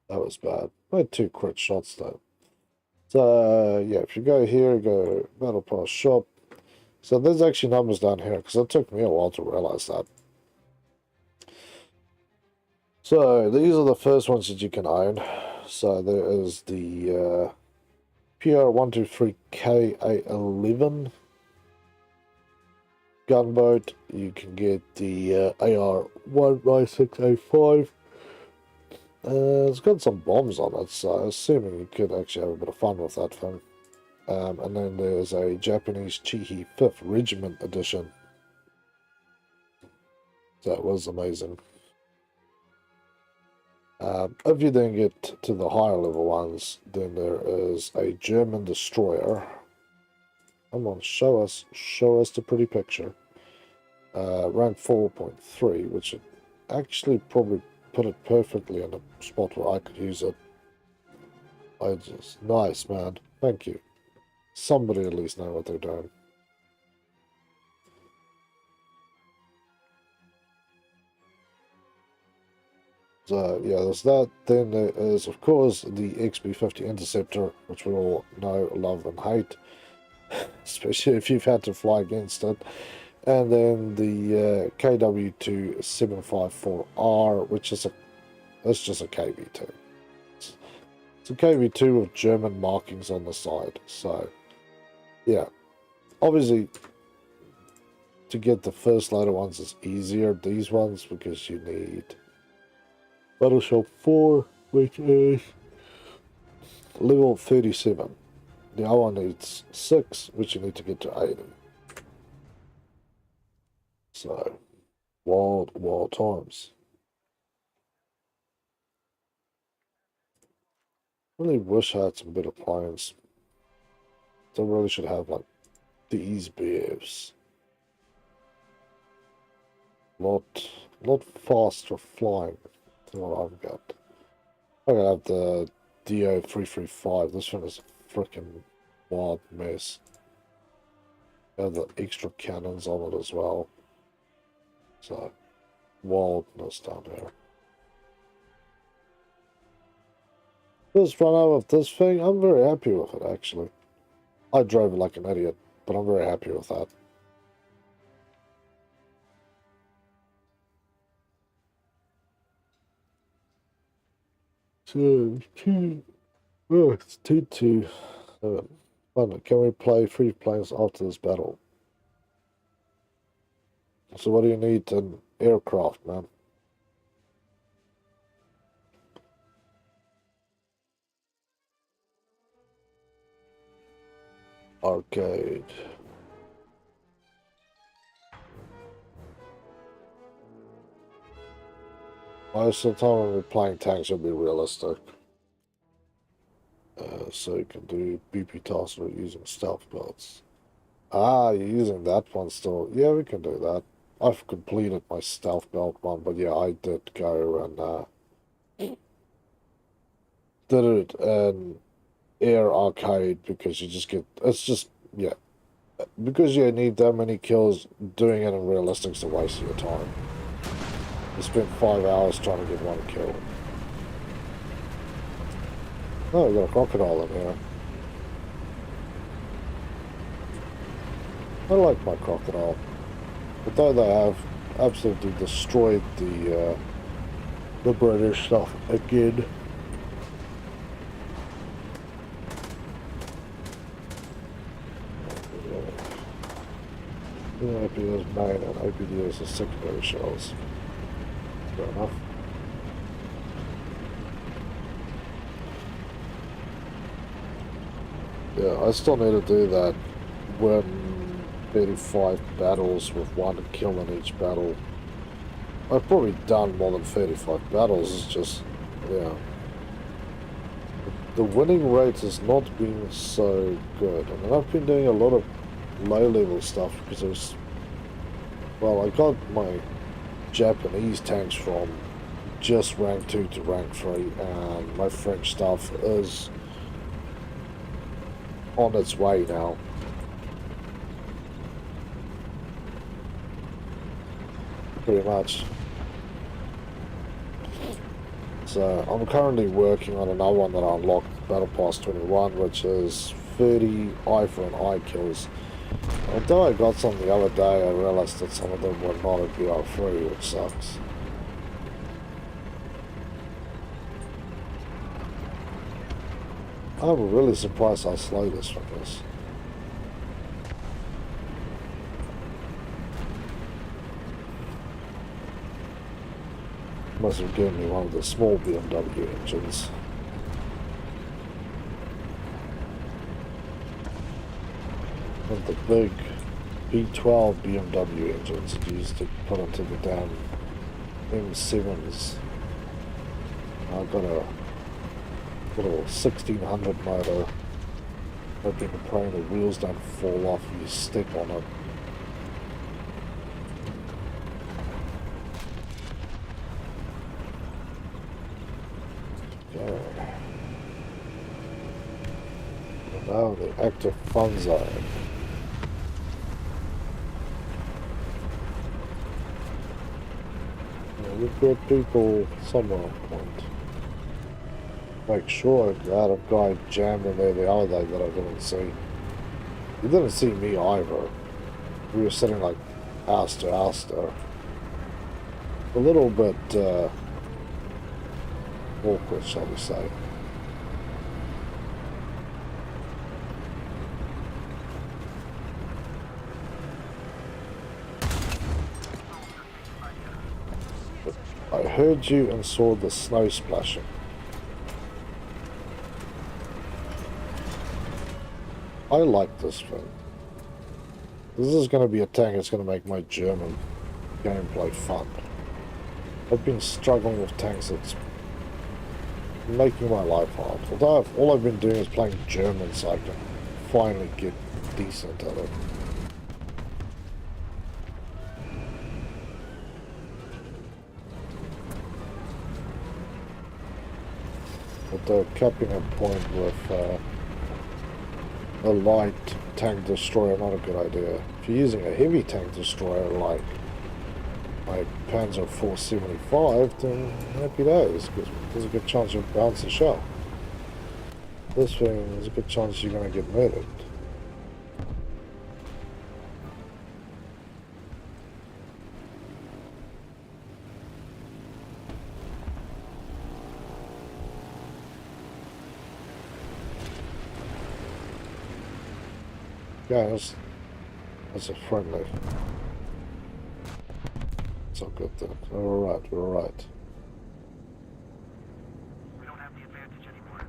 That was bad. I had 2 crit shots though. So yeah, if you go here, go Battle Pass Shop. So there's actually numbers down here because it took me a while to realize that. So these are the first ones that you can own. So there is the PR123KA11 gunboat. You can get the AR196A5. It's got some bombs on it, so assuming you could actually have a bit of fun with that thing. And then there's a Japanese Chihi 5th Regiment edition. That was amazing. If you then get to the higher level ones, then there is a German destroyer. Come on, show us the pretty picture. Rank 4.3, which would actually probably put it perfectly in a spot where I could use it. Nice, man. Thank you. Somebody at least know what they're doing. So yeah, there's that. Then there is, of course, the XB-50 Interceptor, which we all know, love, and hate, especially if you've had to fly against it. And then the KW-2 754R, which is just a KV-2. It's a KV-2 with German markings on the side. So yeah, obviously to get the first load of ones is easier. These ones, because you need Battleship 4, which is level 37. The other one needs 6, which you need to get to 80. So, wild times. Really wish I had some better planes. I really should have like these bears. Lot faster flying than what I've got. I'm gonna have the DO335. This one is a freaking wild mess. Have the extra cannons on it as well. So, wildness down there. This run out of this thing, I'm very happy with it actually. I drove it like an idiot, but I'm very happy with that. So, it's 2-2. Can we play 3 planes after this battle? So what do you need? An aircraft, man. Arcade. Most of the time when we're playing tanks, it'll be realistic. So you can do BP tasks or using stealth belts. Ah, you're using that one still. Yeah, we can do that. I've completed my stealth belt one, but yeah, I did go and did it in air arcade because you just get, it's just, yeah. Because you need that many kills, doing it in realistic's a waste of your time. You spent 5 hours trying to get 1 kill. Oh, we got a crocodile in here. I like my crocodile. Although they have absolutely destroyed the British stuff again. APD's main and APD's are secondary shells. Fair enough. Yeah, I still need to do that when 35 battles with one kill in each battle. I've probably done more than 35 battles, it's just, yeah. The winning rate has not been so good. I mean, I've been doing a lot of low-level stuff because it was, well, I got my Japanese tanks from just rank 2 to rank 3, and my French stuff is on its way now. Pretty much. So I'm currently working on another one that I unlocked, Battle Pass 21, which is 30 eye for an eye kills. Although I got some the other day, I realized that some of them were not a BR3, which sucks. I'm really surprised how slow this one is. Must have given me one of the small BMW engines. And the big B12 BMW engines used to put into the damn M7s. I've got a little 1600 motor. Hoping to pray the wheels don't fall off if you step on it. Okay. And now the active fun zone. We've got people somewhere on point. Make sure I had a guy jammed in there the other day that I didn't see. He didn't see me either. We were sitting like house to house there. A little bit awkward, shall we say. I heard you and saw the snow splashing. I like this thing. This is going to be a tank that's going to make my German gameplay fun. I've been struggling with tanks that's making my life hard. Although all I've been doing is playing German so I can finally get decent at it. But capping a point with a light tank destroyer, not a good idea. If you're using a heavy tank destroyer like Panzer 475, then happy days, because there's a good chance you'll bounce a shell. This thing, there's a good chance you're going to get murdered. Yeah, that's a friendly. It's all good then. We're alright, we're alright. We don't have the advantage anymore.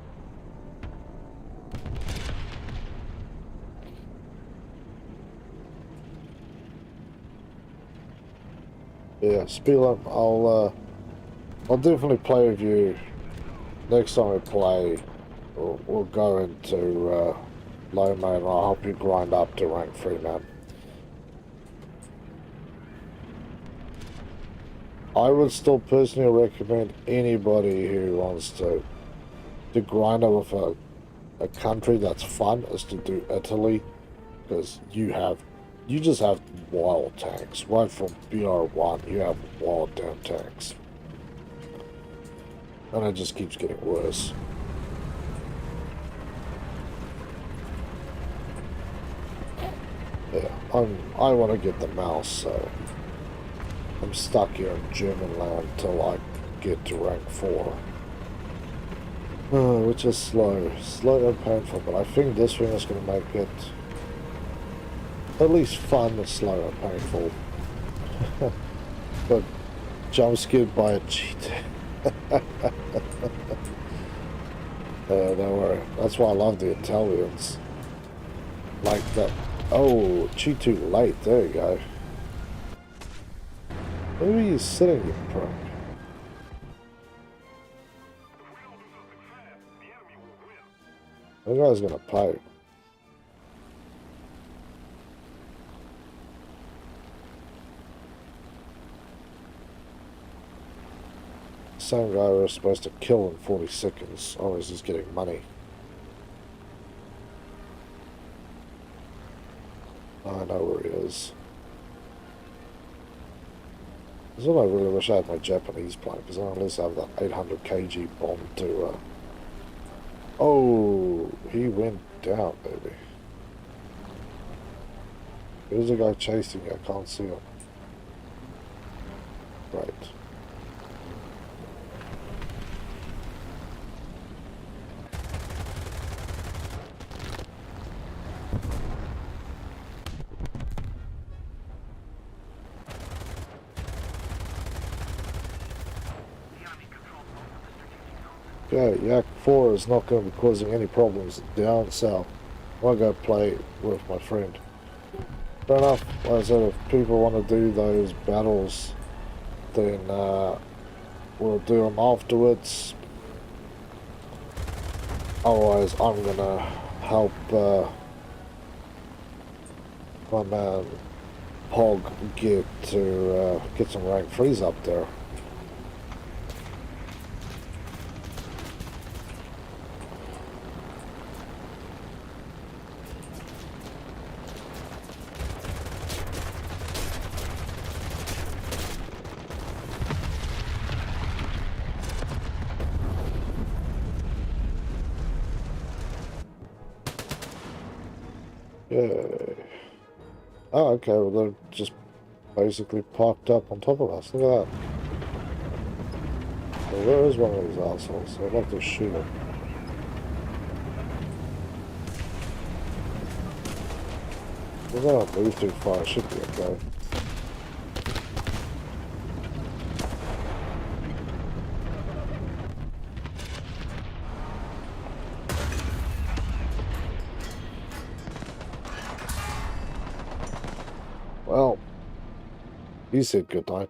Yeah, Spieler, I'll definitely play with you next time we play. We'll go into low mode and I'll help you grind up to rank 3, man. I would still personally recommend anybody who wants to grind up with a country that's fun is to do Italy, because you just have wild tanks. Right from BR1 you have wild damn tanks. And it just keeps getting worse. Yeah, I want to get the mouse, so I'm stuck here in German land till I get to rank 4. Which is slow and painful, but I think this thing is going to make it at least fun and slow and painful. But jump scared by a cheat. Don't worry. That's why I love the Italians. Like that. Oh, cheat too late. There you go. Maybe he's sitting here, bro. That guy's gonna pay. Same guy we're supposed to kill in 40 seconds. Otherwise he's getting money. I know where he is. This is what I really wish I had my Japanese plane, because I at least have that 800 kg bomb to... Oh, he went down, baby. There's a guy chasing me. I can't see him. Right. Okay, Yak 4 is not going to be causing any problems down south. I'll go play with my friend. Fair enough. Like I said, if people want to do those battles, then we'll do them afterwards. Otherwise, I'm going to help my man Pog get some rank 3s up there. Yeah. Oh, okay, well they're just basically parked up on top of us. Look at that. Well, where is one of these assholes? I'd like to shoot him. If I don't move too far, I should be okay. Well, he said good night.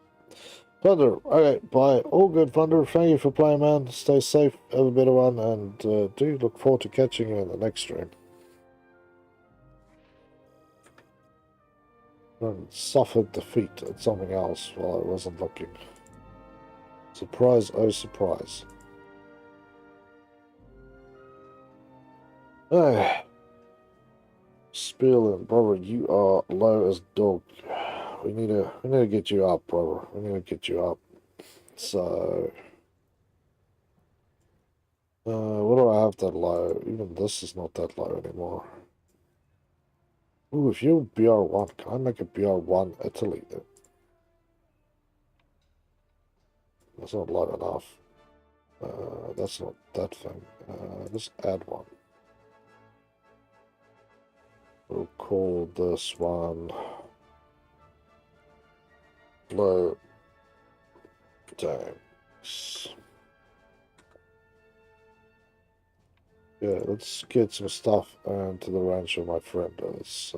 Thunder, okay, bye. All good, Thunder. Thank you for playing, man. Stay safe, have a better one, and do look forward to catching you in the next stream. And suffered defeat at something else while I wasn't looking. Surprise, oh surprise. Hey. Spielin, brother, you are low as dog. We need to get you up, brother. We need to get you up. So, what do I have that low? Even this is not that low anymore. Ooh, if you're BR1, can I make a BR1 Italy then? That's not low enough. That's not that thing. Let's add one. We'll call this one low tanks. Yeah, let's get some stuff into the ranch of my friend is.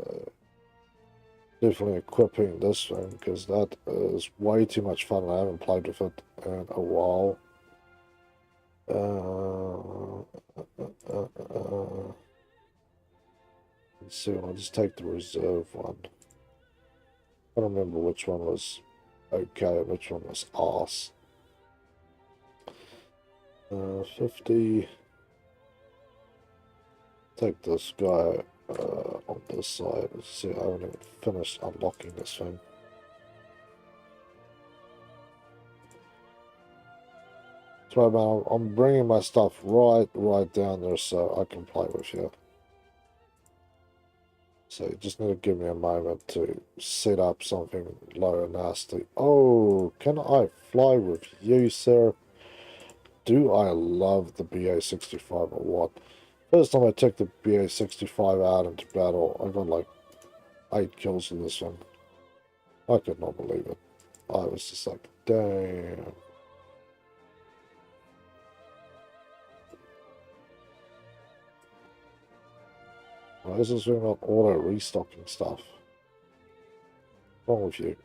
Definitely equipping this thing, because that is way too much fun. I haven't played with it in a while. Let's see, I'll just take the reserve one. I don't remember which one was okay, which one was arse. 50. Take this guy on this side. Let's see, I haven't even finished unlocking this thing. That's right, man. I'm bringing my stuff right down there so I can play with you. So you just need to give me a moment to set up something low and nasty. Oh, can I fly with you, sir? Do I love the BA-65 or what? First time I took the BA-65 out into battle, I got like 8 kills with this one. I could not believe it. I was just like, damn. Why is this thing not auto restocking stuff? What's wrong with you?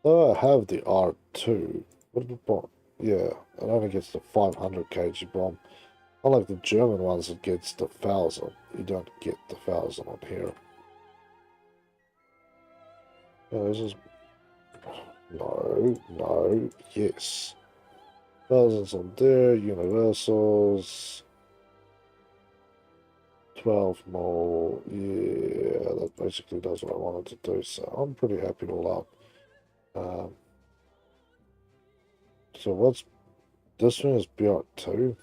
Though I have the R2, what the bomb? Yeah, it only gets the 500 kg bomb. Unlike the German ones, it gets the 1000. You don't get the 1000 on here. Yeah, this is... No, yes. Thousands on there, universals. 12 more. Yeah, that basically does what I wanted to do, so I'm pretty happy all out. So what's... This one is BR2?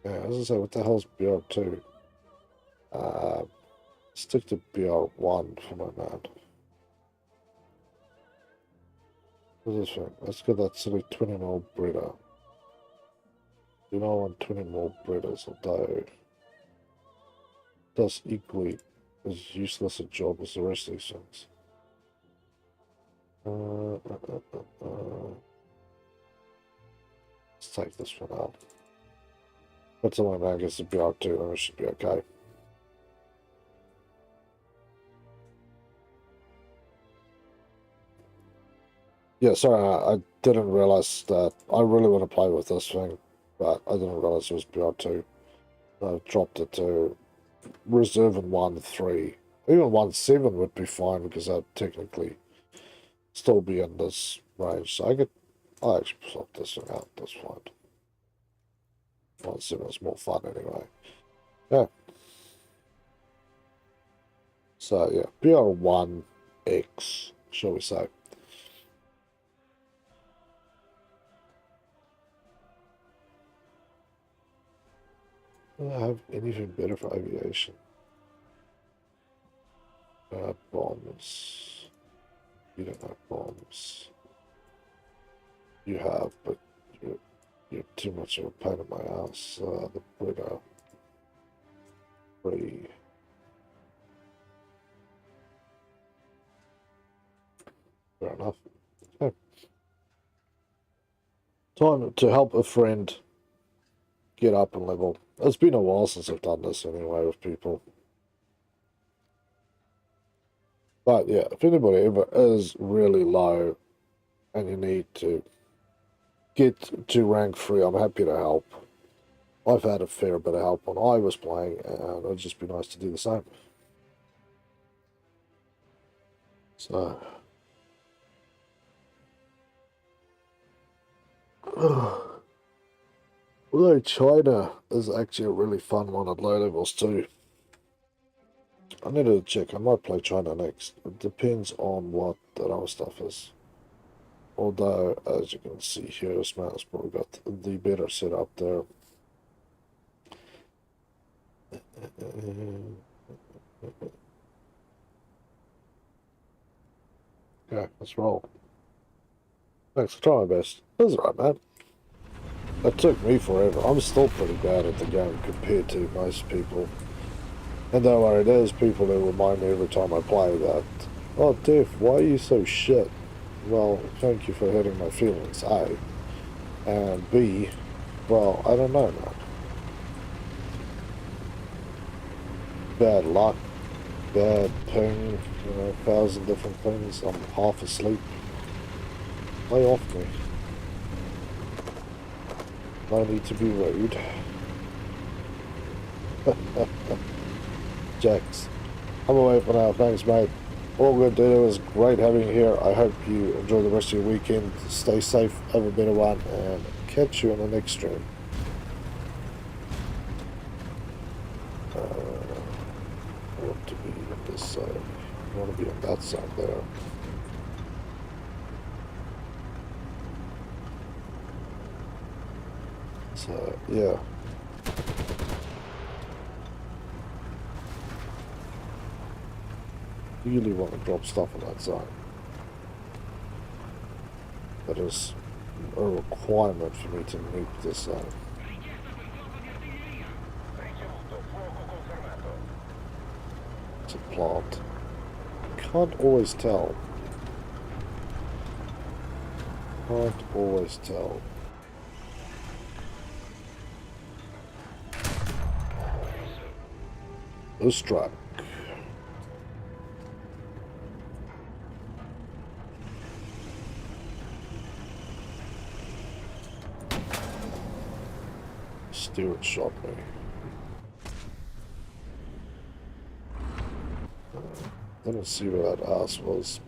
Yeah, as I say, what the hell's BR2? Stick to BR1 for my man. What's this one? Let's get that silly 20 mil breeder. You know, I want 20 more breeders, although does equally as useless a job as the rest of these things. Let's take this one out. But till my man gets the BR2, then we should be okay. Yeah, sorry, I didn't realize that. I really want to play with this thing, but I didn't realize it was BR2. I've dropped it to reserve in 1.3. Even 1.7 would be fine because I'd technically still be in this range. So I actually swap this thing out. That's fine. 1.7 is more fun anyway. Yeah. So yeah, BR1X, shall we say. Do I have anything better for aviation? Bombs. You don't have bombs. You have, but you're too much of a pain in my ass. The Brita. Free. Fair enough. Okay. Time to help a friend get up and level. It's been a while since I've done this anyway with people. But yeah, if anybody ever is really low and you need to get to rank 3, I'm happy to help. I've had a fair bit of help when I was playing, and it'd just be nice to do the same. So... Although China is actually a really fun one at low levels too. I need to check. I might play China next. It depends on what the other stuff is. Although, as you can see here, this man has probably got the better setup there. Okay, let's roll. Thanks for trying my best. That's alright, man. It took me forever. I'm still pretty bad at the game compared to most people. And don't worry, there's people that remind me every time I play that, oh, Def, why are you so shit? Well, thank you for hurting my feelings, A. And B, well, I don't know, man. Bad luck, bad ping, 1,000 different things. I'm half asleep. Lay off me. No need to be rude. Jax, I'm away for now. Thanks, mate. All good, dude. It was great having you here. I hope you enjoy the rest of your weekend. Stay safe, have a better one, and catch you on the next stream. I want to be on this side. I want to be on that side there. So, yeah. really want to drop stuff in that zone. That is a requirement for me to nuke this zone. It's a plant. Can't always tell. Can't always tell. A strike. Stewart shot me. Let's see where that ass was.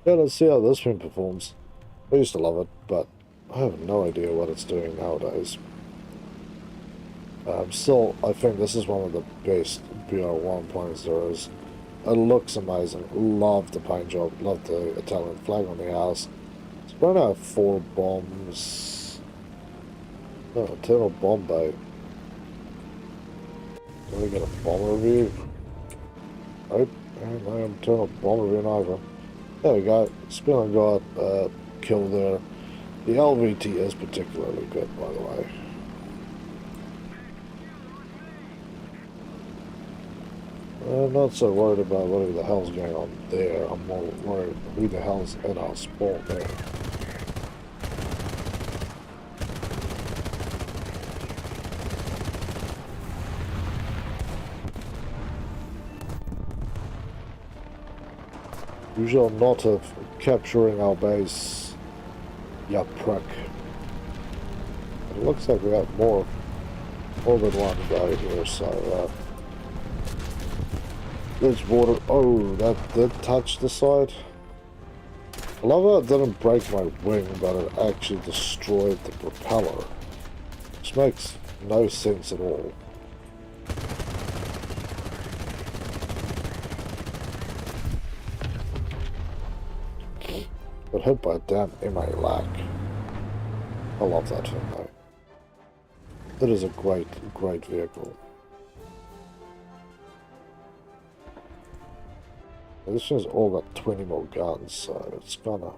Yeah, let's see how this one performs. I used to love it, but I have no idea what it's doing nowadays. Still, I think this is one of the best BR1 planes there is. It looks amazing. Love the paint job. Love the Italian flag on the house. It's going to have 4 bombs. Oh, internal bomb bay. Can we get a bomb review? Nope. And no internal bomb review either. There we go. Spinning got killed there. The LVT is particularly good, by the way. I'm not so worried about whatever the hell's going on there. I'm more worried who the hell's in our spawn there. You shall not have capturing our base, ya prick. It looks like we have more than one guy here, so there's water. Oh, that did touch the side. I love how it didn't break my wing, but it actually destroyed the propeller. Which makes no sense at all. But hit by a damn MA lack. I love that thing though. That is a great vehicle. This one's all got 20 more guns, so it's kinda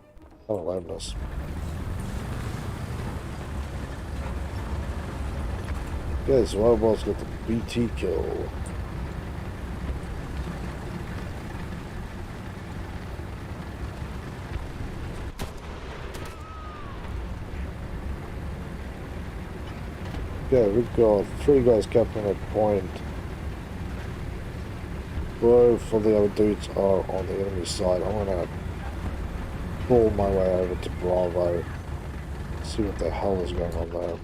lameness. Okay, so Robots got the BT kill. Okay, we've got 3 guys capturing a point. Both of the other dudes are on the enemy side. I'm gonna pull my way over to Bravo. See what the hell is going on there.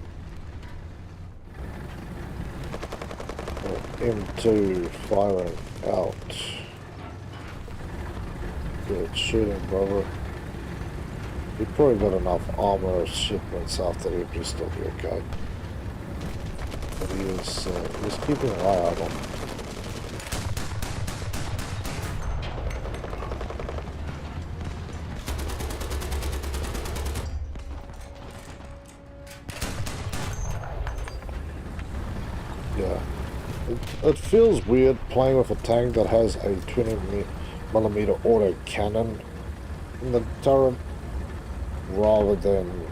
M2 firing out. Good shooting, brother. He probably got enough armor shipments after he'd be still be okay. But he was keeping an eye out on him. Yeah. It feels weird playing with a tank that has a 20mm auto cannon in the turret rather than,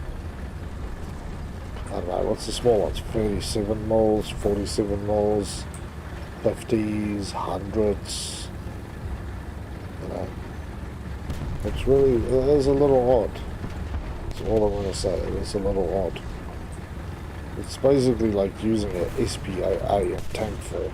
I don't know, what's the small ones? 37 mils, 47 mils, 50s, 100s. You know, it's really, it is a little odd. That's all I'm going to say. It is a little odd. It's basically like using an SPAA in tank form.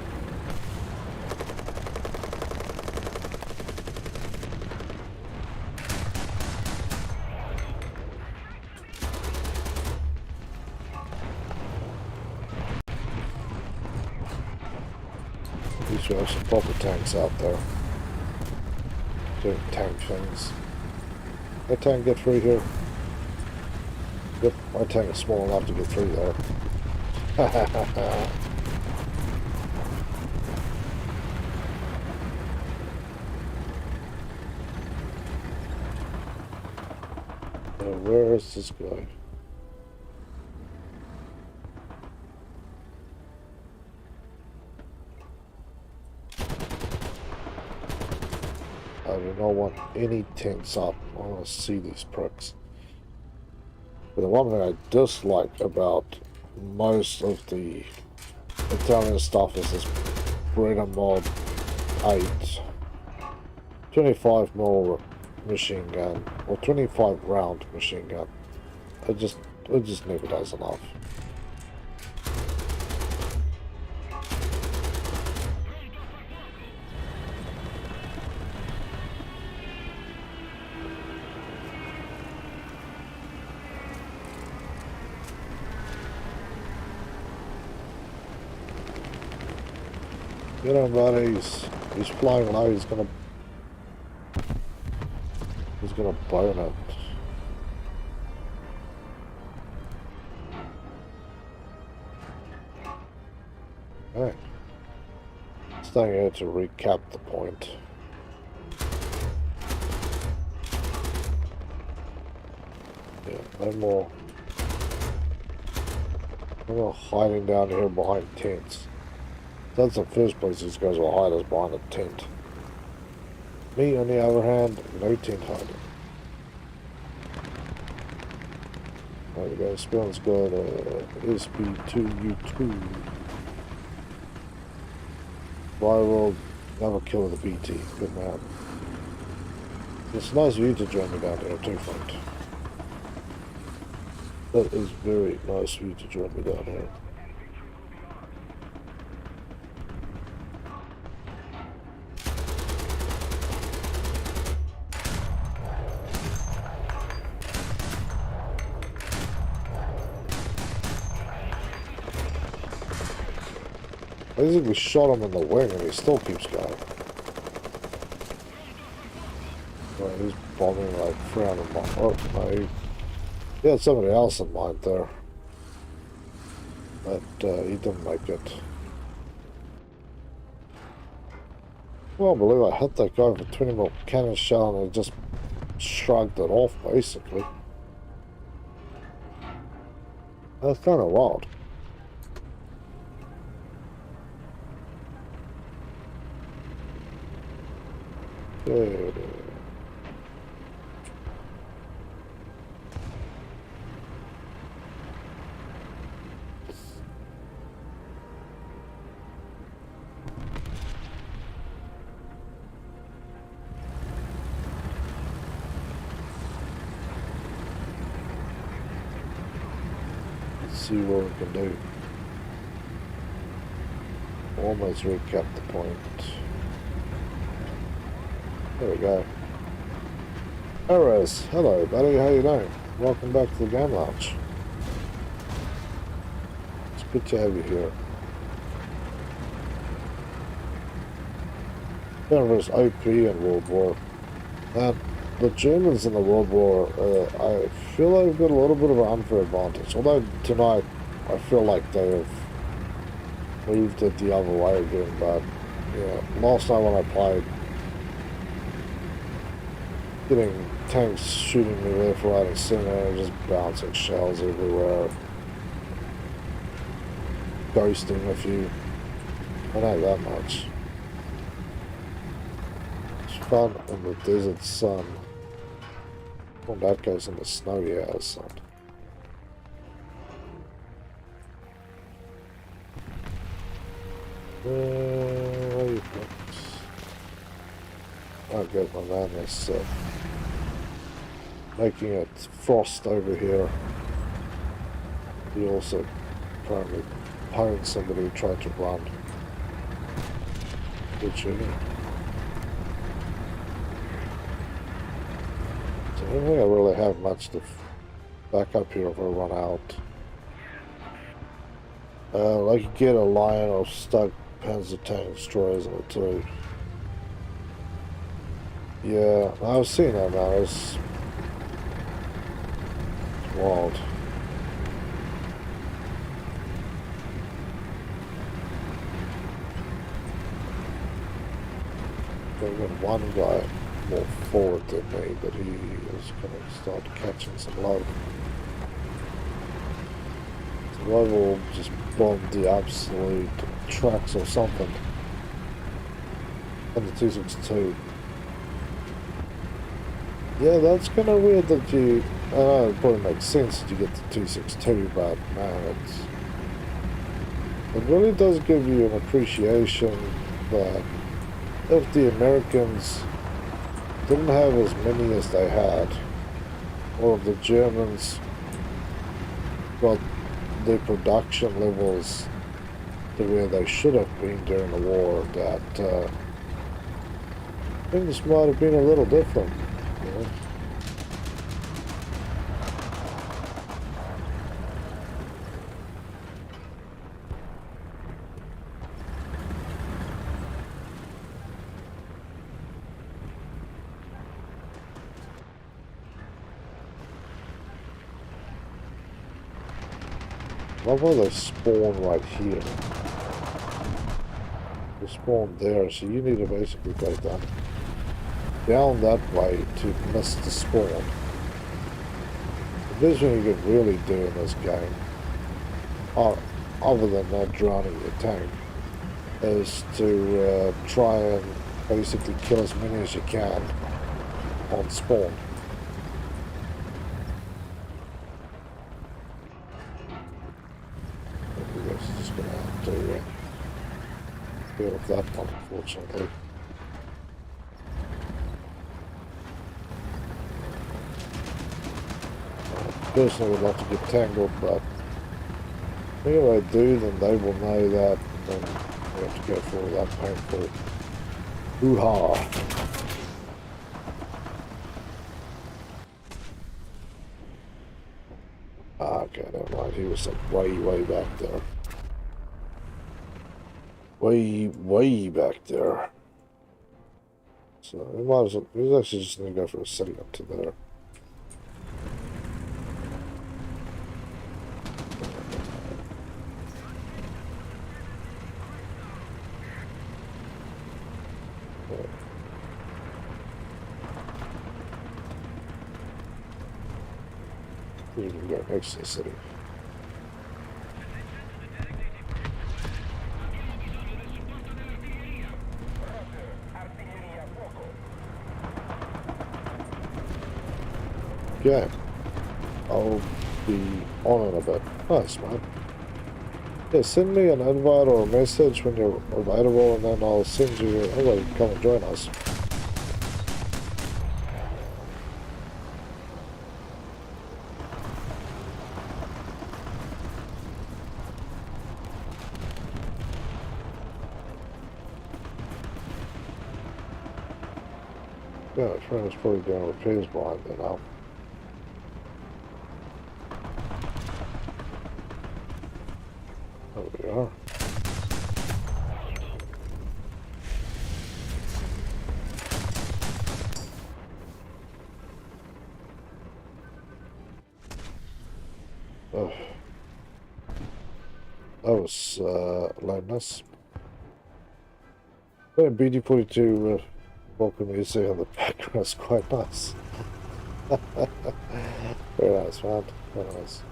At least we have some proper tanks out there doing tank things. That tank get through here? Yep, my tank is small enough to get through there. Where is this guy? I do not want any tents up. I want to see these pricks. But the one thing I dislike about most of the Italian stuff is this Breda Mod 8 25 mil machine gun or 25 round machine gun. It just never does enough. Get him, buddies. He's flying low. He's gonna burn it. Okay. Staying here to recap the point. Yeah, no more hiding down here behind tents. That's the first place these guys will hide, is behind a tent. Me, on the other hand, no tent hiding. There we go, Spill's got SB2U2. Viral, never kill the BT. Good man. It's nice of you to join me down here too, friend. That is very nice of you to join me down here. Basically, we shot him in the wing and he still keeps going. Right, he's bombing like 300 miles. Oh, no, he had somebody else in mind there. But he didn't make it. Well, I believe I hit that guy with a 20 mil cannon shell and he just shrugged it off, basically. That's kind of wild. Okay. Let's see what we can do. Almost recapped the point. There we go. Perez, hello buddy, how you doing? Welcome back to the game lounge. It's good to have you here. Denver's OP in World War. And the Germans in the World War, I feel they've got a little bit of an unfair advantage. Although tonight, I feel like they've moved it the other way again. But yeah, last night when I played, getting tanks shooting me left, right, and center, just bouncing shells everywhere, ghosting a few. I know that much. It's fun in the desert sun. Well, that goes in the snowy hours, son. Where are you folks? Oh, good, my man is making it frost over here. He also apparently pwned somebody who tried to run. Good shooting. So I don't think I really have much to back up here if I run out. I could get a line of stuck Panzer tank destroyers in it too. Yeah, I was seeing that now. It's wild. I've got one guy more forward than me, but he is going to start catching some love. So I will just bomb the absolute tracks or something. And the 262. Yeah, that's kind of weird that you... I know it probably makes sense that you get the 262, but man, it really does give you an appreciation that if the Americans didn't have as many as they had, or if the Germans got their production levels to where they should have been during the war, that things might have been a little different, you know? Why will they spawn right here? They spawn there, so you need to basically go down that way to miss the spawn. This is when you can really do in this game, other than not drowning your tank, is to try and basically kill as many as you can on spawn. Just gonna have to deal with that one, unfortunately. Personally would like to get tangled, but if I do, then they will know that, and we have to go through that painful hoo-ha. Okay, never mind. He was like way back there. Way back there. So we might as well, we actually just need to go for a city up to there. You can go next to the city. Okay. I'll be on in a bit. Nice, man. Yeah, send me an invite or a message when you're available, and then I'll send you an invite to come and join us. Yeah, my friend is probably doing repairs behind me now. There we are. Oh. That was loudness. Yeah, BD42 welcome music on the background is quite nice. Very nice, man. Very nice.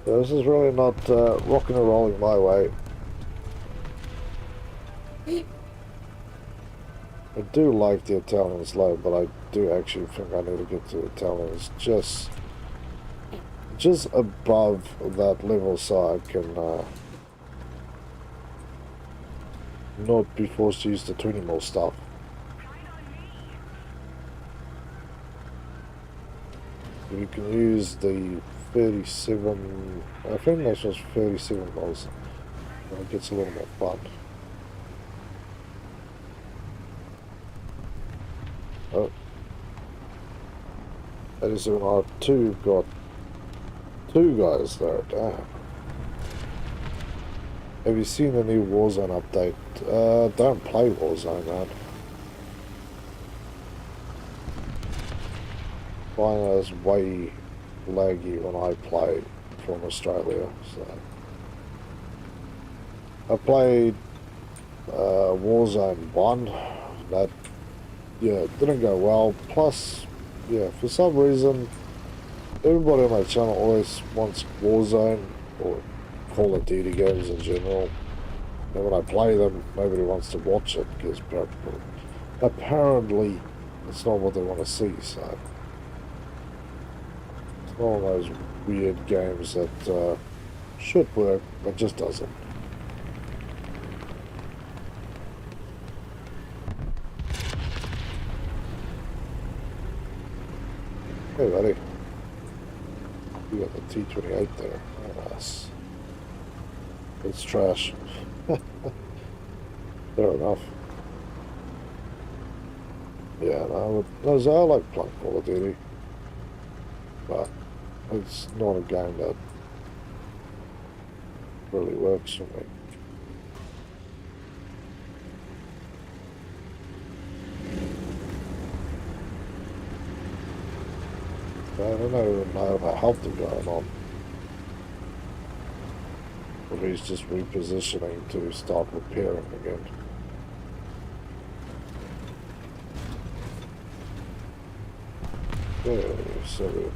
Yeah, this is really not rocking and rolling my way. I do like the Italians low, but I do actually think I need to get to the Italians just above that level so I can not be forced to use the 20 mil stuff. You can use the 37, I think this was 37 mils. It gets a little more fun. Oh. 87 R2 got 2 guys there, damn. Have you seen the new Warzone update? Don't play Warzone, man. Mine is way laggy when I play from Australia, so. I played Warzone 1, that, yeah, didn't go well, plus, yeah, for some reason, everybody on my channel always wants Warzone, or Call of Duty games in general, and when I play them, nobody wants to watch it, because apparently it's not what they want to see, so it's one of those weird games that should work, but just doesn't. Hey, buddy. You got the T-28 there. Oh, nice. It's trash. Fair enough. Yeah, no, I like playing Call of Duty, but it's not a game that really works for me. I don't know how health is going on. Or he's just repositioning to start repairing again. Okay, so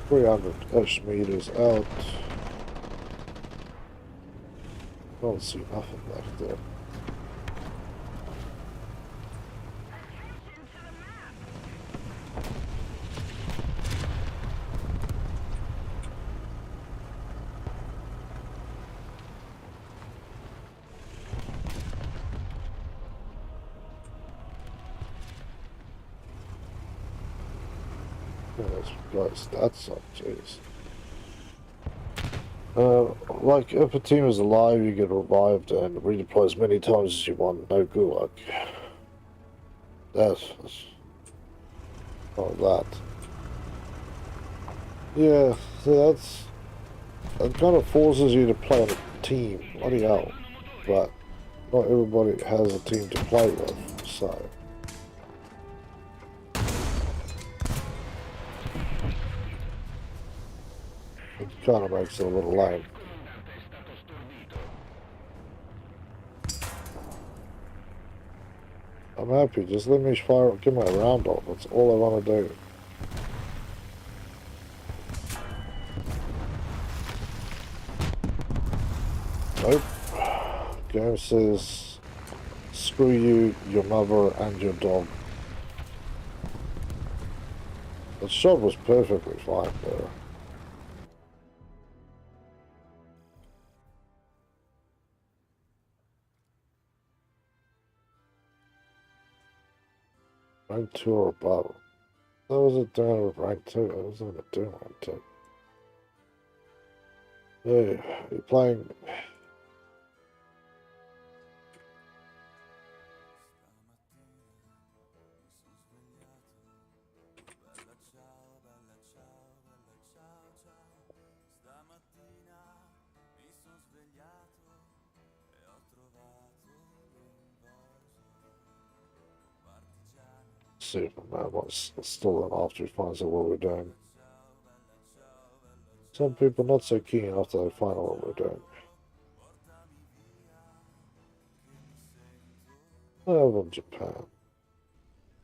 300-ish meters out. Don't see nothing left there. Guys, that's up, jeez. Like, if a team is alive, you get revived and redeploy as many times as you want. No gulag. That's not that. Yeah, so that kind of forces you to play on a team. Bloody hell. But not everybody has a team to play with, so. It kind of makes it a little lame. I'm happy, just let me fire, get my round off, that's all I want to do. Nope. Game says, screw you, your mother, and your dog. The shot was perfectly fine there. Rank 2 or above. That was it doing with rank 2. I wasn't even doing rank 2. Hey, you're playing. Superman was still on after he finds out what we're doing. Some people not so keen after they find out what we're doing. I live in Japan.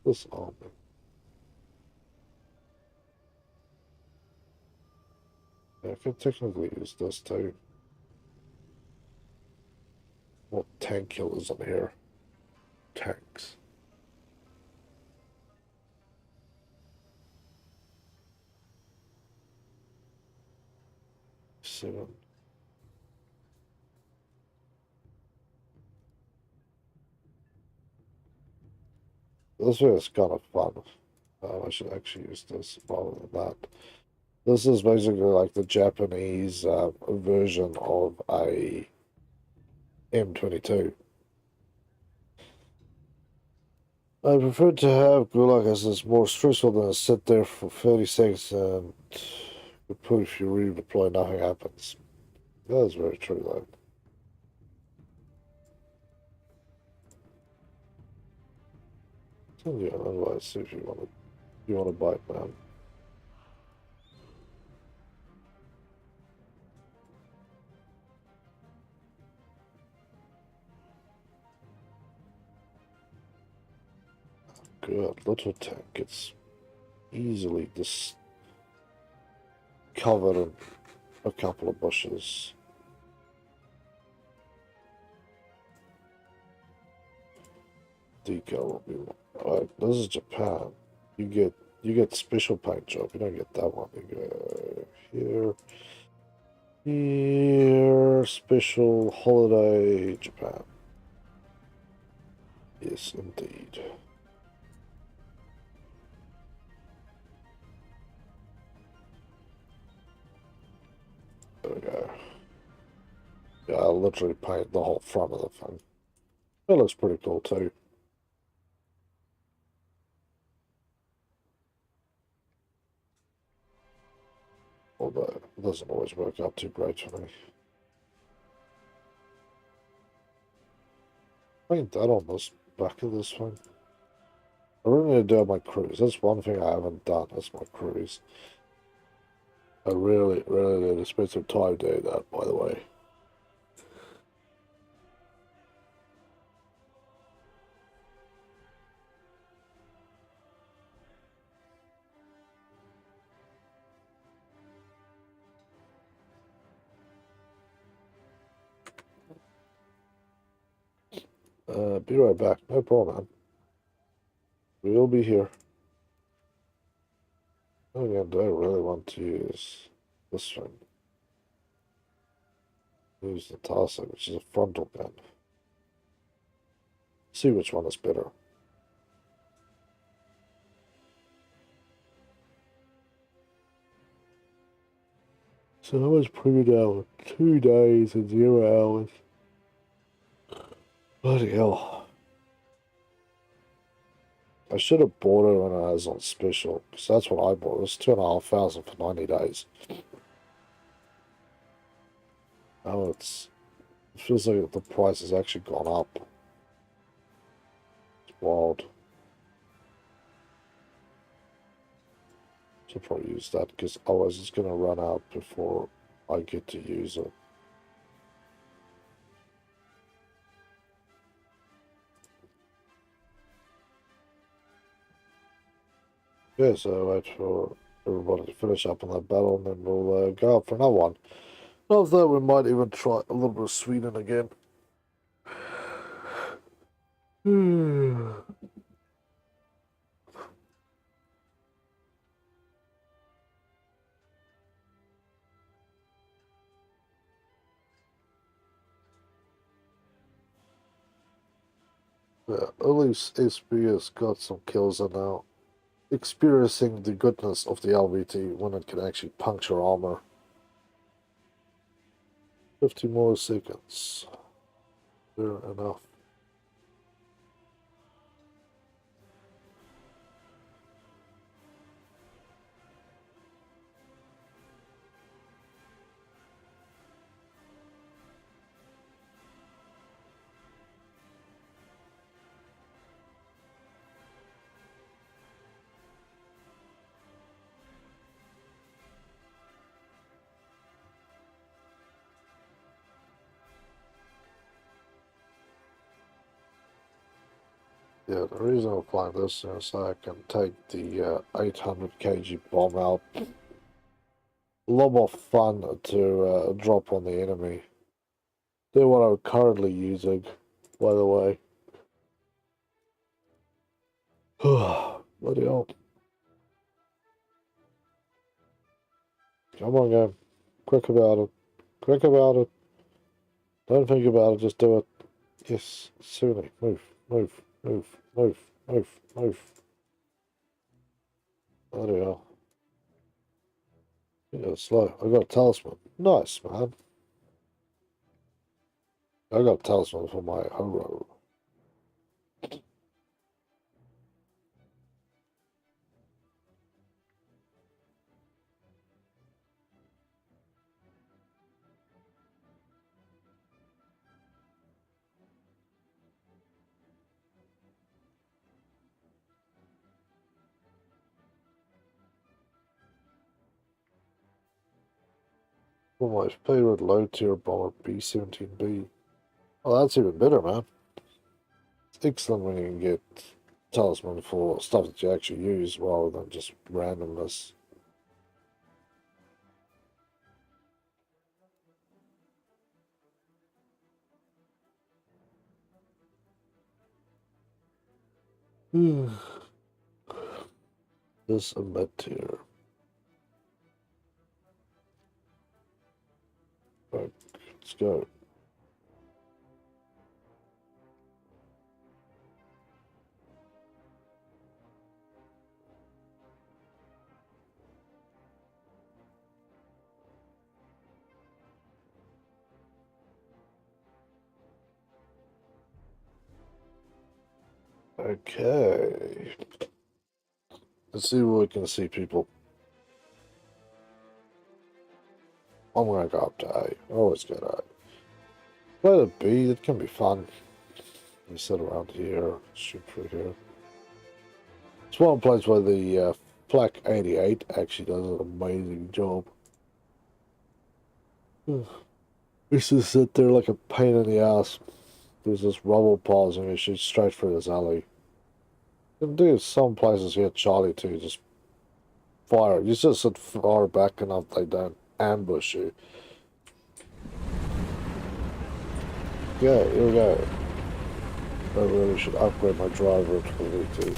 This army. Yeah, I can technically use this too. What tank killers on here? Tanks. Seven. This way is kind of fun. I should actually use this rather than that. This is basically like the Japanese version of a M22. I prefer to have Gulag as it's more stressful than to sit there for 30 seconds and if you redeploy, nothing happens. That is very true, though. Tell you otherwise, see if you want to bite, man. Good, little tank. It's easily just covered in a couple of bushes. Decal will be alright. This is Japan. you get special paint job. You don't get that one. You go here, special holiday Japan. Yes, indeed. There we go. Yeah, I literally paint the whole front of the thing. It looks pretty cool too. Although it doesn't always work out too great for me. Paint that on this back of this thing. I really need to do my cruise. That's one thing I haven't done. That's my cruise. I really, really need to spend some time doing that, by the way. Be right back. No problem, man. We'll be here. Oh, yeah, do I really want to use this one? Use the Tasa, which is a frontal pen. See which one is better. So how much premium hour? 2 days and 0 hours. Bloody hell. I should have bought it when I was on special, because that's what I bought. It was 2,500 for 90 days. Now it feels like the price has actually gone up. It's wild. Should probably use that, because otherwise it's going to run out before I get to use it. Yeah, so wait for everybody to finish up on that battle, and then we'll go up for another one. Not that we might even try a little bit of Sweden again. Yeah, at least SB has got some kills and now experiencing the goodness of the LVT when it can actually puncture armor. 50 more seconds. Fair enough. Yeah, the reason I'm flying this is so I can take the 800 kg bomb out. A lot more fun to drop on the enemy than what I'm currently using, by the way. Bloody hell. Come on, game. Quick about it. Quick about it. Don't think about it, just do it. Yes, Suni. Move, move, move, move, move, move. Bloody hell. Yeah, slow. I got a talisman. Nice, man. I got a talisman for my hero. For my favorite low tier bomber, B-17B. Oh, that's even better, man. It's excellent when you can get talisman for stuff that you actually use rather than just randomness. This a mid tier. Right, let's go. Okay. Let's see what we can see, people. I'm gonna go up to A. Always go to A. Play the B, it can be fun. You sit around here, shoot through here. It's one place where the Flak 88 actually does an amazing job. Used to sit there like a pain in the ass. There's this rubble piles and you shoot straight through this alley. You can do some places here, Charlie too, just fire. You just sit far back enough they don't ambush you. Yeah, here we go. I really should upgrade my driver to the V2.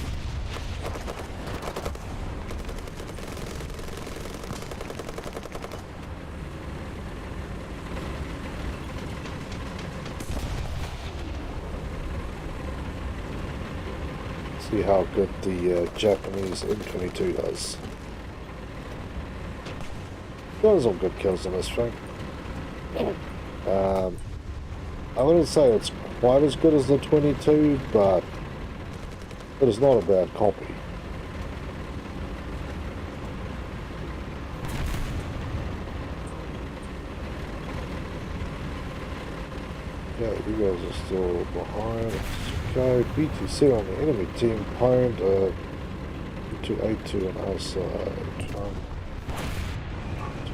See how good the Japanese M22 does. There's some good kills in this thing. I wouldn't say it's quite as good as the 22, but it is not a bad copy. Yeah, you guys are still behind. It's okay. BTC on the enemy team pwned to 82 on our side.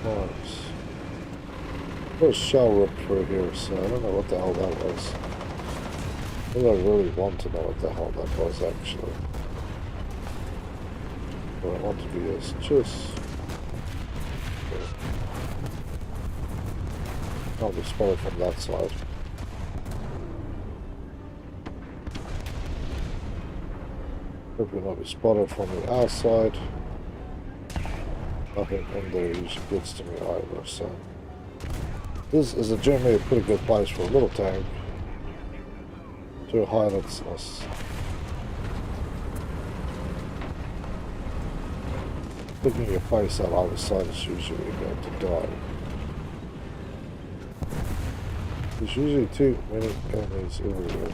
Twice. There's a shell ripped through here, so I don't know what the hell that was. I think I really want to know what the hell that was actually. What I want to be is just... Can't be spotted from that side. Hope we'll not be spotted from the outside. Nothing in there usually gets to me either, so... This is generally a pretty good place for a little tank to hide its nest. Picking your face out either side is usually going to die. There's usually too many enemies everywhere.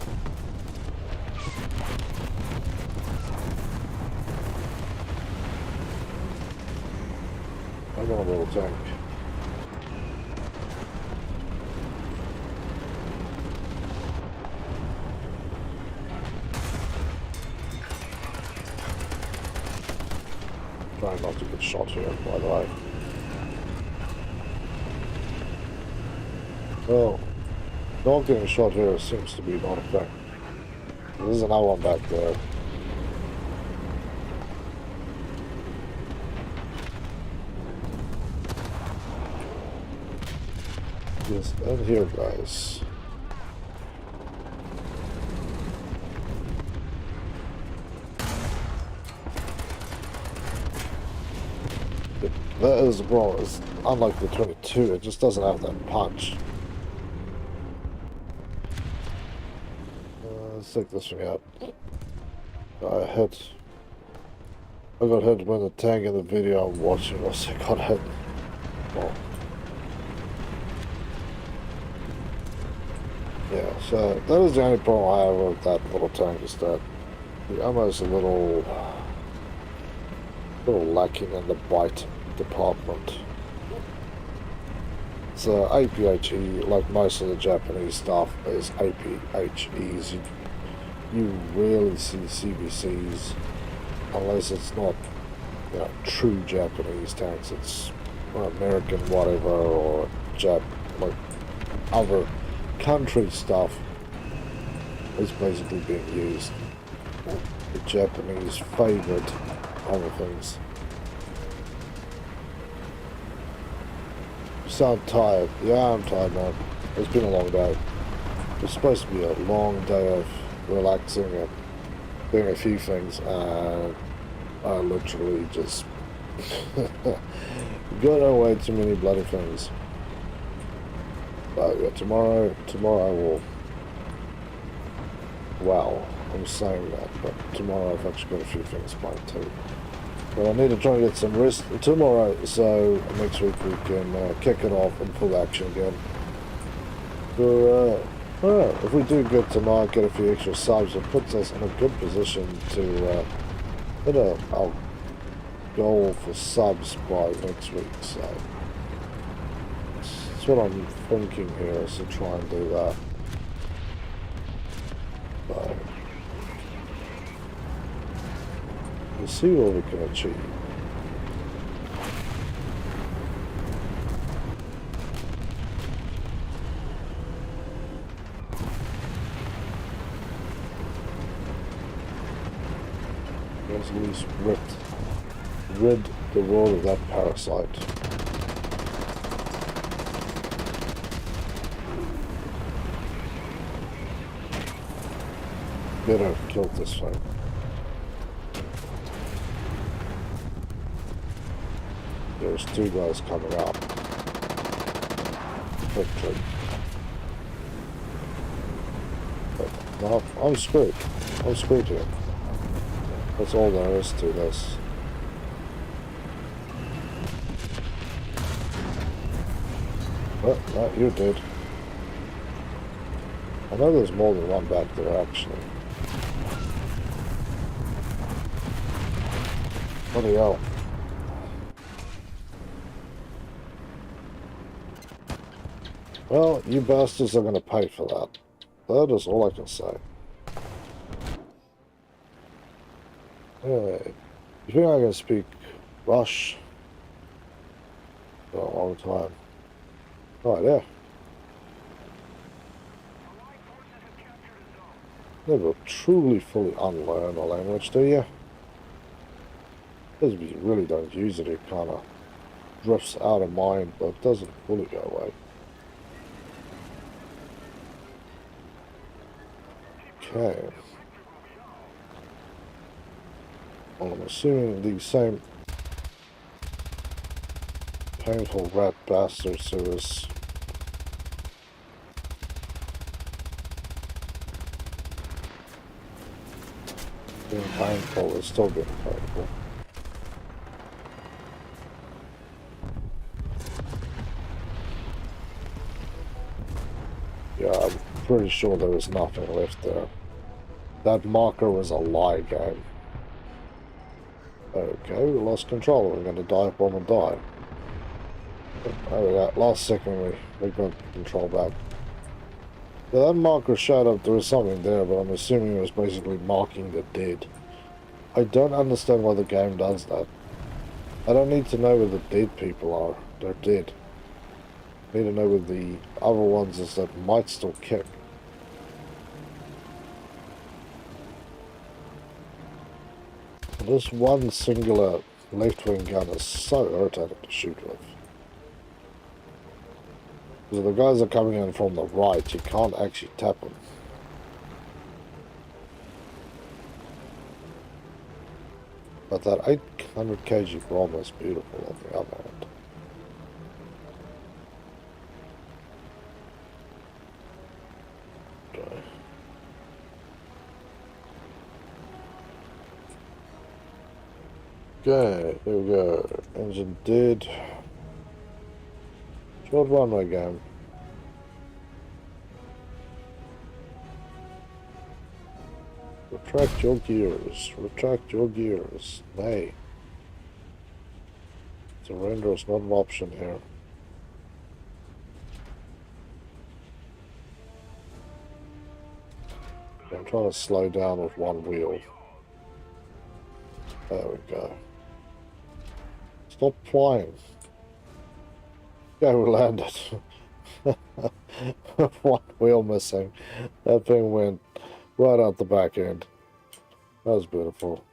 I'm on a little tank. Trying not to get shot here, by the way. Well, not getting shot here seems to be not a thing. There's another one back there. Yes, and here, guys. That is the problem. It's unlike the 22, it just doesn't have that punch. Let's take this thing out. I got hit when the tank in the video I'm watching also got hit. Well, yeah, so that is the only problem I have with that little tank, is that the ammo is a little lacking in the bite department. It's APHE, like most of the Japanese stuff is APHEs. You rarely see CVCs unless it's not, you know, true Japanese tanks. It's American whatever, or like other country stuff is basically being used. The Japanese favorite other things. You sound tired. Yeah, I'm tired, man. It's been a long day. It's supposed to be a long day of relaxing and doing a few things, and I literally just got away too many bloody things. But yeah, tomorrow I will. Wow, I'm saying that, but tomorrow I've actually got a few things planned too. But I need to try and get some rest tomorrow, so next week we can kick it off in full action again. So, if we do good tonight, get a few extra subs, it puts us in a good position to hit our goal for subs by next week. So that's what I'm thinking here, is to try and do that. So we'll see what we can achieve. Let's at least rid the world of that parasite. Better kill this thing. There's two guys coming up. Quickly. But no, I'm screwed. I'm screwed here. That's all there is to this. Oh, no, you're dead. I know there's more than one back there, actually. Bloody hell. Well, you bastards are going to pay for that. That is all I can say. Anyway, you think I can speak Rush for a long time? Right, yeah. Never truly fully unlearn a language, do you? Because if you really don't use it, it kind of drifts out of mind, but it doesn't fully go away. Okay. Well, I'm assuming these same painful rat bastards who is being painful is still being painful. Yeah, I'm pretty sure there was nothing left there. That marker was a lie game. Okay, we lost control. We're going to dive bomb and die. There we go. Last second we got control back. Yeah, that marker showed up. There was something there, but I'm assuming it was basically marking the dead. I don't understand why the game does that. I don't need to know where the dead people are. They're dead. I need to know where the other ones is that might still kick. This one singular left-wing gun is so irritating to shoot with. Because the guys are coming in from the right, you can't actually tap them. But that 800 kg bomb is beautiful on the other hand. Okay. Okay, there we go. Engine dead. Short runway game. Retract your gears. Retract your gears. Nay. Surrender is not an option here. I'm trying to slow down with one wheel. There we go. Stop flying. Yeah, we landed. One wheel missing. That thing went right out the back end. That was beautiful.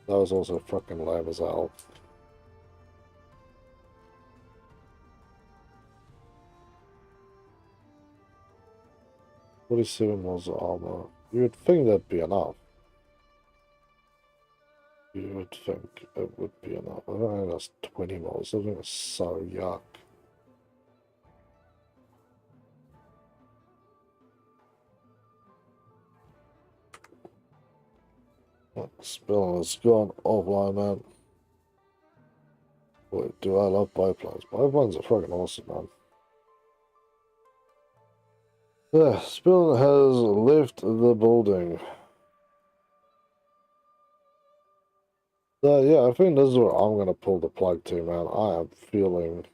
That was also fucking lame as hell. $47 was armor. You would think that'd be enough. You would think it would be enough. I don't think that's 20 miles. I think it's so yuck. Spilling has gone offline, man. Wait, do I love biplanes? Biplanes are fucking awesome, man. Yeah, Spilling has left the building. So yeah, I think this is where I'm gonna pull the plug to, man. I am feeling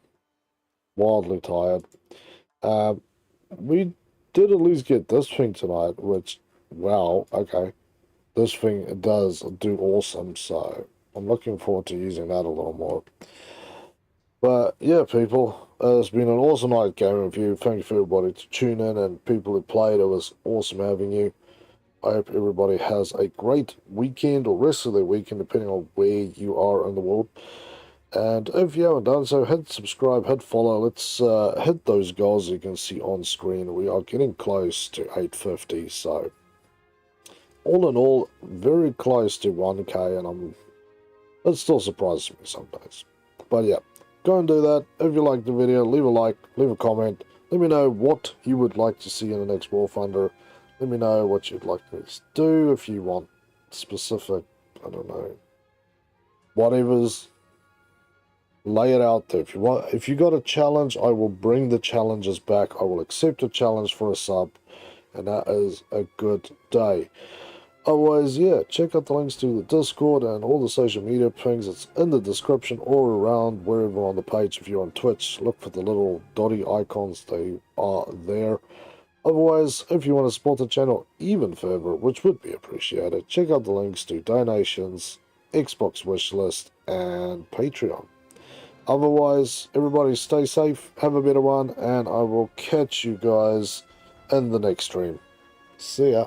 wildly tired. We did at least get this thing tonight, which, wow, okay. This thing does do awesome, so I'm looking forward to using that a little more. But yeah, people, it's been an awesome night game review. Thank you for everybody to tune in and people who played. It was awesome having you. I hope everybody has a great weekend or rest of their weekend, depending on where you are in the world. And if you haven't done so, hit subscribe, hit follow. Let's hit those goals you can see on screen. We are getting close to 850, so all in all, very close to 1K, and it still surprises me some days. But yeah, go and do that. If you liked the video, leave a like, leave a comment. Let me know what you would like to see in the next War Thunder. Let me know what you'd like me to do. If you want specific, I don't know, whatever's, lay it out there. If you got a challenge, I will bring the challenges back. I will accept a challenge for a sub, and that is a good day. Otherwise, yeah, check out the links to the Discord and all the social media things. It's in the description or around wherever on the page. If you're on Twitch, look for the little dotty icons. They are there. Otherwise, if you want to support the channel even further, which would be appreciated, check out the links to donations, Xbox Wishlist, and Patreon. Otherwise, everybody stay safe, have a better one, and I will catch you guys in the next stream. See ya.